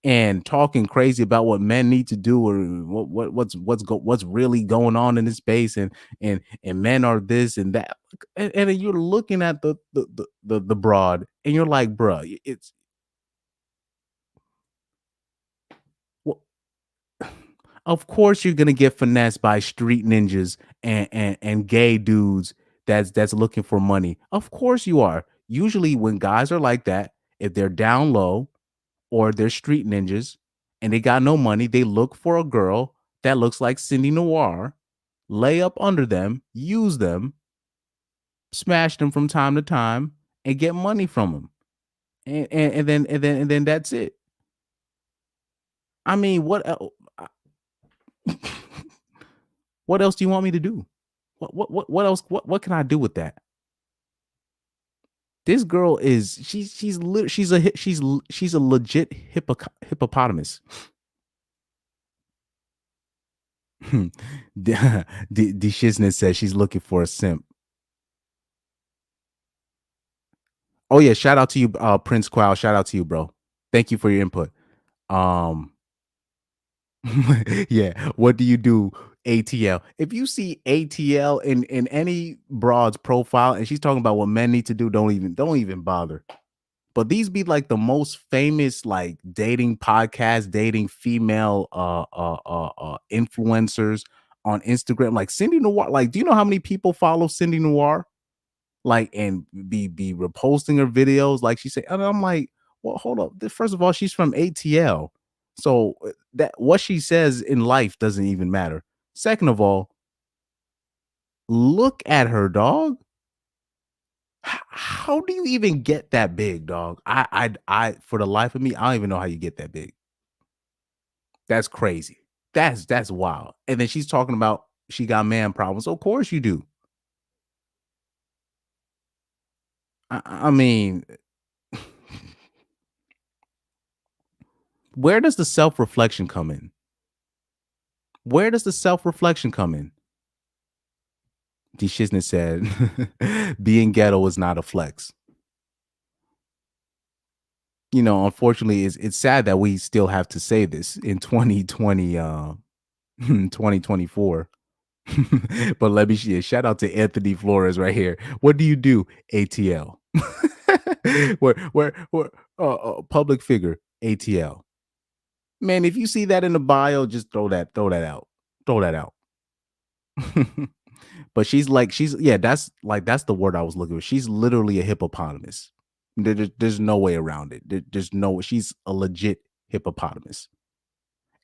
and talking crazy about what men need to do, or what's really going on in this space, and men are this and that, and you're looking at the broad, and you're like, bruh, Of course you're gonna get finessed by street ninjas and gay dudes that's looking for money. Of course you are. Usually when guys are like that, if they're down low or they're street ninjas and they got no money, they look for a girl that looks like Cindy Noir, lay up under them, use them, smash them from time to time, and get money from them. And then that's it. I mean, what what else do you want me to do? What else? What can I do with that? This girl is she's a legit hippopotamus. The shizness says she's looking for a simp. Oh yeah, shout out to you, Prince Qual. Shout out to you, bro. Thank you for your input. Yeah, what do you do, ATL? If you see ATL in any broad's profile and she's talking about what men need to do, don't even bother. But these be like the most famous like dating podcasts, dating female influencers on Instagram. Like Cindy Noir. Like, do you know how many people follow Cindy Noir? Like, and be reposting her videos, like she said. And I'm like, well, hold up. First of all, she's from ATL. So that what she says in life doesn't even matter. Second of all, look at her, dog. How do you even get that big, dog? I for the life of me, I don't even know how you get that big. That's crazy. That's wild. And then she's talking about she got man problems. Of course you do. I mean, where does the self-reflection come in? Where does the self-reflection come in? D. Shiznit said, being ghetto is not a flex. You know, unfortunately, it's sad that we still have to say this in 2020, 2024. But let me shout out to Anthony Flores right here. What do you do, ATL? where public figure, ATL. Man, if you see that in the bio, just throw that out. Throw that out. But she's that's the word I was looking for. She's literally a hippopotamus. There's no way around it. She's a legit hippopotamus.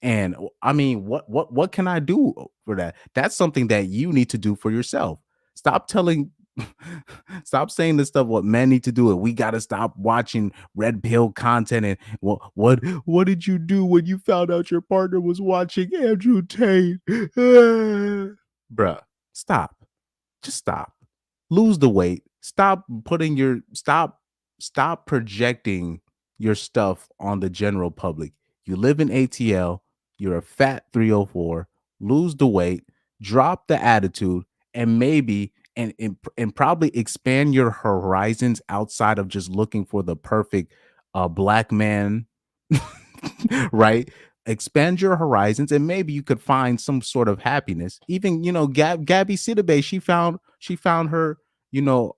And I mean, what can I do for that? That's something that you need to do for yourself. Stop saying this stuff what men need to do. We got to stop watching red pill content. And what did you do when you found out your partner was watching Andrew Tate? Bruh, stop. Just stop. Lose the weight. Stop projecting your stuff on the general public. You live in ATL. You're a fat 304. Lose the weight. Drop the attitude, and maybe and probably expand your horizons outside of just looking for the perfect black man, right? Expand your horizons, and maybe you could find some sort of happiness. Even Gabby Sidibe, she found her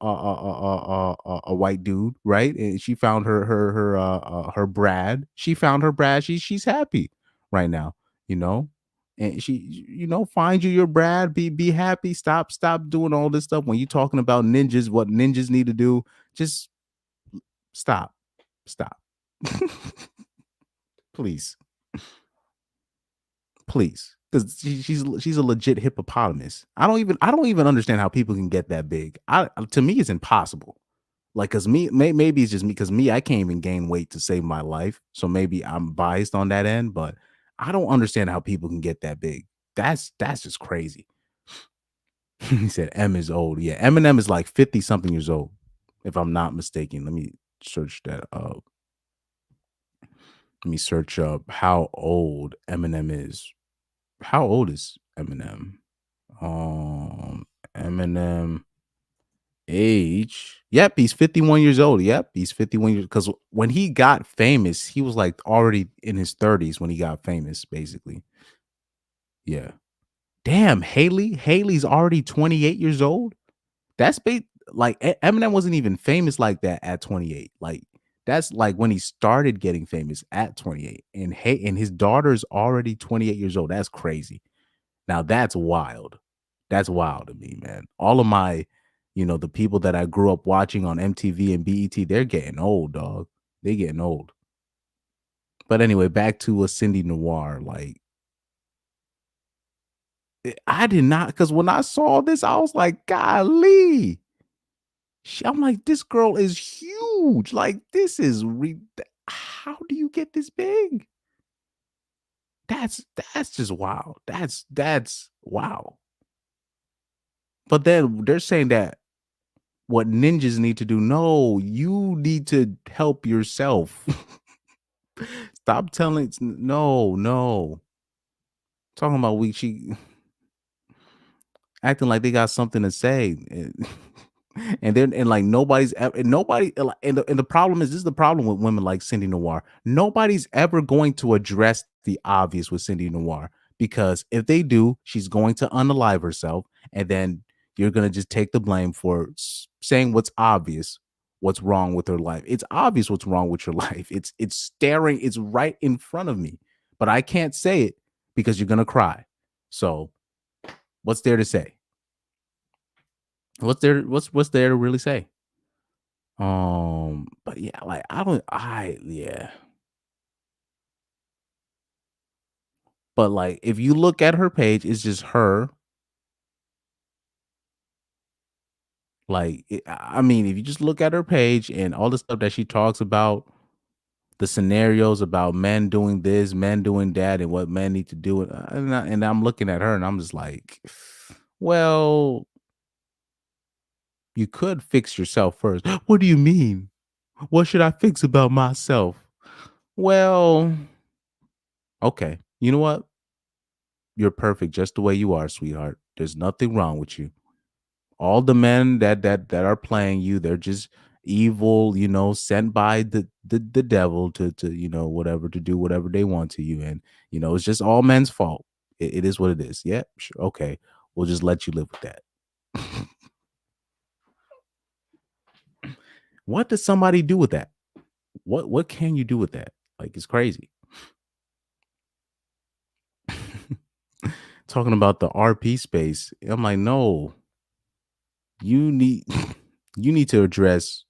a white dude, right? And she found her Brad. She found her Brad. She's happy right now, and she find you your Brad. Be happy. Stop doing all this stuff when you're talking about ninjas. What ninjas need to do? Just stop. Please, because she's a legit hippopotamus. I don't even understand how people can get that big. To me, it's impossible. Like, cause maybe it's just me, because I can't even gain weight to save my life. So maybe I'm biased on that end, but I don't understand how people can get that big. That's just crazy. He said M is old. Yeah, Eminem is like 50 something years old, if I'm not mistaken. Let me search that up. Let me search up how old Eminem is. How old is Eminem? Eminem age. Yep, he's 51 years old. Yep, he's 51 years. Because when he got famous, he was like already in his 30s when he got famous, basically. Yeah. Damn, Haley's already 28 years old. That's like Eminem wasn't even famous like that at 28. Like That's like when he started getting famous at 28, and his daughter's already 28 years old. That's crazy. Now that's wild. That's wild to me, man. All of my, the people that I grew up watching on MTV and BET, they're getting old, dog. They're getting old. But anyway, back to a Cindy Noir. Like, I did not, because when I saw this, I was like, golly. I'm like, this girl is huge. Like, this is how do you get this big? That's just wild. That's wow. But then they're saying that what ninjas need to do. No, you need to help yourself. Stop telling. No. Talking about she acting like they got something to say. And then like nobody's ever, and the problem is, this is the problem with women like Cindy Noir. Nobody's ever going to address the obvious with Cindy Noir, because if they do, she's going to unalive herself, and then you're going to just take the blame for saying what's obvious, what's wrong with her life. It's obvious what's wrong with your life. It's staring, it's right in front of me, but I can't say it because you're going to cry. So what's there to say? What's there to really say? But yeah, like yeah. But like, if you look at her page, it's just her. Like, I mean, if you just look at her page and all the stuff that she talks about, the scenarios about men doing this, men doing that, and what men need to do, and I'm looking at her and I'm just like, well, you could fix yourself first. What do you mean? What should I fix about myself? Well, okay. You know what? You're perfect just the way you are, sweetheart. There's nothing wrong with you. All the men that are playing you, they're just evil, sent by the devil to whatever, to do whatever they want to you. And it's just all men's fault. It is what it is. Yeah, sure. Okay. We'll just let you live with that. What does somebody do with that? What can you do with that? Like, it's crazy. Talking about the RP space, I'm like, no, you need to address.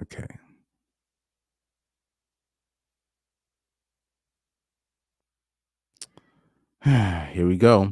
Okay. Here we go.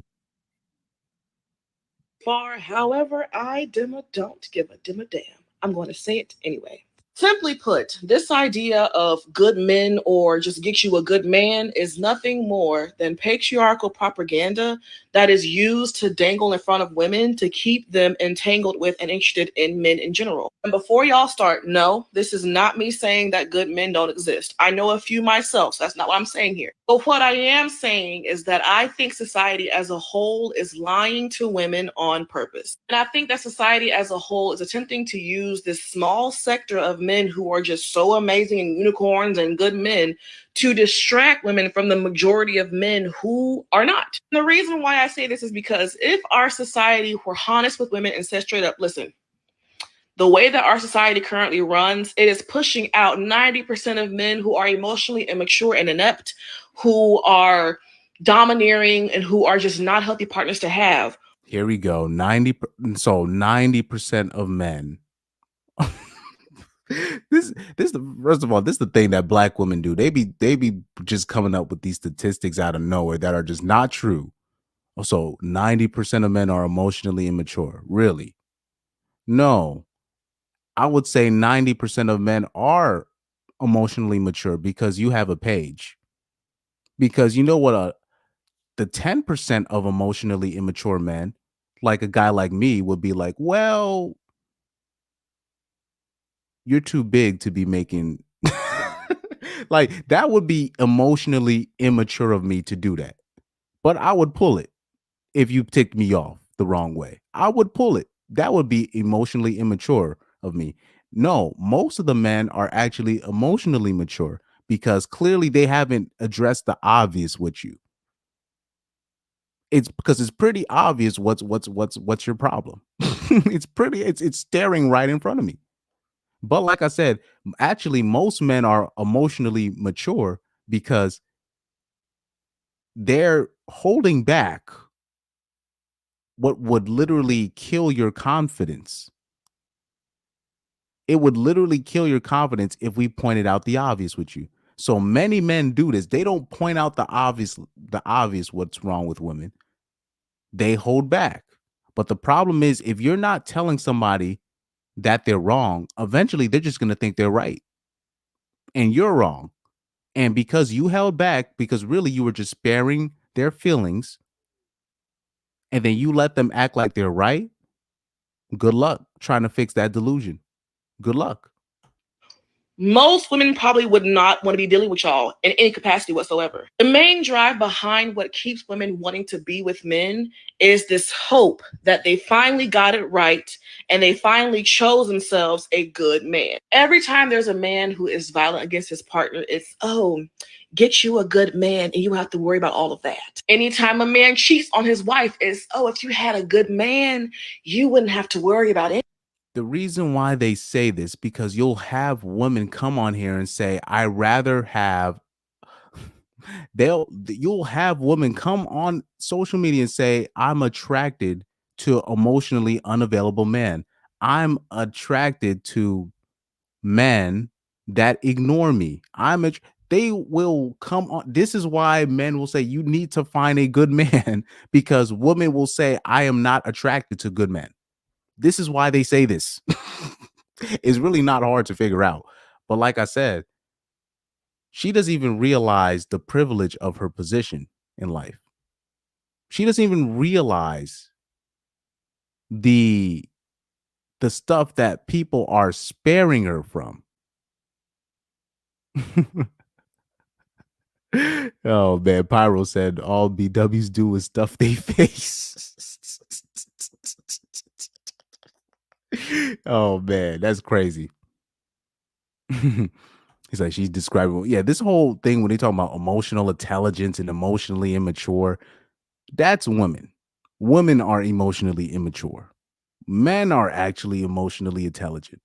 However, I don't give a damn. I'm going to say it anyway. Simply put, this idea of good men or just get you a good man is nothing more than patriarchal propaganda that is used to dangle in front of women to keep them entangled with and interested in men in general. And before y'all start, no, this is not me saying that good men don't exist. I know a few myself, so that's not what I'm saying here. But what I am saying is that I think society as a whole is lying to women on purpose. And I think that society as a whole is attempting to use this small sector of men who are just so amazing and unicorns and good men to distract women from the majority of men who are not. And the reason why I say this is because if our society were honest with women and said straight up, listen, the way that our society currently runs, it is pushing out 90% of men who are emotionally immature and inept, who are domineering, and who are just not healthy partners to have. Here we go. 90% of men. This first of all, this is the thing that black women do. They be just coming up with these statistics out of nowhere that are just not true. So 90% of men are emotionally immature. Really? No. I would say 90% of men are emotionally mature because you have a page. Because you know what, the 10% of emotionally immature men, like a guy like me, would be like, well, you're too big to be making like, that would be emotionally immature of me to do that. But I would pull it if you ticked me off the wrong way. I would pull it. That would be emotionally immature of me. No, most of the men are actually emotionally mature because clearly they haven't addressed the obvious with you. It's because it's pretty obvious what's your problem. It's staring right in front of me. But like I said, actually most men are emotionally mature because they're holding back what would literally kill your confidence. It would literally kill your confidence if we pointed out the obvious with you. So many men do this. They don't point out the obvious what's wrong with women. They hold back. But the problem is, if you're not telling somebody that they're wrong, eventually they're just going to think they're right. And you're wrong. And because you held back, because really you were just sparing their feelings, and then you let them act like they're right, good luck trying to fix that delusion. Good luck. Most women probably would not want to be dealing with y'all in any capacity whatsoever. The main drive behind what keeps women wanting to be with men is this hope that they finally got it right and they finally chose themselves a good man. Every time there's a man who is violent against his partner, it's, oh, get you a good man and you don't have to worry about all of that. Anytime a man cheats on his wife, it's, oh, if you had a good man, you wouldn't have to worry about it. The reason why they say this, because you'll have women come on here and say, I rather have, you'll have women come on social media and say, I'm attracted to emotionally unavailable men. I'm attracted to men that ignore me. They will come on. This is why men will say you need to find a good man, because women will say, I am not attracted to good men. This is why they say this. It's really not hard to figure out. But like I said, she doesn't even realize the privilege of her position in life. She doesn't even realize the stuff that people are sparing her from. Oh man, Pyro said all BWs do is stuff they face. Oh man, that's crazy. He's like, she's describing, yeah, this whole thing when they talk about emotional intelligence and emotionally immature, that's women. Women are emotionally immature. Men are actually emotionally intelligent.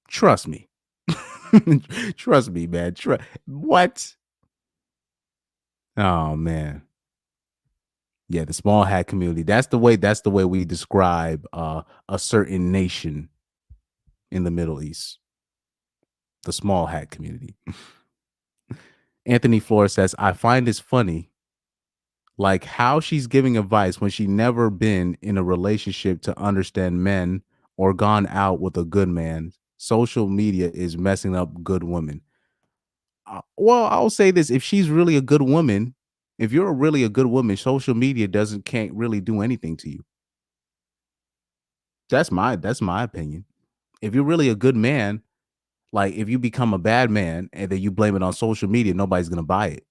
Trust me. Trust me, man. What? Oh man. Yeah, the small hat community. That's the way we describe a certain nation in the Middle East. The small hat community. Anthony Flores says, I find this funny, like how she's giving advice when she never been in a relationship to understand men or gone out with a good man. Social media is messing up good women. Well, I'll say this. If she's really a good woman, if you're really a good woman, social media can't really do anything to you. That's my opinion. If you're really a good man, like if you become a bad man and then you blame it on social media, nobody's going to buy it.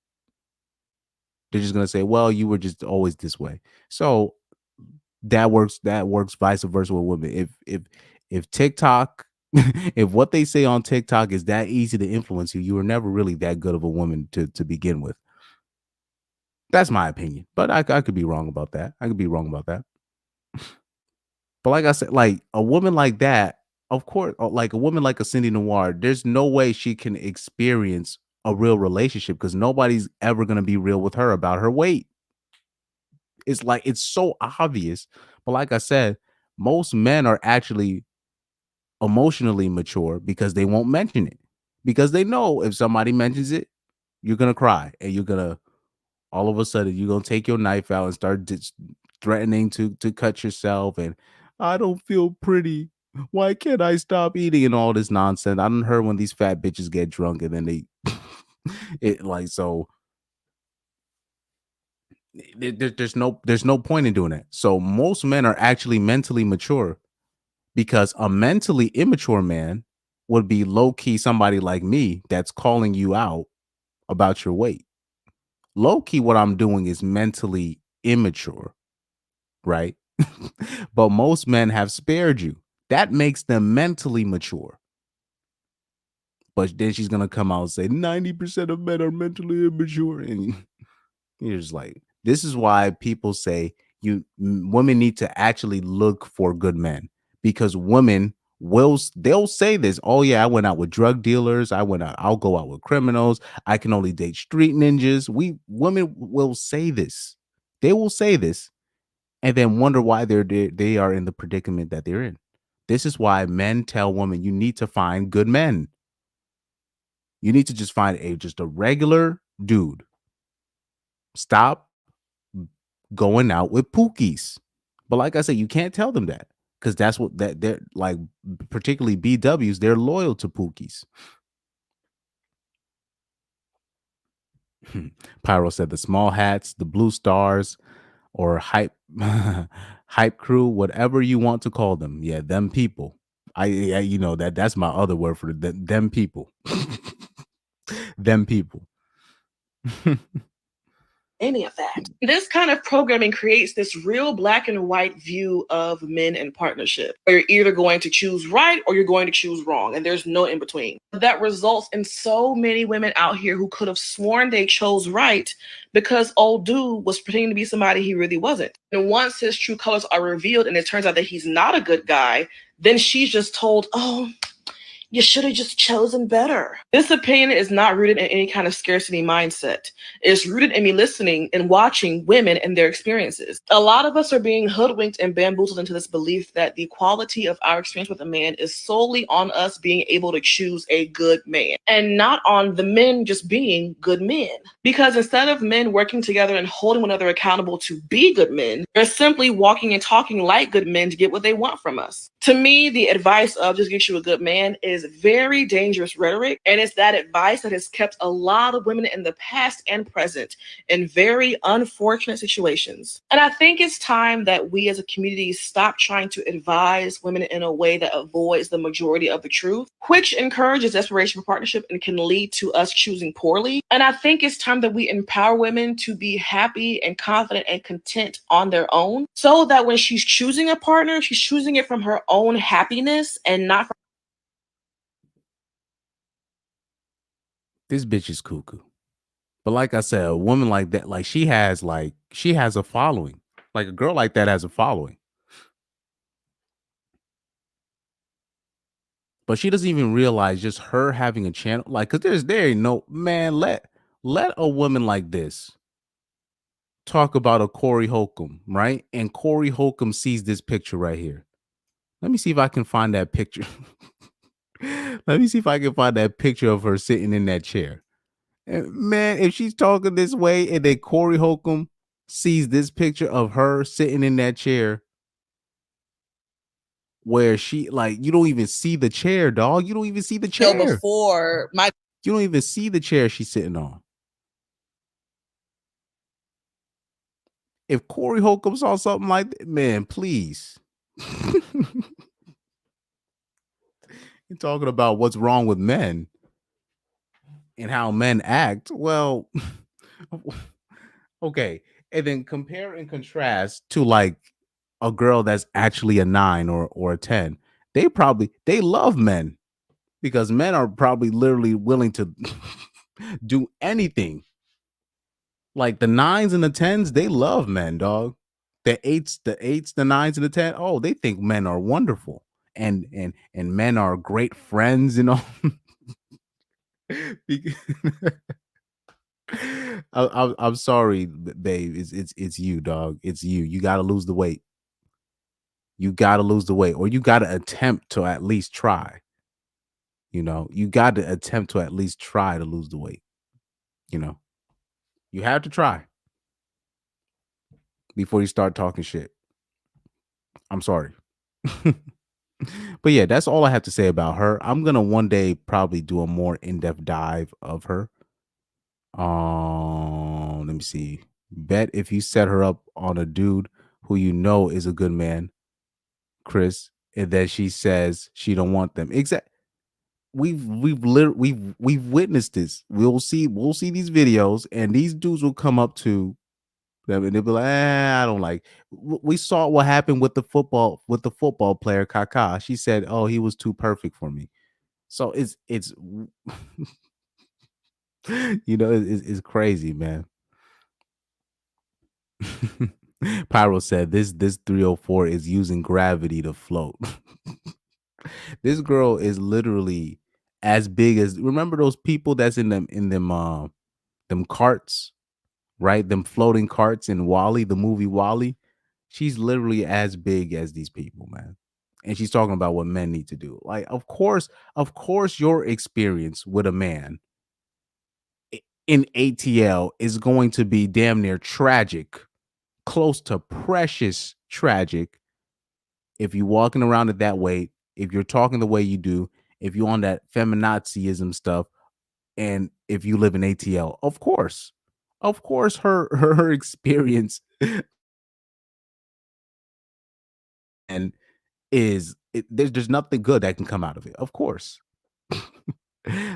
They're just going to say, well, you were just always this way. So that works vice versa with women. If TikTok, if what they say on TikTok is that easy to influence you, you were never really that good of a woman to begin with. That's my opinion. But I could be wrong about that. But like I said, like a woman like that, of course, like a woman like a Cindy Noir, there's no way she can experience a real relationship because nobody's ever going to be real with her about her weight. It's like, it's so obvious. But like I said, most men are actually emotionally mature because they won't mention it, because they know if somebody mentions it, you're going to cry and you're going to, all of a sudden, you're going to take your knife out and start threatening to cut yourself. And I don't feel pretty. Why can't I stop eating? And all this nonsense. I done heard when these fat bitches get drunk and then they, there's no point in doing that. So most men are actually mentally mature, because a mentally immature man would be low key somebody like me that's calling you out about your weight. Low key, what I'm doing is mentally immature, right? But most men have spared you. That makes them mentally mature. But then she's gonna come out and say 90% of men are mentally immature, and you're just like, This is why people say women need to actually look for good men, because women they'll say this. Oh yeah, I went out with drug dealers. I'll go out with criminals. I can only date street ninjas. Women will say this. They will say this and then wonder why they are in the predicament that they're in. This is why men tell women, you need to find good men. You need to just find just a regular dude. Stop going out with pookies. But like I said, you can't tell them that, because that's what they're like, particularly BWs, they're loyal to pookies. Pyro said the small hats, the blue stars, or hype hype crew, whatever you want to call them. Yeah, them people. You know that's my other word for them people. Them people. Any of that. This kind of programming creates this real black and white view of men in partnership, where you're either going to choose right or you're going to choose wrong, and there's no in between. That results in so many women out here who could have sworn they chose right because old dude was pretending to be somebody he really wasn't. And once his true colors are revealed and it turns out that he's not a good guy, then she's just told, oh, you should have just chosen better. This opinion is not rooted in any kind of scarcity mindset. It's rooted in me listening and watching women and their experiences. A lot of us are being hoodwinked and bamboozled into this belief that the quality of our experience with a man is solely on us being able to choose a good man, and not on the men just being good men. Because instead of men working together and holding one another accountable to be good men, they're simply walking and talking like good men to get what they want from us. To me, the advice of just get you a good man is very dangerous rhetoric, and it's that advice that has kept a lot of women in the past and present in very unfortunate situations. And I think it's time that we as a community stop trying to advise women in a way that avoids the majority of the truth, which encourages desperation for partnership and can lead to us choosing poorly. And I think it's time that we empower women to be happy and confident and content on their own, so that when she's choosing a partner, she's choosing it from her own happiness and not from. This bitch is cuckoo. But like I said, a woman like that, she has a following. Like a girl like that has a following. But she doesn't even realize just her having a channel, because there ain't no man. Let a woman like this talk about a Corey Holcomb, right? And Corey Holcomb sees this picture right here. Let me see if I can find that picture. Let me see if I can find that picture of her sitting in that chair. And man, if she's talking this way and then Corey Holcomb sees this picture of her sitting in that chair, where she you don't even see the chair, dog. You don't even see the chair. You don't even see the chair she's sitting on. If Corey Holcomb saw something like that, man, please. You're talking about what's wrong with men and how men act. Well, okay. And then compare and contrast to a girl that's actually a 9 or a 10. They love men, because men are probably literally willing to do anything. Like the 9s and the 10s, they love men, dog. The 8s, the 9s, and the 10. Oh, they think men are wonderful, and men are great friends, you know. I'm sorry, babe. It's you, dog. It's you. You got to lose the weight. You got to lose the weight, or you got to attempt to at least try. You know, you got to attempt to at least try to lose the weight. You know, you have to try before you start talking shit. I'm sorry. But yeah, that's all I have to say about her. I'm gonna one day probably do a more in-depth dive of her. Let me see. Bet if you set her up on a dude who you know is a good man, Chris, and then she says she don't want them. Exactly. We've witnessed this. We'll see these videos, and these dudes will come up to them and they'll be like, I don't like. We saw what happened with the football player Kaka. She said, oh, he was too perfect for me. So it's you know, it's crazy, man. Pyro said this 304 is using gravity to float. This girl is literally as big as, remember those people that's in them carts, right? Them floating carts in Wall-E, the movie Wall-E. She's literally as big as these people, man. And she's talking about what men need to do. Like, of course, your experience with a man in ATL is going to be damn near tragic, close to precious tragic, if you're walking around it that way, if you're talking the way you do, if you're on that feminazism stuff, and if you live in ATL. Of course her experience and there's nothing good that can come out of it, of course.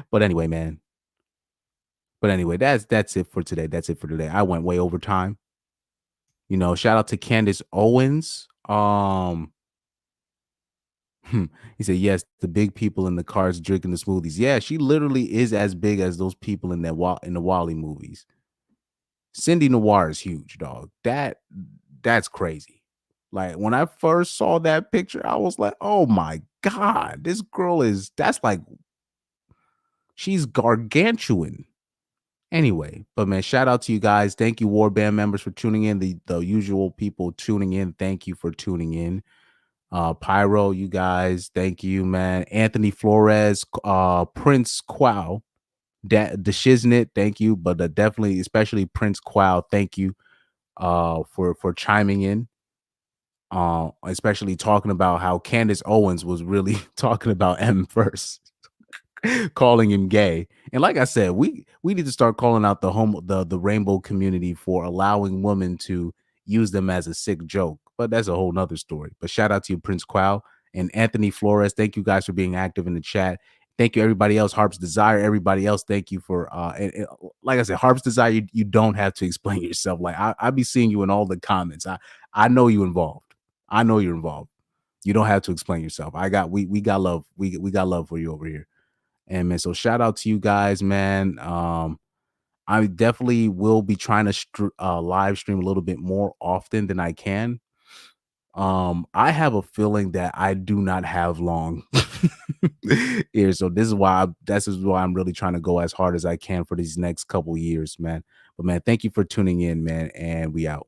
But anyway, man. But anyway, that's it for today. I went way over time. You know, shout out to Candace Owens. He said, yes, the big people in the cars drinking the smoothies. Yeah, she literally is as big as those people in the Wall-E movies. Cindy Noir is huge, dog. That's crazy. Like, when I first saw that picture, I was like, oh my God, this girl she's gargantuan. Anyway, but man, shout out to you guys. Thank you, Warband members, for tuning in. The usual people tuning in, thank you for tuning in. Pyro, you guys, thank you, man. Anthony Flores, Prince Quao, the Shiznit, thank you. But definitely, especially Prince Quao, thank you for chiming in. Especially talking about how Candace Owens was really talking about M first. Calling him gay. And like I said, we need to start calling out the rainbow community for allowing women to use them as a sick joke. But that's a whole nother story. But shout out to you, Prince Quao and Anthony Flores. Thank you guys for being active in the chat. Thank you, everybody else. Harp's Desire, everybody else. Thank you for and like I said, Harp's Desire, you don't have to explain yourself. Like I be seeing you in all the comments. I know you involved. I know you're involved. You don't have to explain yourself. We got love. We got love for you over here. And man, so shout out to you guys, man. I definitely will be trying to live stream a little bit more often than I can. I have a feeling that I do not have long here, so this is why I'm really trying to go as hard as I can for these next couple years, man. But man, thank you for tuning in, man, and we out.